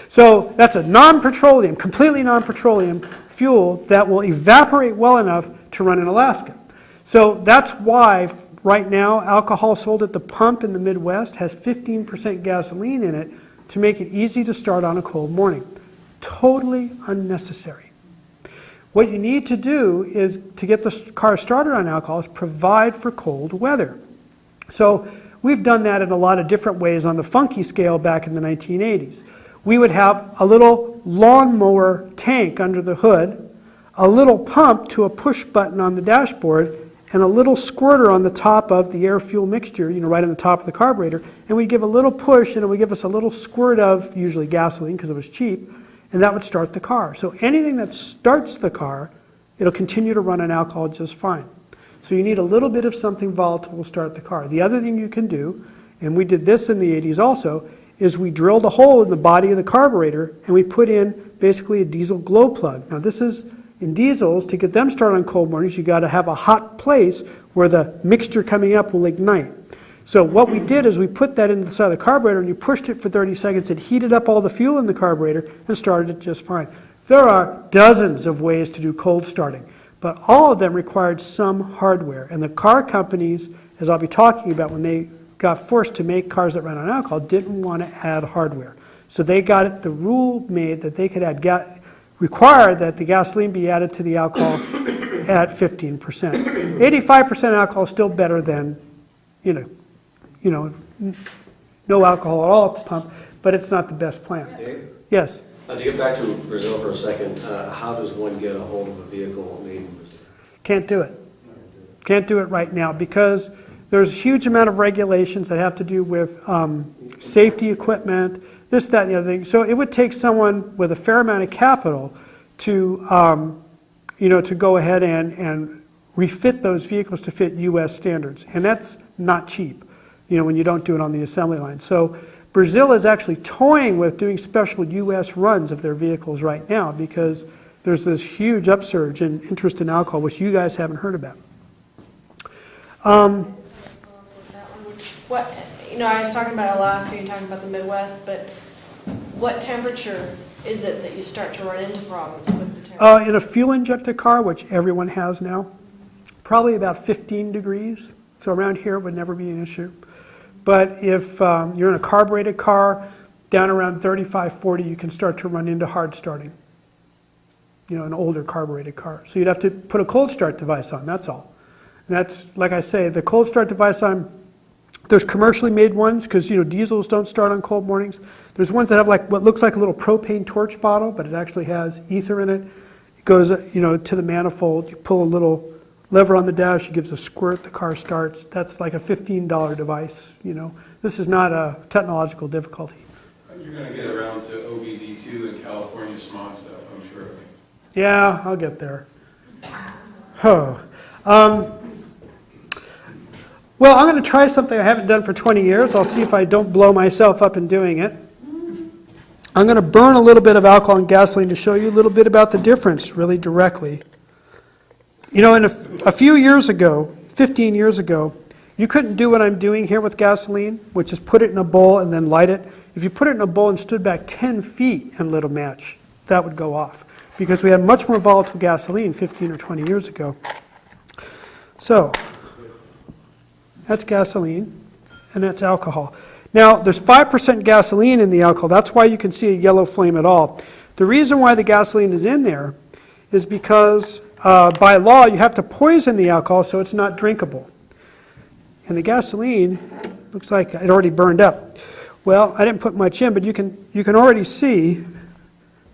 So that's a non-petroleum, completely non-petroleum fuel that will evaporate well enough to run in Alaska. So that's why right now alcohol sold at the pump in the Midwest has 15% gasoline in it to make it easy to start on a cold morning. Totally unnecessary. What you need to do is, to get the car started on alcohol, is provide for cold weather. So we've done that in a lot of different ways on the funky scale back in the 1980s. We would have a little lawnmower tank under the hood, a little pump to a push button on the dashboard, and a little squirter on the top of the air-fuel mixture, right on the top of the carburetor, and we'd give a little push and it would give us a little squirt of, usually gasoline because it was cheap, and that would start the car. So anything that starts the car, it'll continue to run on alcohol just fine. So you need a little bit of something volatile to start the car. The other thing you can do, and we did this in the 80s also, is we drilled a hole in the body of the carburetor and we put in basically a diesel glow plug. Now this is, in diesels, to get them started on cold mornings, you got to have a hot place where the mixture coming up will ignite. So what we did is we put that into the side of the carburetor and you pushed it for 30 seconds. It heated up all the fuel in the carburetor and started it just fine. There are dozens of ways to do cold starting, but all of them required some hardware. And the car companies, as I'll be talking about, when they got forced to make cars that ran on alcohol, didn't want to add hardware. So they got it, the rule made that they could add required that the gasoline be added to the alcohol at 15%. 85% alcohol is still better than, no alcohol at all at the pump, but it's not the best plan. Dave? Yes? To get back to Brazil for a second, how does one get a hold of a vehicle made in Brazil? Can't do it. Can't do it right now because there's a huge amount of regulations that have to do with safety equipment, this, that, and the other thing. So it would take someone with a fair amount of capital to, to go ahead and refit those vehicles to fit U.S. standards. And that's not cheap, when you don't do it on the assembly line. So Brazil is actually toying with doing special U.S. runs of their vehicles right now because there's this huge upsurge in interest in alcohol, which you guys haven't heard about. What, I was talking about Alaska, you're talking about the Midwest, but what temperature is it that you start to run into problems with the temperature? In a fuel-injected car, which everyone has now, probably about 15 degrees. So around here it would never be an issue. But if you're in a carbureted car, down around 35, 40, you can start to run into hard starting. An older carbureted car. So you'd have to put a cold start device on, that's all. And that's, like I say, the cold start device there's commercially made ones because, diesels don't start on cold mornings. There's ones that have what looks like a little propane torch bottle, but it actually has ether in it. It goes, to the manifold. You pull a little lever on the dash, it gives a squirt, the car starts. That's like a $15 device, This is not a technological difficulty. You're going to get around to OBD2 and California smog stuff, I'm sure. Yeah, I'll get there. Well, I'm going to try something I haven't done for 20 years. I'll see if I don't blow myself up in doing it. I'm going to burn a little bit of alcohol and gasoline to show you a little bit about the difference, really directly. In a few years ago, 15 years ago, you couldn't do what I'm doing here with gasoline, which is put it in a bowl and then light it. If you put it in a bowl and stood back 10 feet and lit a match, that would go off. Because we had much more volatile gasoline 15 or 20 years ago. So, that's gasoline, and that's alcohol. Now, there's 5% gasoline in the alcohol. That's why you can see a yellow flame at all. The reason why the gasoline is in there is because by law you have to poison the alcohol so it's not drinkable. And the gasoline looks like it already burned up. Well, I didn't put much in, but you can already see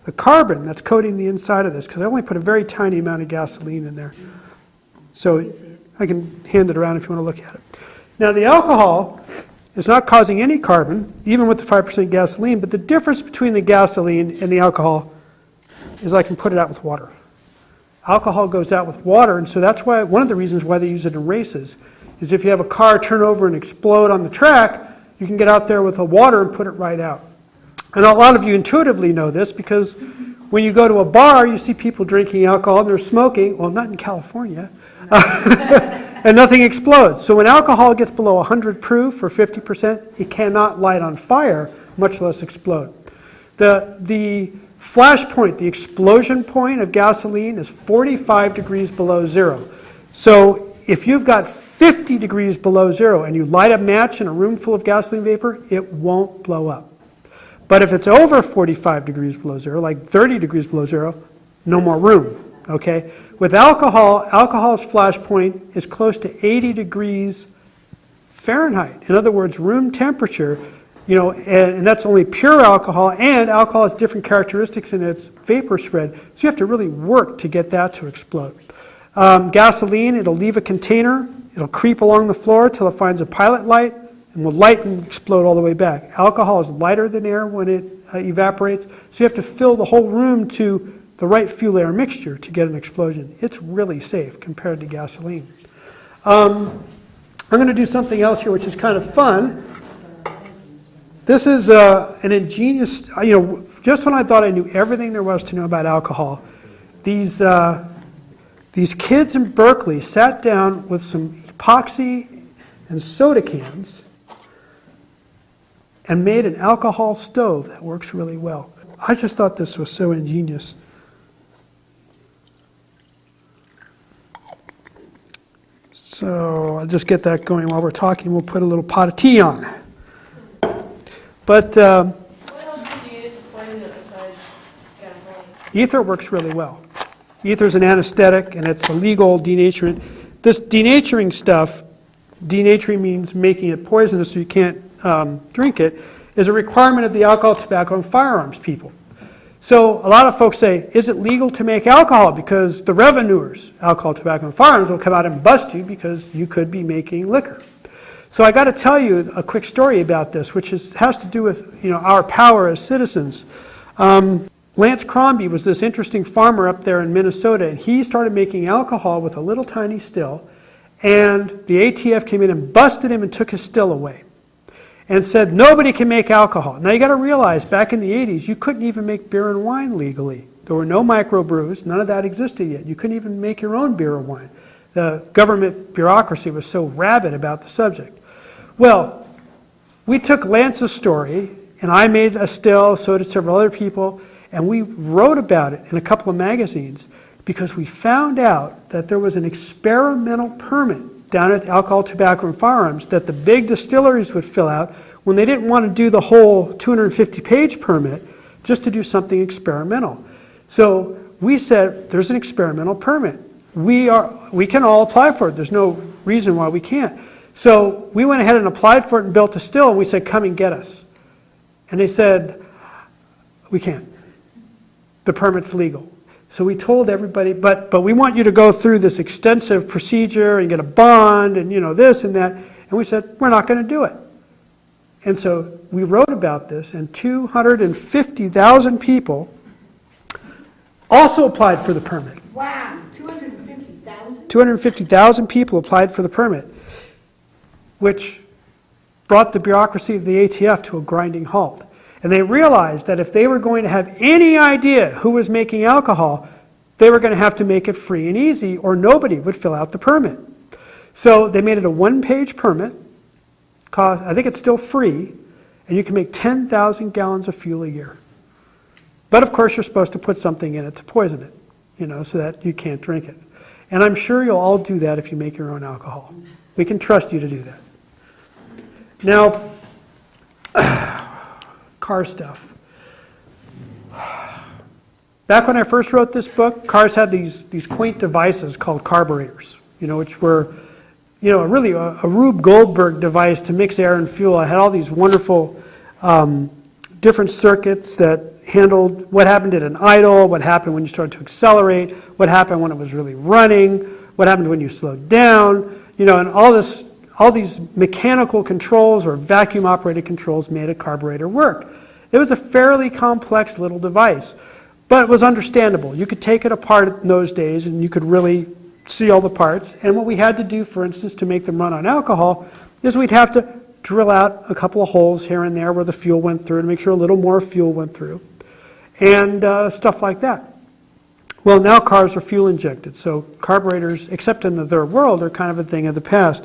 the carbon that's coating the inside of this because I only put a very tiny amount of gasoline in there. So I can hand it around if you want to look at it. Now the alcohol is not causing any carbon, even with the 5% gasoline, but the difference between the gasoline and the alcohol is I can put it out with water. Alcohol goes out with water, and so that's why one of the reasons why they use it in races is if you have a car turn over and explode on the track, you can get out there with the water and put it right out. And a lot of you intuitively know this because when you go to a bar, you see people drinking alcohol and they're smoking, well, not in California, and nothing explodes. So when alcohol gets below 100 proof or 50%, it cannot light on fire, much less explode. The flash point, the explosion point of gasoline is 45 degrees below zero. So if you've got 50 degrees below zero and you light a match in a room full of gasoline vapor, it won't blow up. But if it's over 45 degrees below zero, like 30 degrees below zero, no more room, okay? With alcohol, alcohol's flash point is close to 80 degrees Fahrenheit. In other words, room temperature, you know, and that's only pure alcohol, and alcohol has different characteristics in its vapor spread, so you have to really work to get that to explode. Gasoline, it'll leave a container, it'll creep along the floor till it finds a pilot light, and will light and explode all the way back. Alcohol is lighter than air when it evaporates, so you have to fill the whole room to the right fuel-air mixture to get an explosion. It's really safe compared to gasoline. I'm going to do something else here which is kind of fun. This is an ingenious, just when I thought I knew everything there was to know about alcohol, these kids in Berkeley sat down with some epoxy and soda cans and made an alcohol stove that works really well. I just thought this was so ingenious. So I'll just get that going while we're talking. We'll put a little pot of tea on. But What else did you use to poison it besides gasoline? ether works really well. Ether is an anesthetic, and it's a legal denaturant. This denaturing stuff, denaturing means making it poisonous so you can't drink it, is a requirement of the alcohol, tobacco, and firearms people. So a lot of folks say, is it legal to make alcohol? Because the revenuers, alcohol, tobacco, and firearms, will come out and bust you because you could be making liquor. So I got to tell you a quick story about this, which has to do with our power as citizens. Lance Crombie was this interesting farmer up there in Minnesota, and he started making alcohol with a little tiny still, and the ATF came in and busted him and took his still away and said, nobody can make alcohol. Now you got to realize, back in the 80s, you couldn't even make beer and wine legally. There were no microbrews, none of that existed yet. You couldn't even make your own beer or wine. The government bureaucracy was so rabid about the subject. Well, we took Lance's story, and I made a still, so did several other people, and we wrote about it in a couple of magazines because we found out that there was an experimental permit down at Alcohol, Tobacco, and Firearms that the big distilleries would fill out when they didn't want to do the whole 250-page permit, just to do something experimental. So we said, there's an experimental permit. We can all apply for it. There's no reason why we can't. So we went ahead and applied for it and built a still, and we said, come and get us. And they said, we can't. The permit's legal. So we told everybody, but we want you to go through this extensive procedure and get a bond and this and that. And we said, we're not going to do it. And so we wrote about this, and 250,000 people also applied for the permit. Wow, 250,000? 250,000 people applied for the permit, which brought the bureaucracy of the ATF to a grinding halt. And they realized that if they were going to have any idea who was making alcohol, they were going to have to make it free and easy, or nobody would fill out the permit. So they made it a one-page permit. I think it's still free, and you can make 10,000 gallons of fuel a year. But of course, you're supposed to put something in it to poison it, so that you can't drink it. And I'm sure you'll all do that if you make your own alcohol. We can trust you to do that. Now, car stuff. Back when I first wrote this book, cars had these quaint devices called carburetors, which were, really a Rube Goldberg device to mix air and fuel. It had all these wonderful different circuits that handled what happened at an idle, what happened when you started to accelerate, what happened when it was really running, what happens when you slow down, and all these mechanical controls or vacuum operated controls made a carburetor work. It was a fairly complex little device, but it was understandable. You could take it apart in those days and you could really see all the parts. And what we had to do, for instance, to make them run on alcohol is we'd have to drill out a couple of holes here and there where the fuel went through to make sure a little more fuel went through, and stuff like that. Well, now cars are fuel injected, so carburetors, except in the third world, are kind of a thing of the past.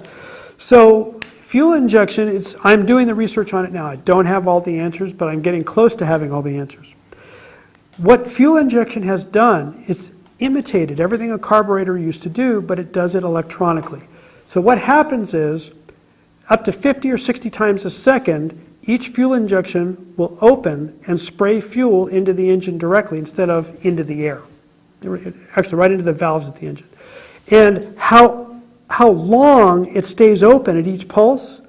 So fuel injection, I'm doing the research on it now. I don't have all the answers, but I'm getting close to having all the answers. What fuel injection has done is imitated everything a carburetor used to do, but it does it electronically. So what happens is, up to 50 or 60 times a second, each fuel injection will open and spray fuel into the engine directly instead of into the air. Actually, right into the valves at the engine. And how long it stays open at each pulse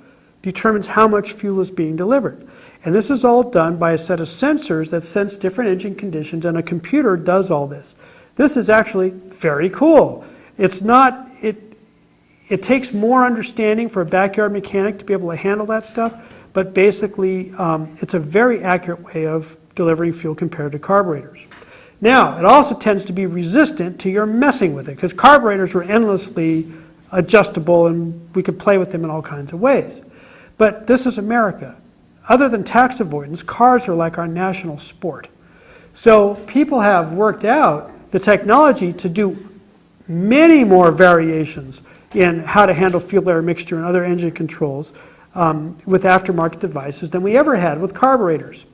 determines how much fuel is being delivered. And this is all done by a set of sensors that sense different engine conditions, and a computer does all this. This is actually very cool. It takes more understanding for a backyard mechanic to be able to handle that stuff, but basically it's a very accurate way of delivering fuel compared to carburetors. Now, it also tends to be resistant to your messing with it, because carburetors were endlessly adjustable and we could play with them in all kinds of ways. But this is America. Other than tax avoidance, cars are like our national sport. So people have worked out the technology to do many more variations in how to handle fuel air mixture and other engine controls with aftermarket devices than we ever had with carburetors.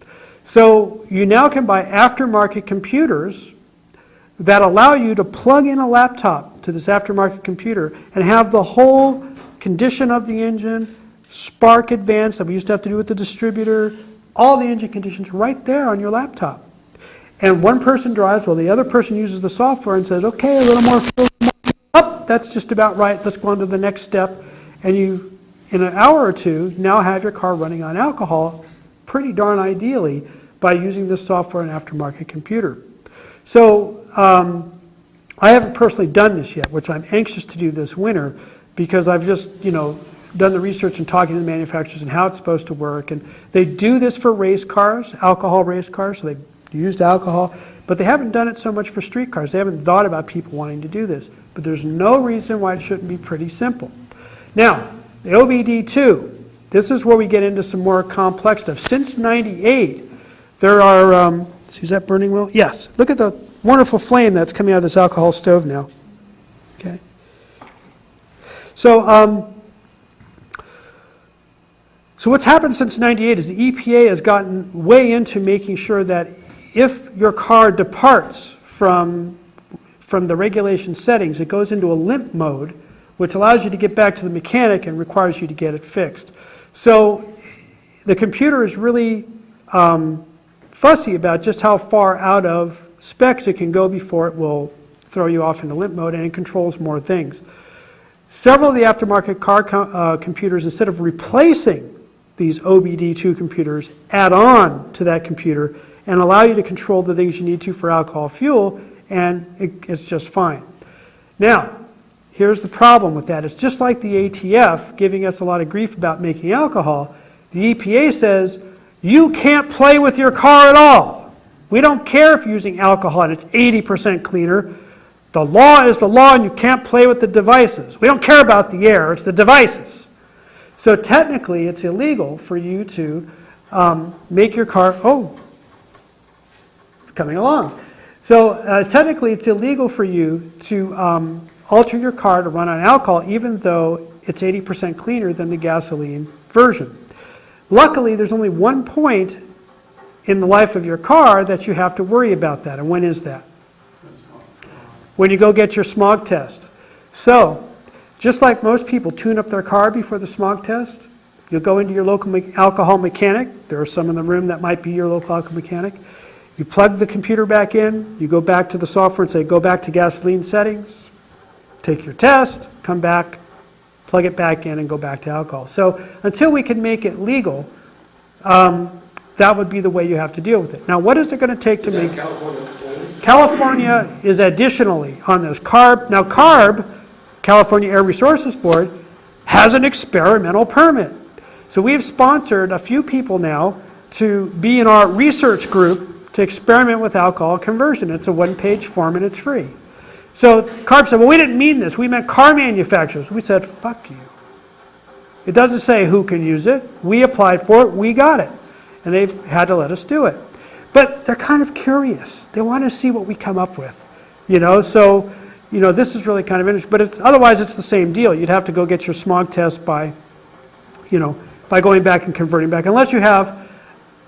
So you now can buy aftermarket computers that allow you to plug in a laptop to this aftermarket computer and have the whole condition of the engine, spark advance that we used to have to do with the distributor, all the engine conditions right there on your laptop. And one person drives while the other person uses the software and says, okay, a little more fuel, up, that's just about right, let's go on to the next step. And you, in an hour or two, now have your car running on alcohol pretty darn ideally by using this software and aftermarket computer. So I haven't personally done this yet, which I'm anxious to do this winter, because I've just, done the research and talking to the manufacturers and how it's supposed to work. And they do this for race cars, alcohol race cars, so they've used alcohol, but they haven't done it so much for street cars. They haven't thought about people wanting to do this. But there's no reason why it shouldn't be pretty simple. Now, the OBD2, this is where we get into some more complex stuff. Since '98, there are, is that burning well? Yes. Look at the wonderful flame that's coming out of this alcohol stove now. Okay. So, so what's happened since '98 is the EPA has gotten way into making sure that if your car departs from the regulation settings, it goes into a limp mode, which allows you to get back to the mechanic and requires you to get it fixed. So the computer is really fussy about just how far out of specs it can go before it will throw you off into limp mode, and it controls more things. Several of the aftermarket car computers, instead of replacing these OBD2 computers, add on to that computer and allow you to control the things you need to for alcohol fuel, and it's just fine. Now, here's the problem with that. It's just like the ATF giving us a lot of grief about making alcohol. The EPA says, you can't play with your car at all. We don't care if you're using alcohol and it's 80% cleaner. The law is the law and you can't play with the devices. We don't care about the air, it's the devices. So technically it's illegal for you to make your car, it's coming along. So technically it's illegal for you to alter your car to run on alcohol even though it's 80% cleaner than the gasoline version. Luckily, there's only one point in the life of your car that you have to worry about that. And when is that? When you go get your smog test. So, just like most people tune up their car before the smog test, you'll go into your local alcohol mechanic. There are some in the room that might be your local alcohol mechanic. You plug the computer back in, you go back to the software and say, go back to gasoline settings, take your test, come back, plug it back in and go back to alcohol. So until we can make it legal, that would be the way you have to deal with it. Now, what is it going to take to make... California is additionally on this. CARB, now CARB California Air Resources Board has an experimental permit. So we've sponsored a few people now to be in our research group to experiment with alcohol conversion. It's a one-page form and it's free. So CARB said, well, we didn't mean this. We meant car manufacturers. We said, fuck you. It doesn't say who can use it. We applied for it. We got it. And they've had to let us do it. But they're kind of curious. They want to see what we come up with. So, this is really kind of interesting. But otherwise, it's the same deal. You'd have to go get your smog test by going back and converting back. Unless you have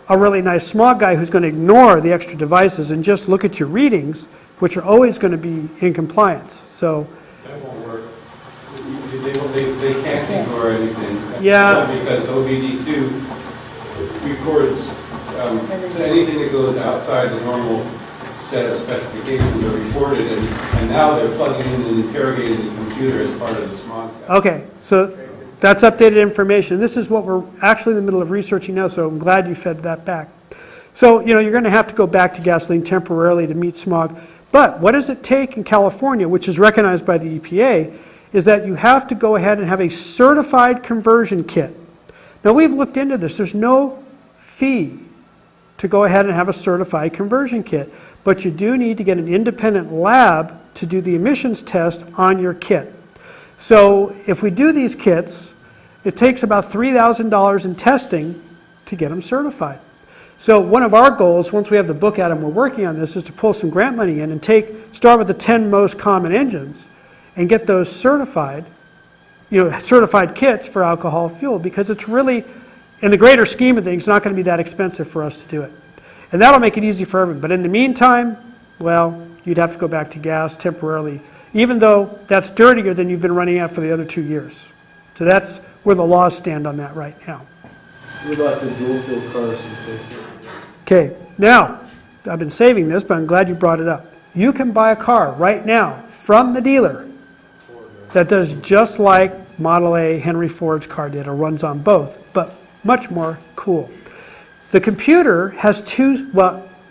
a really nice smog guy who's going to ignore the extra devices and just look at your readings, which are always going to be in compliance. So that won't work. They can't ignore anything. Yeah. Because OBD2 records anything that goes outside the normal set of specifications are reported, and now they're plugging in and interrogating the computer as part of the smog test. Okay, so that's updated information. This is what we're actually in the middle of researching now, so I'm glad you fed that back. So, you're going to have to go back to gasoline temporarily to meet smog. But what does it take in California, which is recognized by the EPA, is that you have to go ahead and have a certified conversion kit. Now, we've looked into this. There's no fee to go ahead and have a certified conversion kit. But you do need to get an independent lab to do the emissions test on your kit. So if we do these kits, it takes about $3,000 in testing to get them certified. So one of our goals, once we have the book out and we're working on this, is to pull some grant money in and start with the 10 most common engines and get those certified, certified kits for alcohol fuel, because it's really, in the greater scheme of things, not going to be that expensive for us to do it. And that'll make it easy for everyone. But in the meantime, well, you'd have to go back to gas temporarily, even though that's dirtier than you've been running at for the other 2 years. So that's where the laws stand on that right now. What about the dual fuel cars? Okay, now, I've been saving this, but I'm glad you brought it up. You can buy a car right now from the dealer that does just like Model A Henry Ford's car did, or runs on both, but much more cool. The computer has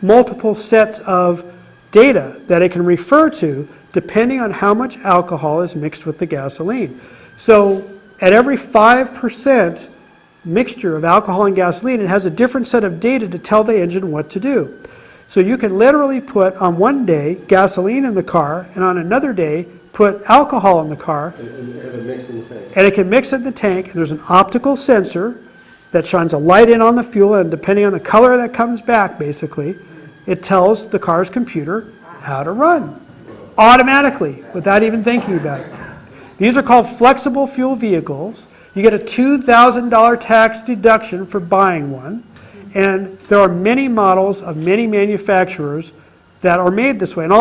multiple sets of data that it can refer to depending on how much alcohol is mixed with the gasoline. So at every 5% mixture of alcohol and gasoline, it has a different set of data to tell the engine what to do. So you can literally put on one day gasoline in the car, and on another day put alcohol in the car, And it mix in the tank. and it can mix it in the tank, and there's an optical sensor that shines a light in on the fuel, and depending on the color that comes back, basically, it tells the car's computer how to run automatically without even thinking about it. These are called flexible fuel vehicles. You get a $2,000 tax deduction for buying one, and there are many models of many manufacturers that are made this way, and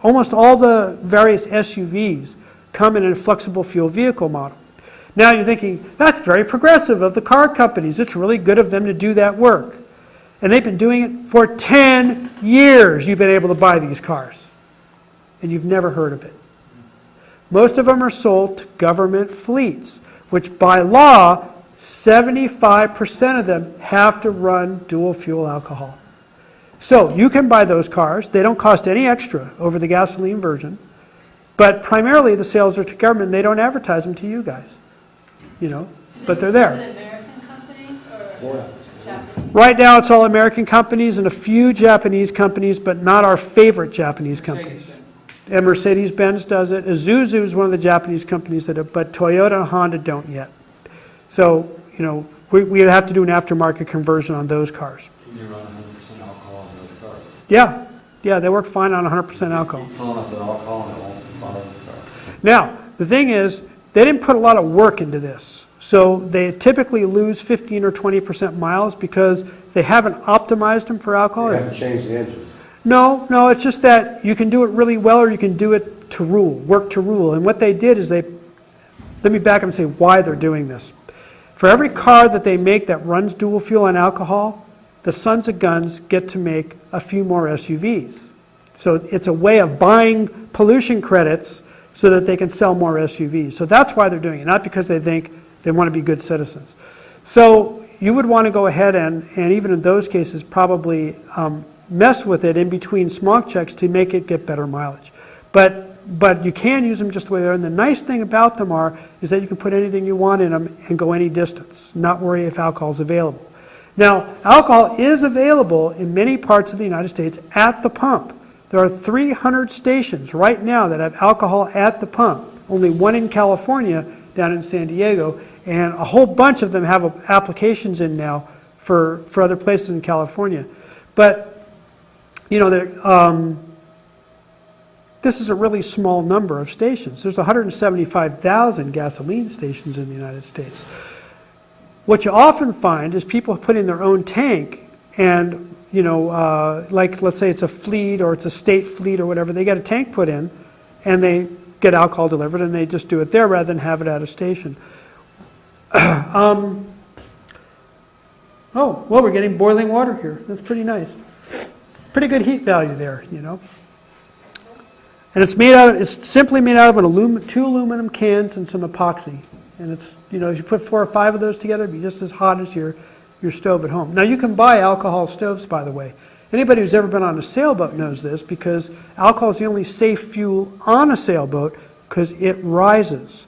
almost all the various SUVs come in a flexible fuel vehicle model. Now you're thinking, that's very progressive of the car companies. It's really good of them to do that work. And they've been doing it for 10 years. You've been able to buy these cars. And you've never heard of it. Most of them are sold to government fleets, which by law, 75% of them have to run dual fuel alcohol. So you can buy those cars. They don't cost any extra over the gasoline version. But primarily the sales are to government. They don't advertise them to you guys. But they're there. Is it American companies or Japanese? Right now it's all American companies and a few Japanese companies, but not our favorite Japanese companies. And Mercedes-Benz does it. Isuzu is one of the Japanese companies that do it, but Toyota and Honda don't yet. So, we'd have to do an aftermarket conversion on those cars. Can you run 100% alcohol in those cars? Yeah, they work fine on 100% alcohol. Keep filling up with alcohol and it won't follow the car. Now, the thing is, they didn't put a lot of work into this. So they typically lose 15 or 20% miles because they haven't optimized them for alcohol. You haven't changed the engine. No, it's just that you can do it really well or you can do it to rule, work to rule. And what they did is let me back up and say why they're doing this. For every car that they make that runs dual fuel and alcohol, the sons of guns get to make a few more SUVs. So it's a way of buying pollution credits so that they can sell more SUVs. So that's why they're doing it, not because they think they want to be good citizens. So you would want to go ahead and even in those cases, probably mess with it in between smog checks to make it get better mileage. But but you can use them just the way they are. And the nice thing about them is that you can put anything you want in them and go any distance, not worry if alcohol is available. Now, alcohol is available in many parts of the United States at the pump. There are 300 stations right now that have alcohol at the pump. Only one in California, down in San Diego, and a whole bunch of them have applications in now for other places in California. But, you know, this is a really small number of stations. There's 175,000 gasoline stations in the United States. What you often find is people put in their own tank and, you know, like let's say it's a fleet or it's a state fleet or whatever, they get a tank put in and they get alcohol delivered and they just do it there rather than have it at a station. Oh, well, we're getting boiling water here. That's pretty nice. Pretty good heat value there, you know. And it's simply made out of two aluminum cans and some epoxy. And it's, you know, if you put 4 or 5 of those together, it'd be just as hot as your stove at home. Now you can buy alcohol stoves, by the way. Anybody who's ever been on a sailboat knows this, because alcohol is the only safe fuel on a sailboat because it rises.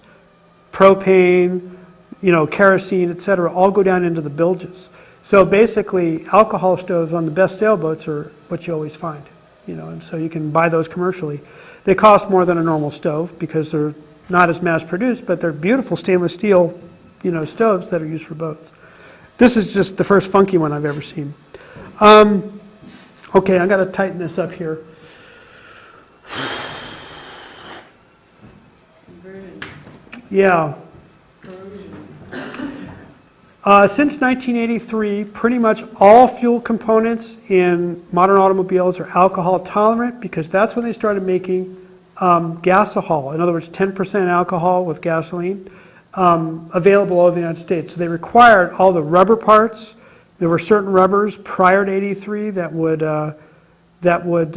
Propane, you know, kerosene, etc., all go down into the bilges. So basically, alcohol stoves on the best sailboats are what you always find, you know, and so you can buy those commercially. They cost more than a normal stove because they're not as mass-produced, but they're beautiful stainless steel, you know, stoves that are used for boats. This is just the first funky one I've ever seen. Okay, I've got to tighten this up here. Yeah. Since 1983, pretty much all fuel components in modern automobiles are alcohol tolerant because that's when they started making gasohol. In other words, 10% alcohol with gasoline available all over the United States. So they required all the rubber parts. There were certain rubbers prior to 83 that would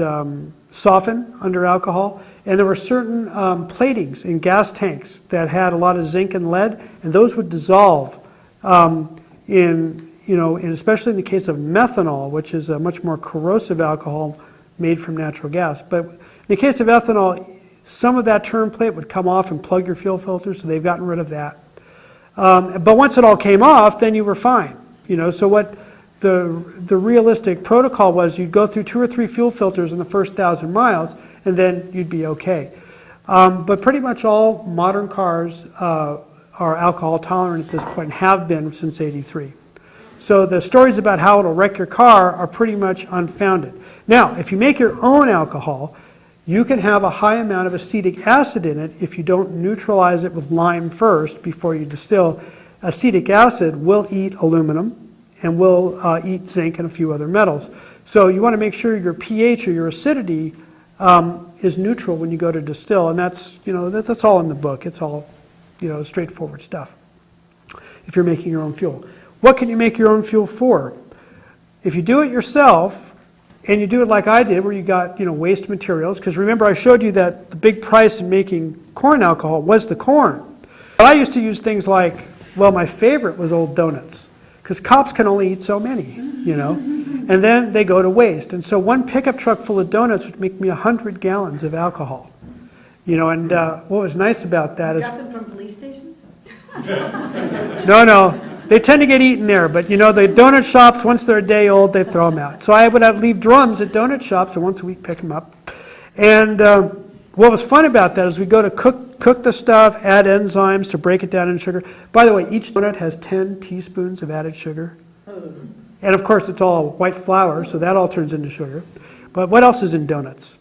soften under alcohol. And there were certain platings in gas tanks that had a lot of zinc and lead, and those would dissolve especially in the case of methanol, which is a much more corrosive alcohol made from natural gas. But in the case of ethanol, some of that term plate would come off and plug your fuel filter, so they've gotten rid of that. But once it all came off, then you were fine. You know, so what the realistic protocol was, you'd go through 2 or 3 fuel filters in the first 1,000 miles, and then you'd be okay. But pretty much all modern cars are alcohol tolerant at this point and have been since 83. So the stories about how it'll wreck your car are pretty much unfounded. Now, if you make your own alcohol, you can have a high amount of acetic acid in it if you don't neutralize it with lime first before you distill. Acetic acid will eat aluminum and will eat zinc and a few other metals. So you want to make sure your pH or your acidity is neutral when you go to distill, and that's, you know, that's all in the book. It's all, you know, straightforward stuff if you're making your own fuel. What can you make your own fuel for? If you do it yourself, and you do it like I did, where you got, you know, waste materials, because remember I showed you that the big price in making corn alcohol was the corn. But I used to use things like, well, my favorite was old donuts, because cops can only eat so many, you know, and then they go to waste. And so one pickup truck full of donuts would make me 100 gallons of alcohol. You know, and what was nice about that is... You got them from police stations? No. They tend to get eaten there, but you know, the donut shops, once they're a day old, they throw them out. So I would leave drums at donut shops and once a week pick them up. And what was fun about that is we go to cook the stuff, add enzymes to break it down into sugar. By the way, each donut has 10 teaspoons of added sugar. And of course, it's all white flour, so that all turns into sugar. But what else is in donuts?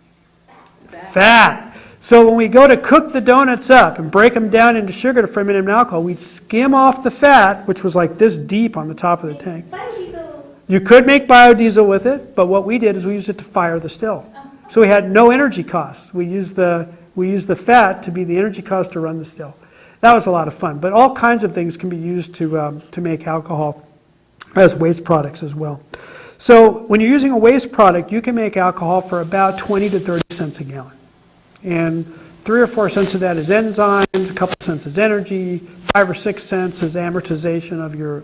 Fat. So when we go to cook the donuts up and break them down into sugar to ferment them in alcohol, we'd skim off the fat, which was like this deep on the top of the tank. Biodiesel. You could make biodiesel with it, but what we did is we used it to fire the still. So we had no energy costs. We used the fat to be the energy cost to run the still. That was a lot of fun. But all kinds of things can be used to make alcohol as waste products as well. So when you're using a waste product, you can make alcohol for about 20 to 30 cents a gallon. And 3 or 4 cents of that is enzymes, a couple cents is energy, 5 or 6 cents is amortization of your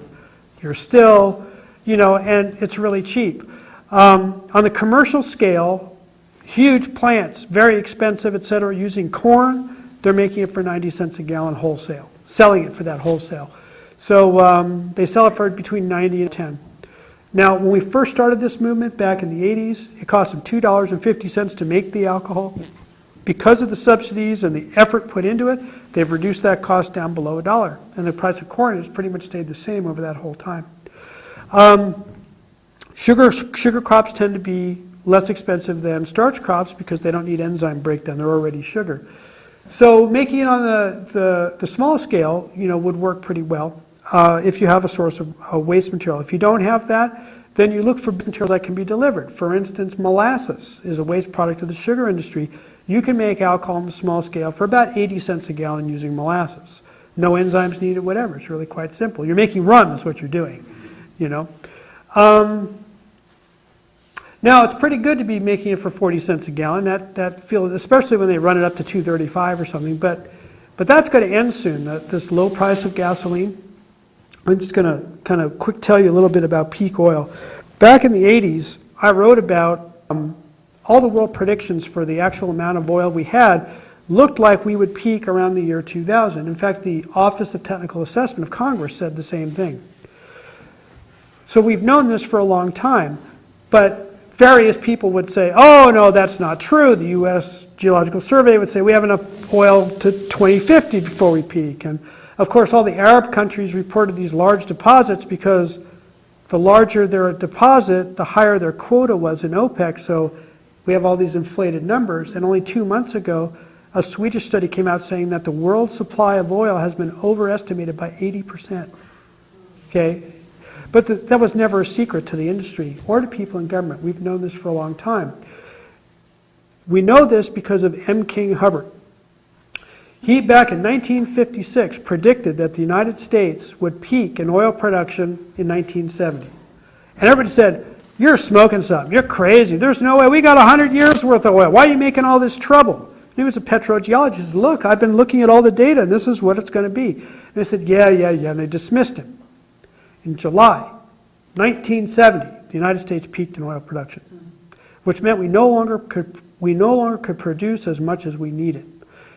still, you know, and it's really cheap. On the commercial scale, huge plants, very expensive, et cetera, using corn, they're making it for 90 cents a gallon wholesale, selling it for that wholesale. So they sell it for between 90 and 10. Now, when we first started this movement back in the 80s, it cost them $2.50 to make the alcohol. Because of the subsidies and the effort put into it, they've reduced that cost down below $1. And the price of corn has pretty much stayed the same over that whole time. Sugar crops tend to be less expensive than starch crops because they don't need enzyme breakdown. They're already sugar. So making it on the small scale, would work pretty well if you have a source of waste material. If you don't have that, then you look for materials that can be delivered. For instance, molasses is a waste product of the sugar industry. You can make alcohol on the small scale for about 80 cents a gallon using molasses. No enzymes needed, whatever. It's really quite simple. You're making rum is what you're doing, Now, it's pretty good to be making it for 40 cents a gallon. That feels, especially when they run it up to $2.35 or something. But that's going to end soon, this low price of gasoline. I'm just going to kind of quick tell you a little bit about peak oil. Back in the 80s, I wrote about all the world predictions for the actual amount of oil we had looked like we would peak around the year 2000. In fact, the Office of Technical Assessment of Congress said the same thing. So we've known this for a long time, but various people would say, oh, no, that's not true. The U.S. Geological Survey would say we have enough oil to 2050 before we peak. And, of course, all the Arab countries reported these large deposits because the larger their deposit, the higher their quota was in OPEC. So we have all these inflated numbers. And only 2 months ago, a Swedish study came out saying that the world supply of oil has been overestimated by 80%. Okay? But that was never a secret to the industry or to people in government. We've known this for a long time. We know this because of M. King Hubbert. He, back in 1956, predicted that the United States would peak in oil production in 1970. And everybody said, you're smoking something. You're crazy. There's no way. We got 100 years worth of oil. Why are you making all this trouble? And he was a petrogeologist. He said, look, I've been looking at all the data, and this is what it's going to be. And they said, yeah. And they dismissed him. In July 1970, the United States peaked in oil production, which meant we no longer could produce as much as we needed.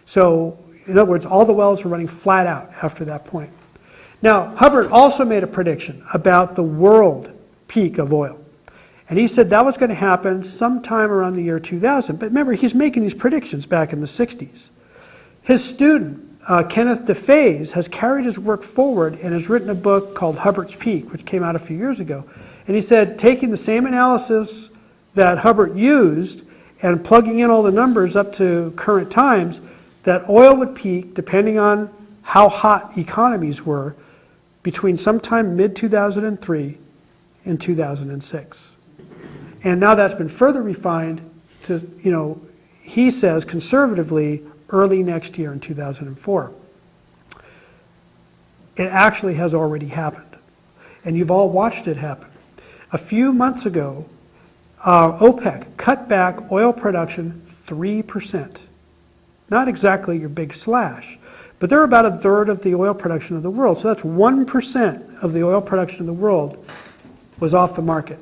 So, in other words, all the wells were running flat out after that point. Now, Hubbert also made a prediction about the world peak of oil. And he said that was going to happen sometime around the year 2000. But remember, he's making these predictions back in the 60s. His student, Kenneth DeFaze, has carried his work forward and has written a book called Hubbert's Peak, which came out a few years ago. And he said, taking the same analysis that Hubbert used and plugging in all the numbers up to current times, that oil would peak, depending on how hot economies were, between sometime mid-2003 and 2006. And now that's been further refined to, he says conservatively, early next year in 2004. It actually has already happened. And you've all watched it happen. A few months ago, OPEC cut back oil production 3%. Not exactly your big slash, but they're about a third of the oil production of the world. So that's 1% of the oil production of the world was off the market.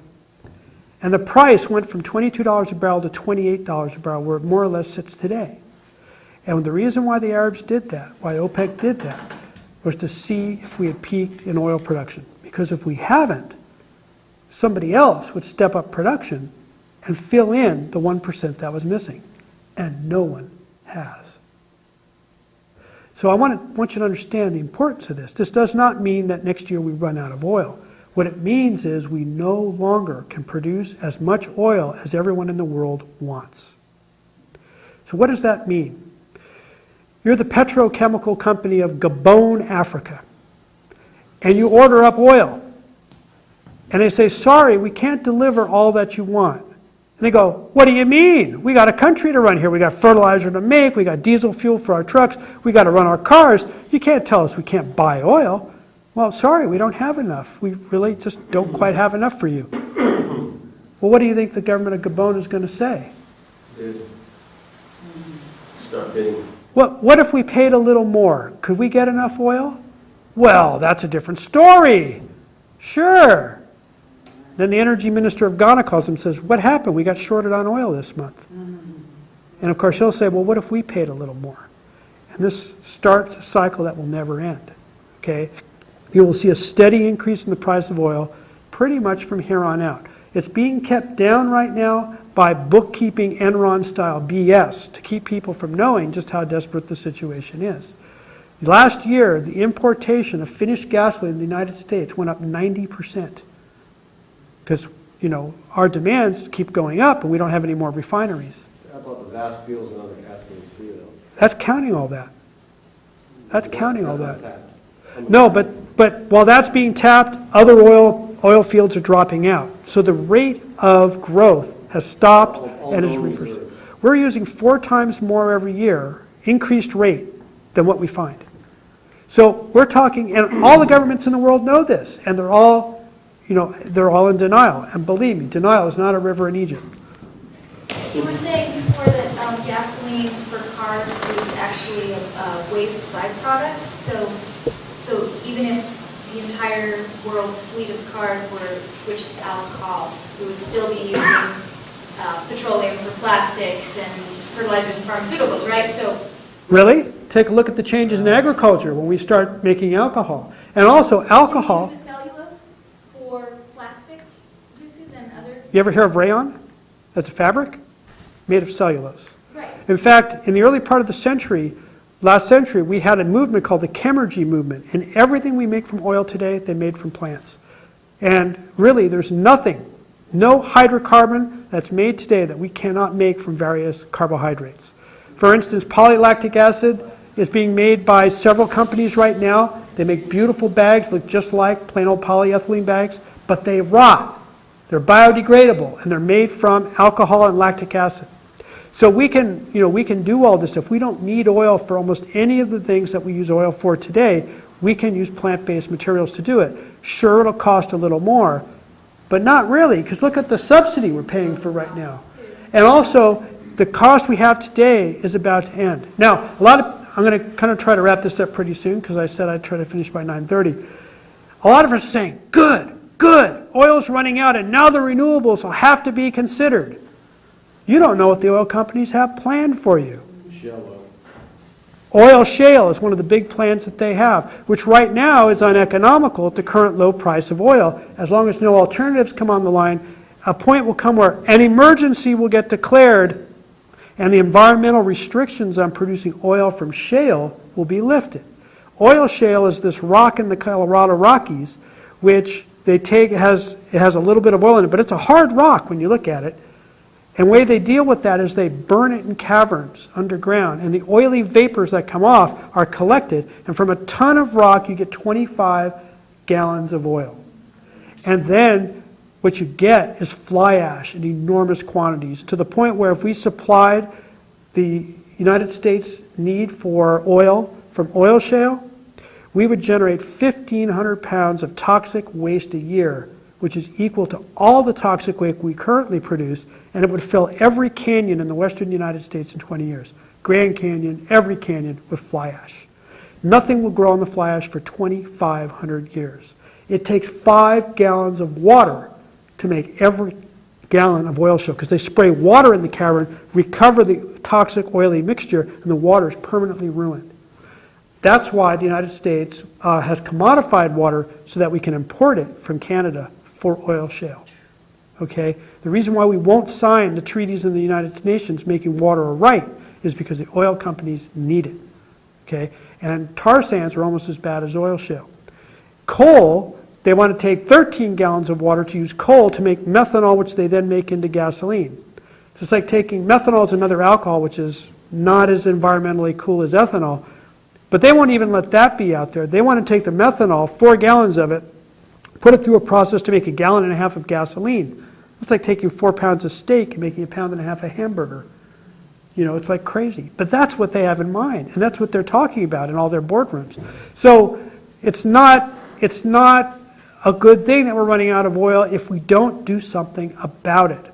And the price went from $22 a barrel to $28 a barrel, where it more or less sits today. And the reason why the Arabs did that, why OPEC did that, was to see if we had peaked in oil production. Because if we haven't, somebody else would step up production and fill in the 1% that was missing. And no one has. So I want you to understand the importance of this. This does not mean that next year we run out of oil. What it means is we no longer can produce as much oil as everyone in the world wants. So what does that mean? You're the petrochemical company of Gabon, Africa, and you order up oil. And they say, sorry, we can't deliver all that you want. And they go, what do you mean? We got a country to run here. We got fertilizer to make. We got diesel fuel for our trucks. We got to run our cars. You can't tell us we can't buy oil. Well, sorry, we don't have enough. We really just don't quite have enough for you. Well, what do you think the government of Gabon is going to say? Start bidding. What if we paid a little more? Could we get enough oil? Well, that's a different story. Sure. Then the energy minister of Ghana calls him and says, what happened? We got shorted on oil this month. And of course he'll say, well, what if we paid a little more? And this starts a cycle that will never end. Okay? You will see a steady increase in the price of oil pretty much from here on out. It's being kept down right now by bookkeeping Enron-style BS to keep people from knowing just how desperate the situation is. Last year, the importation of finished gasoline in the United States went up 90%. Because, you know, our demands keep going up and we don't have any more refineries. How about the vast fields and other gasoline seal? That's counting all that. That's counting all That's that. not tapped. No, but while that's being tapped, other oil fields are dropping out. So the rate of growth has stopped and is reversed. We're using 4 times more every year, increased rate, than what we find. So we're talking, and all the governments in the world know this, and they're all, you know, they're all in denial. And believe me, denial is not a river in Egypt. You were saying before that gasoline for cars is actually a waste byproduct. So even if the entire world's fleet of cars were switched to alcohol, we would still be using petroleum for plastics and fertilizers and pharmaceuticals, right? So Really? Take a look at the changes in agriculture when we start making alcohol. And also alcohol. Can we use the cellulose for plastic uses and other? You ever hear of rayon? That's a fabric made of cellulose. Right. In fact, in the early part of the century, last century, we had a movement called the chemergy movement. And everything we make from oil today, they made from plants. And really, there's nothing, no hydrocarbon that's made today that we cannot make from various carbohydrates. For instance, polylactic acid is being made by several companies right now. They make beautiful bags, look just like plain old polyethylene bags, but they rot. They're biodegradable, and they're made from alcohol and lactic acid. So we can, we can do all this stuff. We don't need oil for almost any of the things that we use oil for today. We can use plant-based materials to do it. Sure, it'll cost a little more, but not really, because look at the subsidy we're paying for right now. And also, the cost we have today is about to end. Now, I'm going to kind of try to wrap this up pretty soon, because I said I'd try to finish by 9:30. A lot of us are saying, good, oil's running out, and now the renewables will have to be considered. You don't know what the oil companies have planned for you. Shell oil. Oil shale is one of the big plans that they have, which right now is uneconomical at the current low price of oil. As long as no alternatives come on the line, a point will come where an emergency will get declared and the environmental restrictions on producing oil from shale will be lifted. Oil shale is this rock in the Colorado Rockies, which they take, it has a little bit of oil in it, but it's a hard rock when you look at it. And the way they deal with that is they burn it in caverns underground, and the oily vapors that come off are collected, and from a ton of rock you get 25 gallons of oil. And then what you get is fly ash in enormous quantities, to the point where if we supplied the United States need for oil from oil shale, we would generate 1,500 pounds of toxic waste a year, which is equal to all the toxic waste we currently produce, and it would fill every canyon in the western United States in 20 years. Grand Canyon, every canyon with fly ash. Nothing will grow on the fly ash for 2,500 years. It takes 5 gallons of water to make every gallon of oil shale, because they spray water in the cavern, recover the toxic oily mixture, and the water is permanently ruined. That's why the United States has commodified water so that we can import it from Canada for oil shale. Okay? The reason why we won't sign the treaties in the United Nations making water a right is because the oil companies need it. Okay? And tar sands are almost as bad as oil shale. Coal, they want to take 13 gallons of water to use coal to make methanol, which they then make into gasoline. So it's like taking methanol as another alcohol, which is not as environmentally cool as ethanol. But they won't even let that be out there. They want to take the methanol, 4 gallons of it, put it through a process to make 1.5 gallons of gasoline. It's like taking 4 pounds of steak and making 1.5 pounds of hamburger. It's like crazy. But that's what they have in mind, and that's what they're talking about in all their boardrooms. So it's not a good thing that we're running out of oil if we don't do something about it.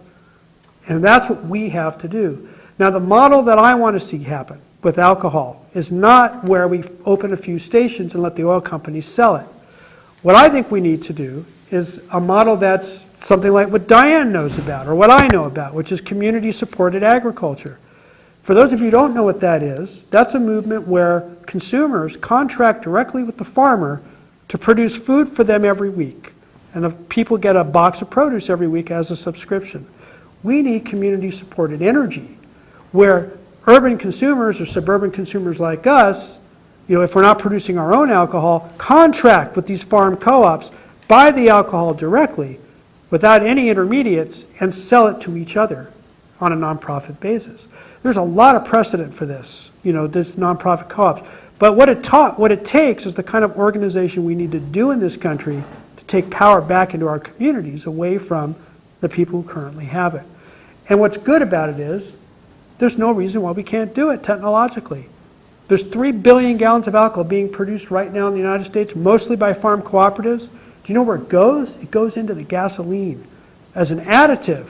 And that's what we have to do. Now, the model that I want to see happen with alcohol is not where we open a few stations and let the oil companies sell it. What I think we need to do is a model that's something like what Diane knows about, or what I know about, which is community-supported agriculture. For those of you who don't know what that is, that's a movement where consumers contract directly with the farmer to produce food for them every week. And the people get a box of produce every week as a subscription. We need community-supported energy, where urban consumers or suburban consumers like us, if we're not producing our own alcohol, contract with these farm co-ops, buy the alcohol directly without any intermediates, and sell it to each other on a nonprofit basis. There's a lot of precedent for this, this nonprofit co-ops. But what it takes is the kind of organization we need to do in this country to take power back into our communities away from the people who currently have it. And what's good about it is there's no reason why we can't do it technologically. There's 3 billion gallons of alcohol being produced right now in the United States, mostly by farm cooperatives. Do you know where it goes? It goes into the gasoline as an additive.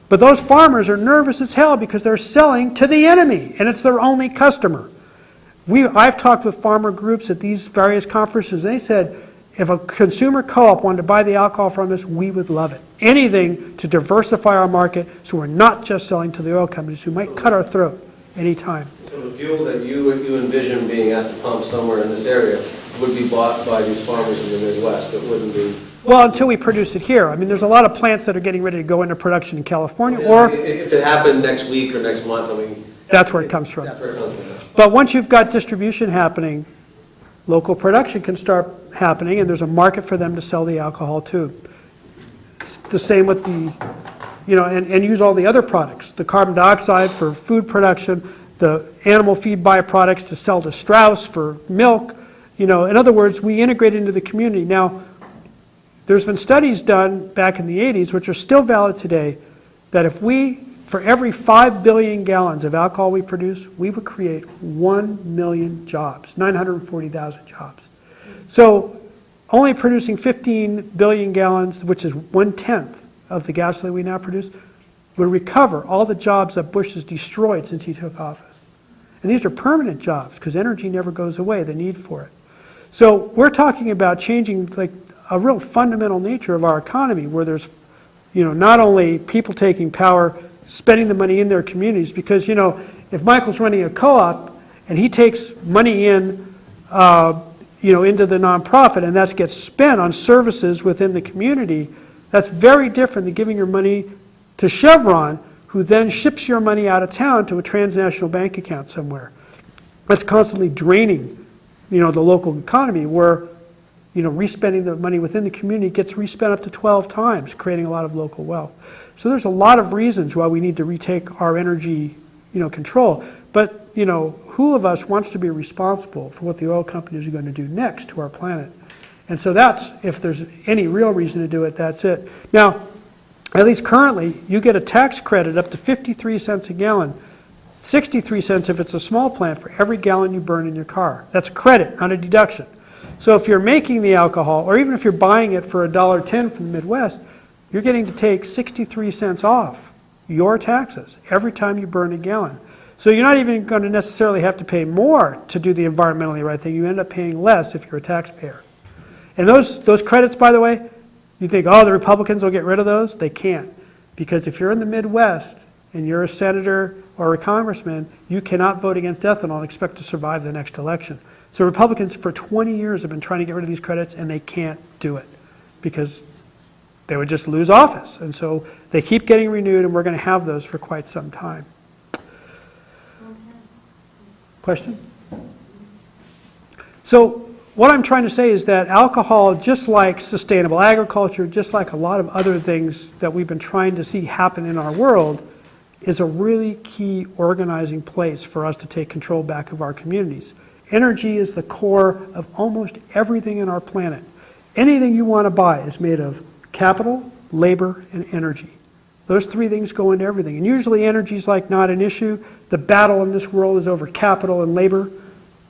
But those farmers are nervous as hell because they're selling to the enemy, and it's their only customer. I've talked with farmer groups at these various conferences. They said, if a consumer co-op wanted to buy the alcohol from us, we would love it. Anything to diversify our market so we're not just selling to the oil companies who might cut our throat anytime. So the fuel that you envision being at the pump somewhere in this area would be bought by these farmers in the Midwest. It wouldn't be... Well, until we produce it here. I mean, there's a lot of plants that are getting ready to go into production in California, or... If it happened next week or next month, I mean... That's where it comes from. That's where it comes from. But once you've got distribution happening, local production can start happening, and there's a market for them to sell the alcohol to. It's the same with the, and use all the other products, the carbon dioxide for food production, the animal feed byproducts to sell to Strauss for milk. In other words, we integrate into the community. Now, there's been studies done back in the 80s, which are still valid today, that if for every 5 billion gallons of alcohol we produce, we would create 1 million jobs, 940,000 jobs. So only producing 15 billion gallons, which is 1/10 of the gasoline we now produce, would recover all the jobs that Bush has destroyed since he took office. And these are permanent jobs because energy never goes away, the need for it. So we're talking about changing like a real fundamental nature of our economy where there's, not only people taking power, spending the money in their communities, because, if Michael's running a co-op and he takes money into the nonprofit and that gets spent on services within the community, that's very different than giving your money to Chevron, who then ships your money out of town to a transnational bank account somewhere. That's constantly draining, the local economy where, respending the money within the community gets respent up to 12 times, creating a lot of local wealth. So there's a lot of reasons why we need to retake our energy, control. But, who of us wants to be responsible for what the oil companies are going to do next to our planet? And so that's, if there's any real reason to do it, that's it. Now, at least currently, you get a tax credit up to 53 cents a gallon, 63 cents if it's a small plant for every gallon you burn in your car. That's a credit, not a deduction. So if you're making the alcohol, or even if you're buying it for $1.10 from the Midwest, you're getting to take 63 cents off your taxes every time you burn a gallon. So you're not even going to necessarily have to pay more to do the environmentally right thing. You end up paying less if you're a taxpayer. And those credits, by the way, you think, oh, the Republicans will get rid of those? They can't. Because if you're in the Midwest and you're a senator or a congressman, you cannot vote against ethanol and expect to survive the next election. So Republicans for 20 years have been trying to get rid of these credits, and they can't do it because they would just lose office. And so they keep getting renewed, and we're going to have those for quite some time. Question? So what I'm trying to say is that alcohol, just like sustainable agriculture, just like a lot of other things that we've been trying to see happen in our world, is a really key organizing place for us to take control back of our communities. Energy is the core of almost everything in our planet. Anything you want to buy is made of capital, labor, and energy. Those three things go into everything. And usually energy is like not an issue. The battle in this world is over capital and labor.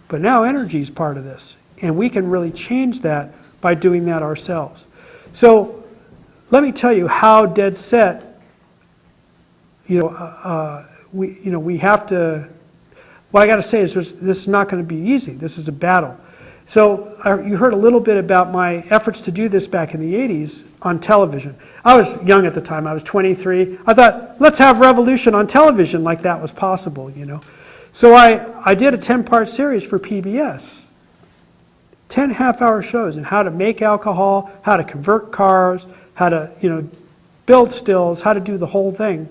But now energy is part of this. And we can really change that by doing that ourselves. So let me tell you how dead set, we have to, what I got to say is this is not going to be easy. This is a battle. So you heard a little bit about my efforts to do this back in the 80s on television. I was young at the time. I was 23. I thought, let's have revolution on television like that was possible, you know. So I did a 10-part series for PBS. 10 half-hour shows on how to make alcohol, how to convert cars, how to, you know, build stills, how to do the whole thing.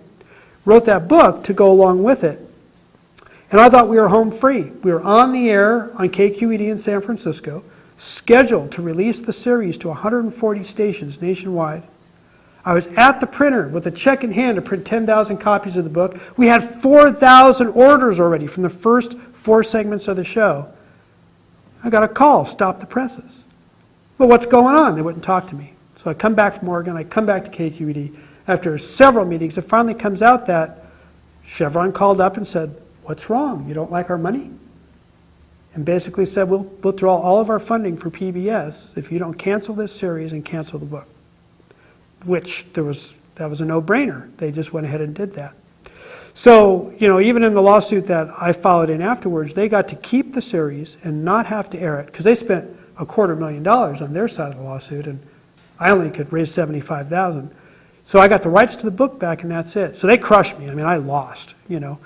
Wrote that book to go along with it. And I thought we were home free. We were on the air on KQED in San Francisco, scheduled to release the series to 140 stations nationwide. I was at the printer with a check in hand to print 10,000 copies of the book. We had 4,000 orders already from the first 4 segments of the show. I got a call, stop the presses. Well, what's going on? They wouldn't talk to me. So I come back from Oregon, I come back to KQED. After several meetings, it finally comes out that Chevron called up and said, what's wrong? You don't like our money? And basically said, we'll withdraw all of our funding for PBS if you don't cancel this series and cancel the book. Which that was a no-brainer. They just went ahead and did that. So, you know, even in the lawsuit that I followed in afterwards, they got to keep the series and not have to air it, because they spent $250,000 on their side of the lawsuit, and I only could raise $75,000. So I got the rights to the book back, and that's it. So they crushed me. I mean, I lost, you know.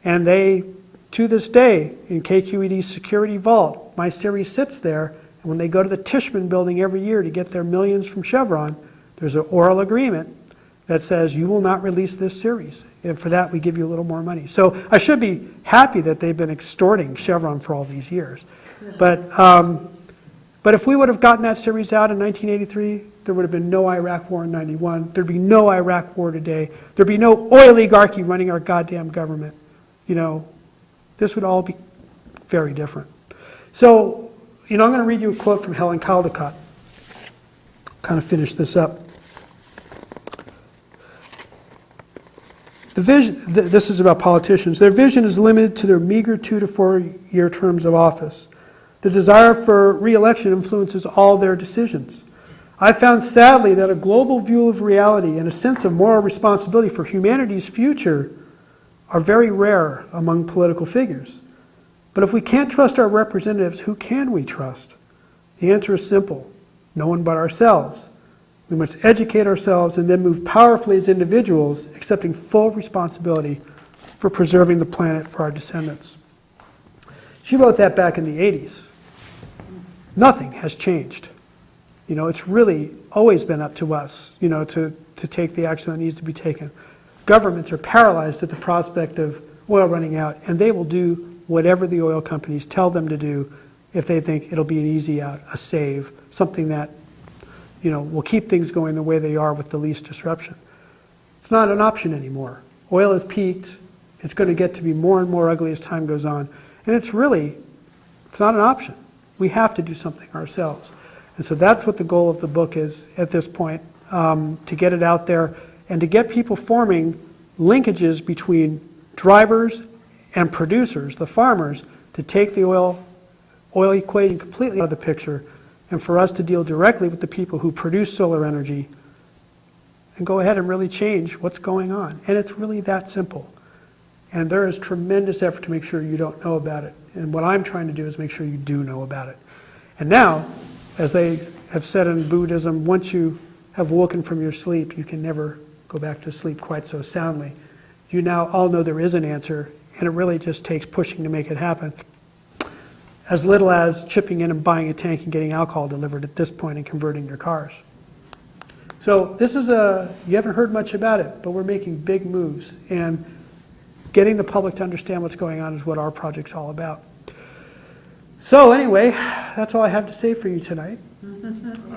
And they, to this day, in KQED's security vault, my series sits there, and when they go to the Tishman building every year to get their millions from Chevron, there's an oral agreement that says you will not release this series. And for that, we give you a little more money. So I should be happy that they've been extorting Chevron for all these years. But if we would have gotten that series out in 1983, there would have been no Iraq war in 91. There'd be no Iraq war today. There'd be no oil oligarchy running our goddamn government. You know, this would all be very different. So, you know, I'm going to read you a quote from Helen Caldecott. Kind of finish this up. The vision, this is about politicians. Their vision is limited to their meager 2 to 4 year terms of office. The desire for re-election influences all their decisions. I found sadly that a global view of reality and a sense of moral responsibility for humanity's future are very rare among political figures. But if we can't trust our representatives, who can we trust? The answer is simple: no one but ourselves. We must educate ourselves and then move powerfully as individuals, accepting full responsibility for preserving the planet for our descendants. She wrote that back in the 80s. Nothing has changed. You know, it's really always been up to us, you know, to take the action that needs to be taken. Governments are paralyzed at the prospect of oil running out, and they will do whatever the oil companies tell them to do if they think it'll be an easy out, a save, something that, you know, will keep things going the way they are with the least disruption. It's not an option anymore. Oil has peaked. It's going to get to be more and more ugly as time goes on. And it's not an option. We have to do something ourselves. And so that's what the goal of the book is at this point, to get it out there and to get people forming linkages between drivers and producers, the farmers, to take the oil equation completely out of the picture, and for us to deal directly with the people who produce solar energy and go ahead and really change what's going on. And it's really that simple. And there is tremendous effort to make sure you don't know about it. And what I'm trying to do is make sure you do know about it. And now, as they have said in Buddhism, once you have woken from your sleep, you can never go back to sleep quite so soundly. You now all know there is an answer, and it really just takes pushing to make it happen. As little as chipping in and buying a tank and getting alcohol delivered at this point and converting your cars. So this is you haven't heard much about it, but we're making big moves. And getting the public to understand what's going on is what our project's all about. So anyway, that's all I have to say for you tonight.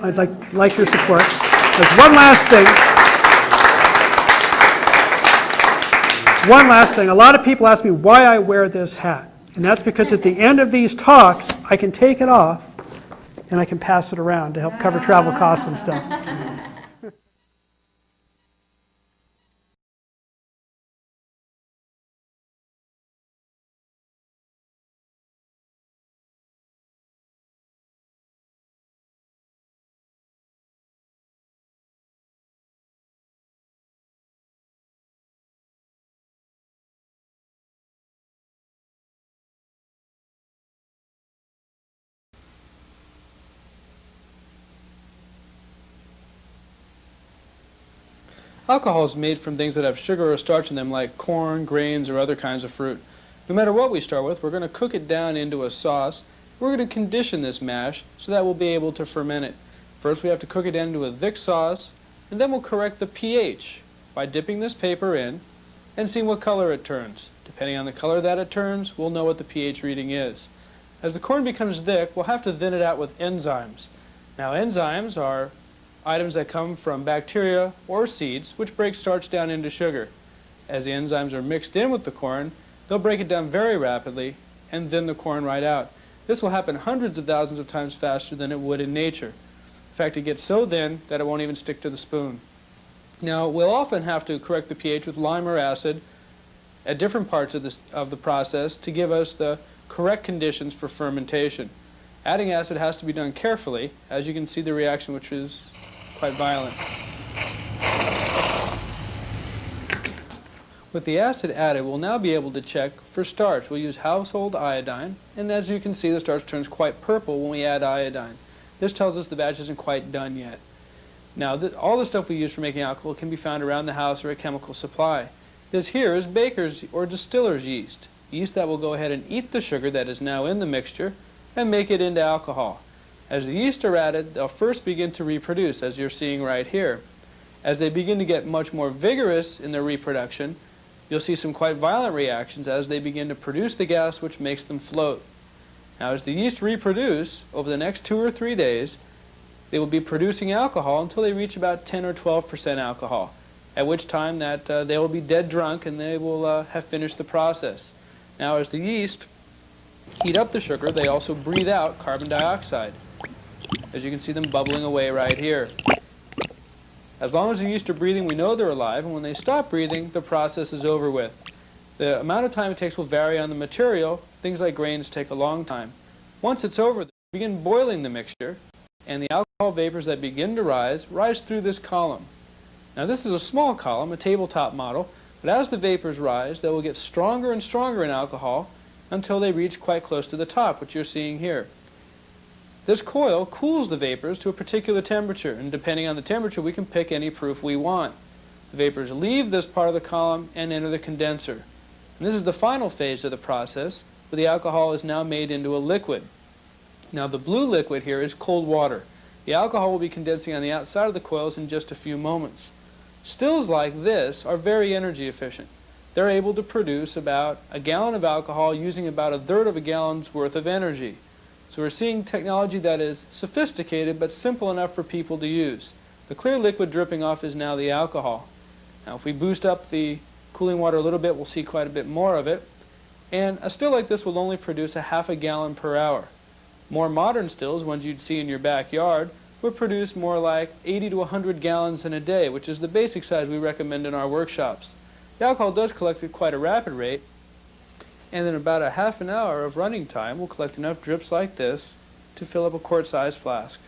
I'd like your support. There's one last thing. One last thing. A lot of people ask me why I wear this hat. And that's because at the end of these talks, I can take it off and I can pass it around to help cover travel costs and stuff. Alcohol is made from things that have sugar or starch in them, like corn, grains, or other kinds of fruit. No matter what we start with, we're going to cook it down into a sauce. We're going to condition this mash so that we'll be able to ferment it. First, we have to cook it down into a thick sauce, and then we'll correct the pH by dipping this paper in and seeing what color it turns. Depending on the color that it turns, we'll know what the pH reading is. As the corn becomes thick, we'll have to thin it out with enzymes. Now, enzymes are items that come from bacteria or seeds, which break starch down into sugar. As the enzymes are mixed in with the corn, they'll break it down very rapidly and thin the corn right out. This will happen hundreds of thousands of times faster than it would in nature. In fact, it gets so thin that it won't even stick to the spoon. Now, we'll often have to correct the pH with lime or acid at different parts of the process to give us the correct conditions for fermentation. Adding acid has to be done carefully, as you can see the reaction, which is quite violent. With the acid added, we'll now be able to check for starch. We'll use household iodine, and as you can see, the starch turns quite purple when we add iodine. This tells us the batch isn't quite done yet. Now, all the stuff we use for making alcohol can be found around the house or at chemical supply. This here is baker's or distiller's yeast. Yeast that will go ahead and eat the sugar that is now in the mixture and make it into alcohol. As the yeast are added, they'll first begin to reproduce, as you're seeing right here. As they begin to get much more vigorous in their reproduction, you'll see some quite violent reactions as they begin to produce the gas which makes them float. Now, as the yeast reproduce, over the next 2 or 3 days, they will be producing alcohol until they reach about 10 or 12% alcohol, at which time they will be dead drunk and they will have finished the process. Now, as the yeast heat up the sugar, they also breathe out carbon dioxide. As you can see them bubbling away right here. As long as the yeast are breathing, we know they're alive, and when they stop breathing, the process is over with. The amount of time it takes will vary on the material. Things like grains take a long time. Once it's over, they begin boiling the mixture, and the alcohol vapors that begin to rise through this column. Now, this is a small column, a tabletop model, but as the vapors rise, they will get stronger and stronger in alcohol until they reach quite close to the top, which you're seeing here. This coil cools the vapors to a particular temperature, and depending on the temperature, we can pick any proof we want. The vapors leave this part of the column and enter the condenser. And this is the final phase of the process, where the alcohol is now made into a liquid. Now, the blue liquid here is cold water. The alcohol will be condensing on the outside of the coils in just a few moments. Stills like this are very energy efficient. They're able to produce about a gallon of alcohol using about 1/3 of a gallon's worth of energy. So we're seeing technology that is sophisticated but simple enough for people to use. The clear liquid dripping off is now the alcohol. Now, if we boost up the cooling water a little bit, we'll see quite a bit more of it. And a still like this will only produce 1/2 gallon per hour. More modern stills, ones you'd see in your backyard, would produce more like 80 to 100 gallons in a day, which is the basic size we recommend in our workshops. The alcohol does collect at quite a rapid rate, and in about 1/2 hour of running time, we'll collect enough drips like this to fill up a quart-sized flask.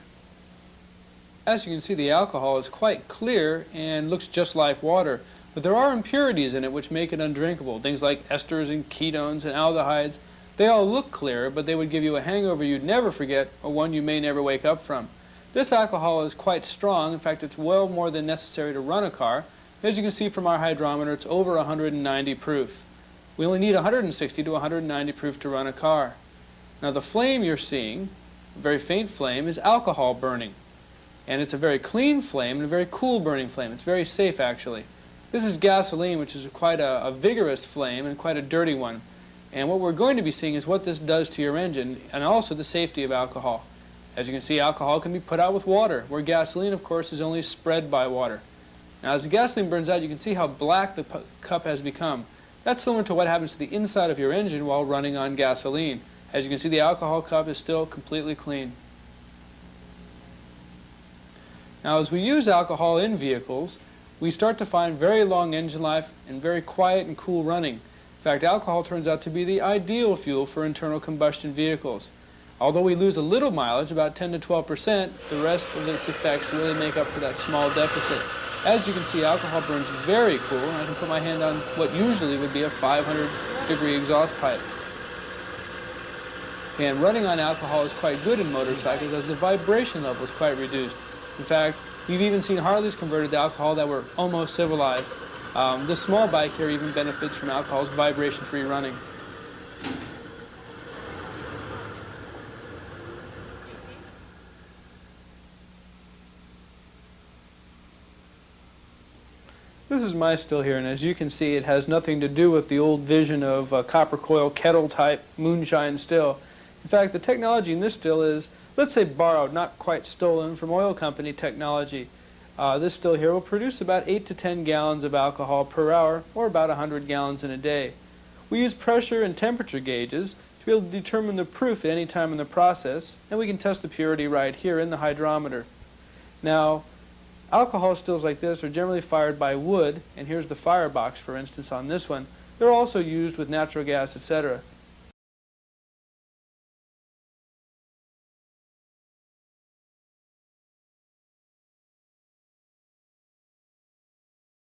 As you can see, the alcohol is quite clear and looks just like water, but there are impurities in it which make it undrinkable. Things like esters and ketones and aldehydes. They all look clear, but they would give you a hangover you'd never forget, or one you may never wake up from. This alcohol is quite strong. In fact, it's well more than necessary to run a car. As you can see from our hydrometer, it's over 190 proof. We only need 160 to 190 proof to run a car. Now, the flame you're seeing, a very faint flame, is alcohol burning. And it's a very clean flame and a very cool burning flame. It's very safe, actually. This is gasoline, which is quite a vigorous flame and quite a dirty one. And what we're going to be seeing is what this does to your engine and also the safety of alcohol. As you can see, alcohol can be put out with water, where gasoline, of course, is only spread by water. Now, as the gasoline burns out, you can see how black the cup has become. That's similar to what happens to the inside of your engine while running on gasoline. As you can see, the alcohol cup is still completely clean. Now, as we use alcohol in vehicles, we start to find very long engine life and very quiet and cool running. In fact, alcohol turns out to be the ideal fuel for internal combustion vehicles. Although we lose a little mileage, about 10 to 12%, the rest of its effects really make up for that small deficit. As you can see, alcohol burns very cool, and I can put my hand on what usually would be a 500-degree exhaust pipe. And running on alcohol is quite good in motorcycles, as the vibration level is quite reduced. In fact, We've even seen Harleys converted to alcohol that were almost civilized. This small bike here even benefits from alcohol's vibration-free running. This is my still here, and as you can see, it has nothing to do with the old vision of a copper coil kettle type moonshine still. In fact, the technology in this still is, let's say, borrowed, not quite stolen, from oil company technology. This still here will produce about 8 to 10 gallons of alcohol per hour, or about 100 gallons in a day. We use pressure and temperature gauges to be able to determine the proof at any time in the process, and we can test the purity right here in the hydrometer. Now, alcohol stills like this are generally fired by wood, and here's the firebox, for instance, on this one. They're also used with natural gas, etc.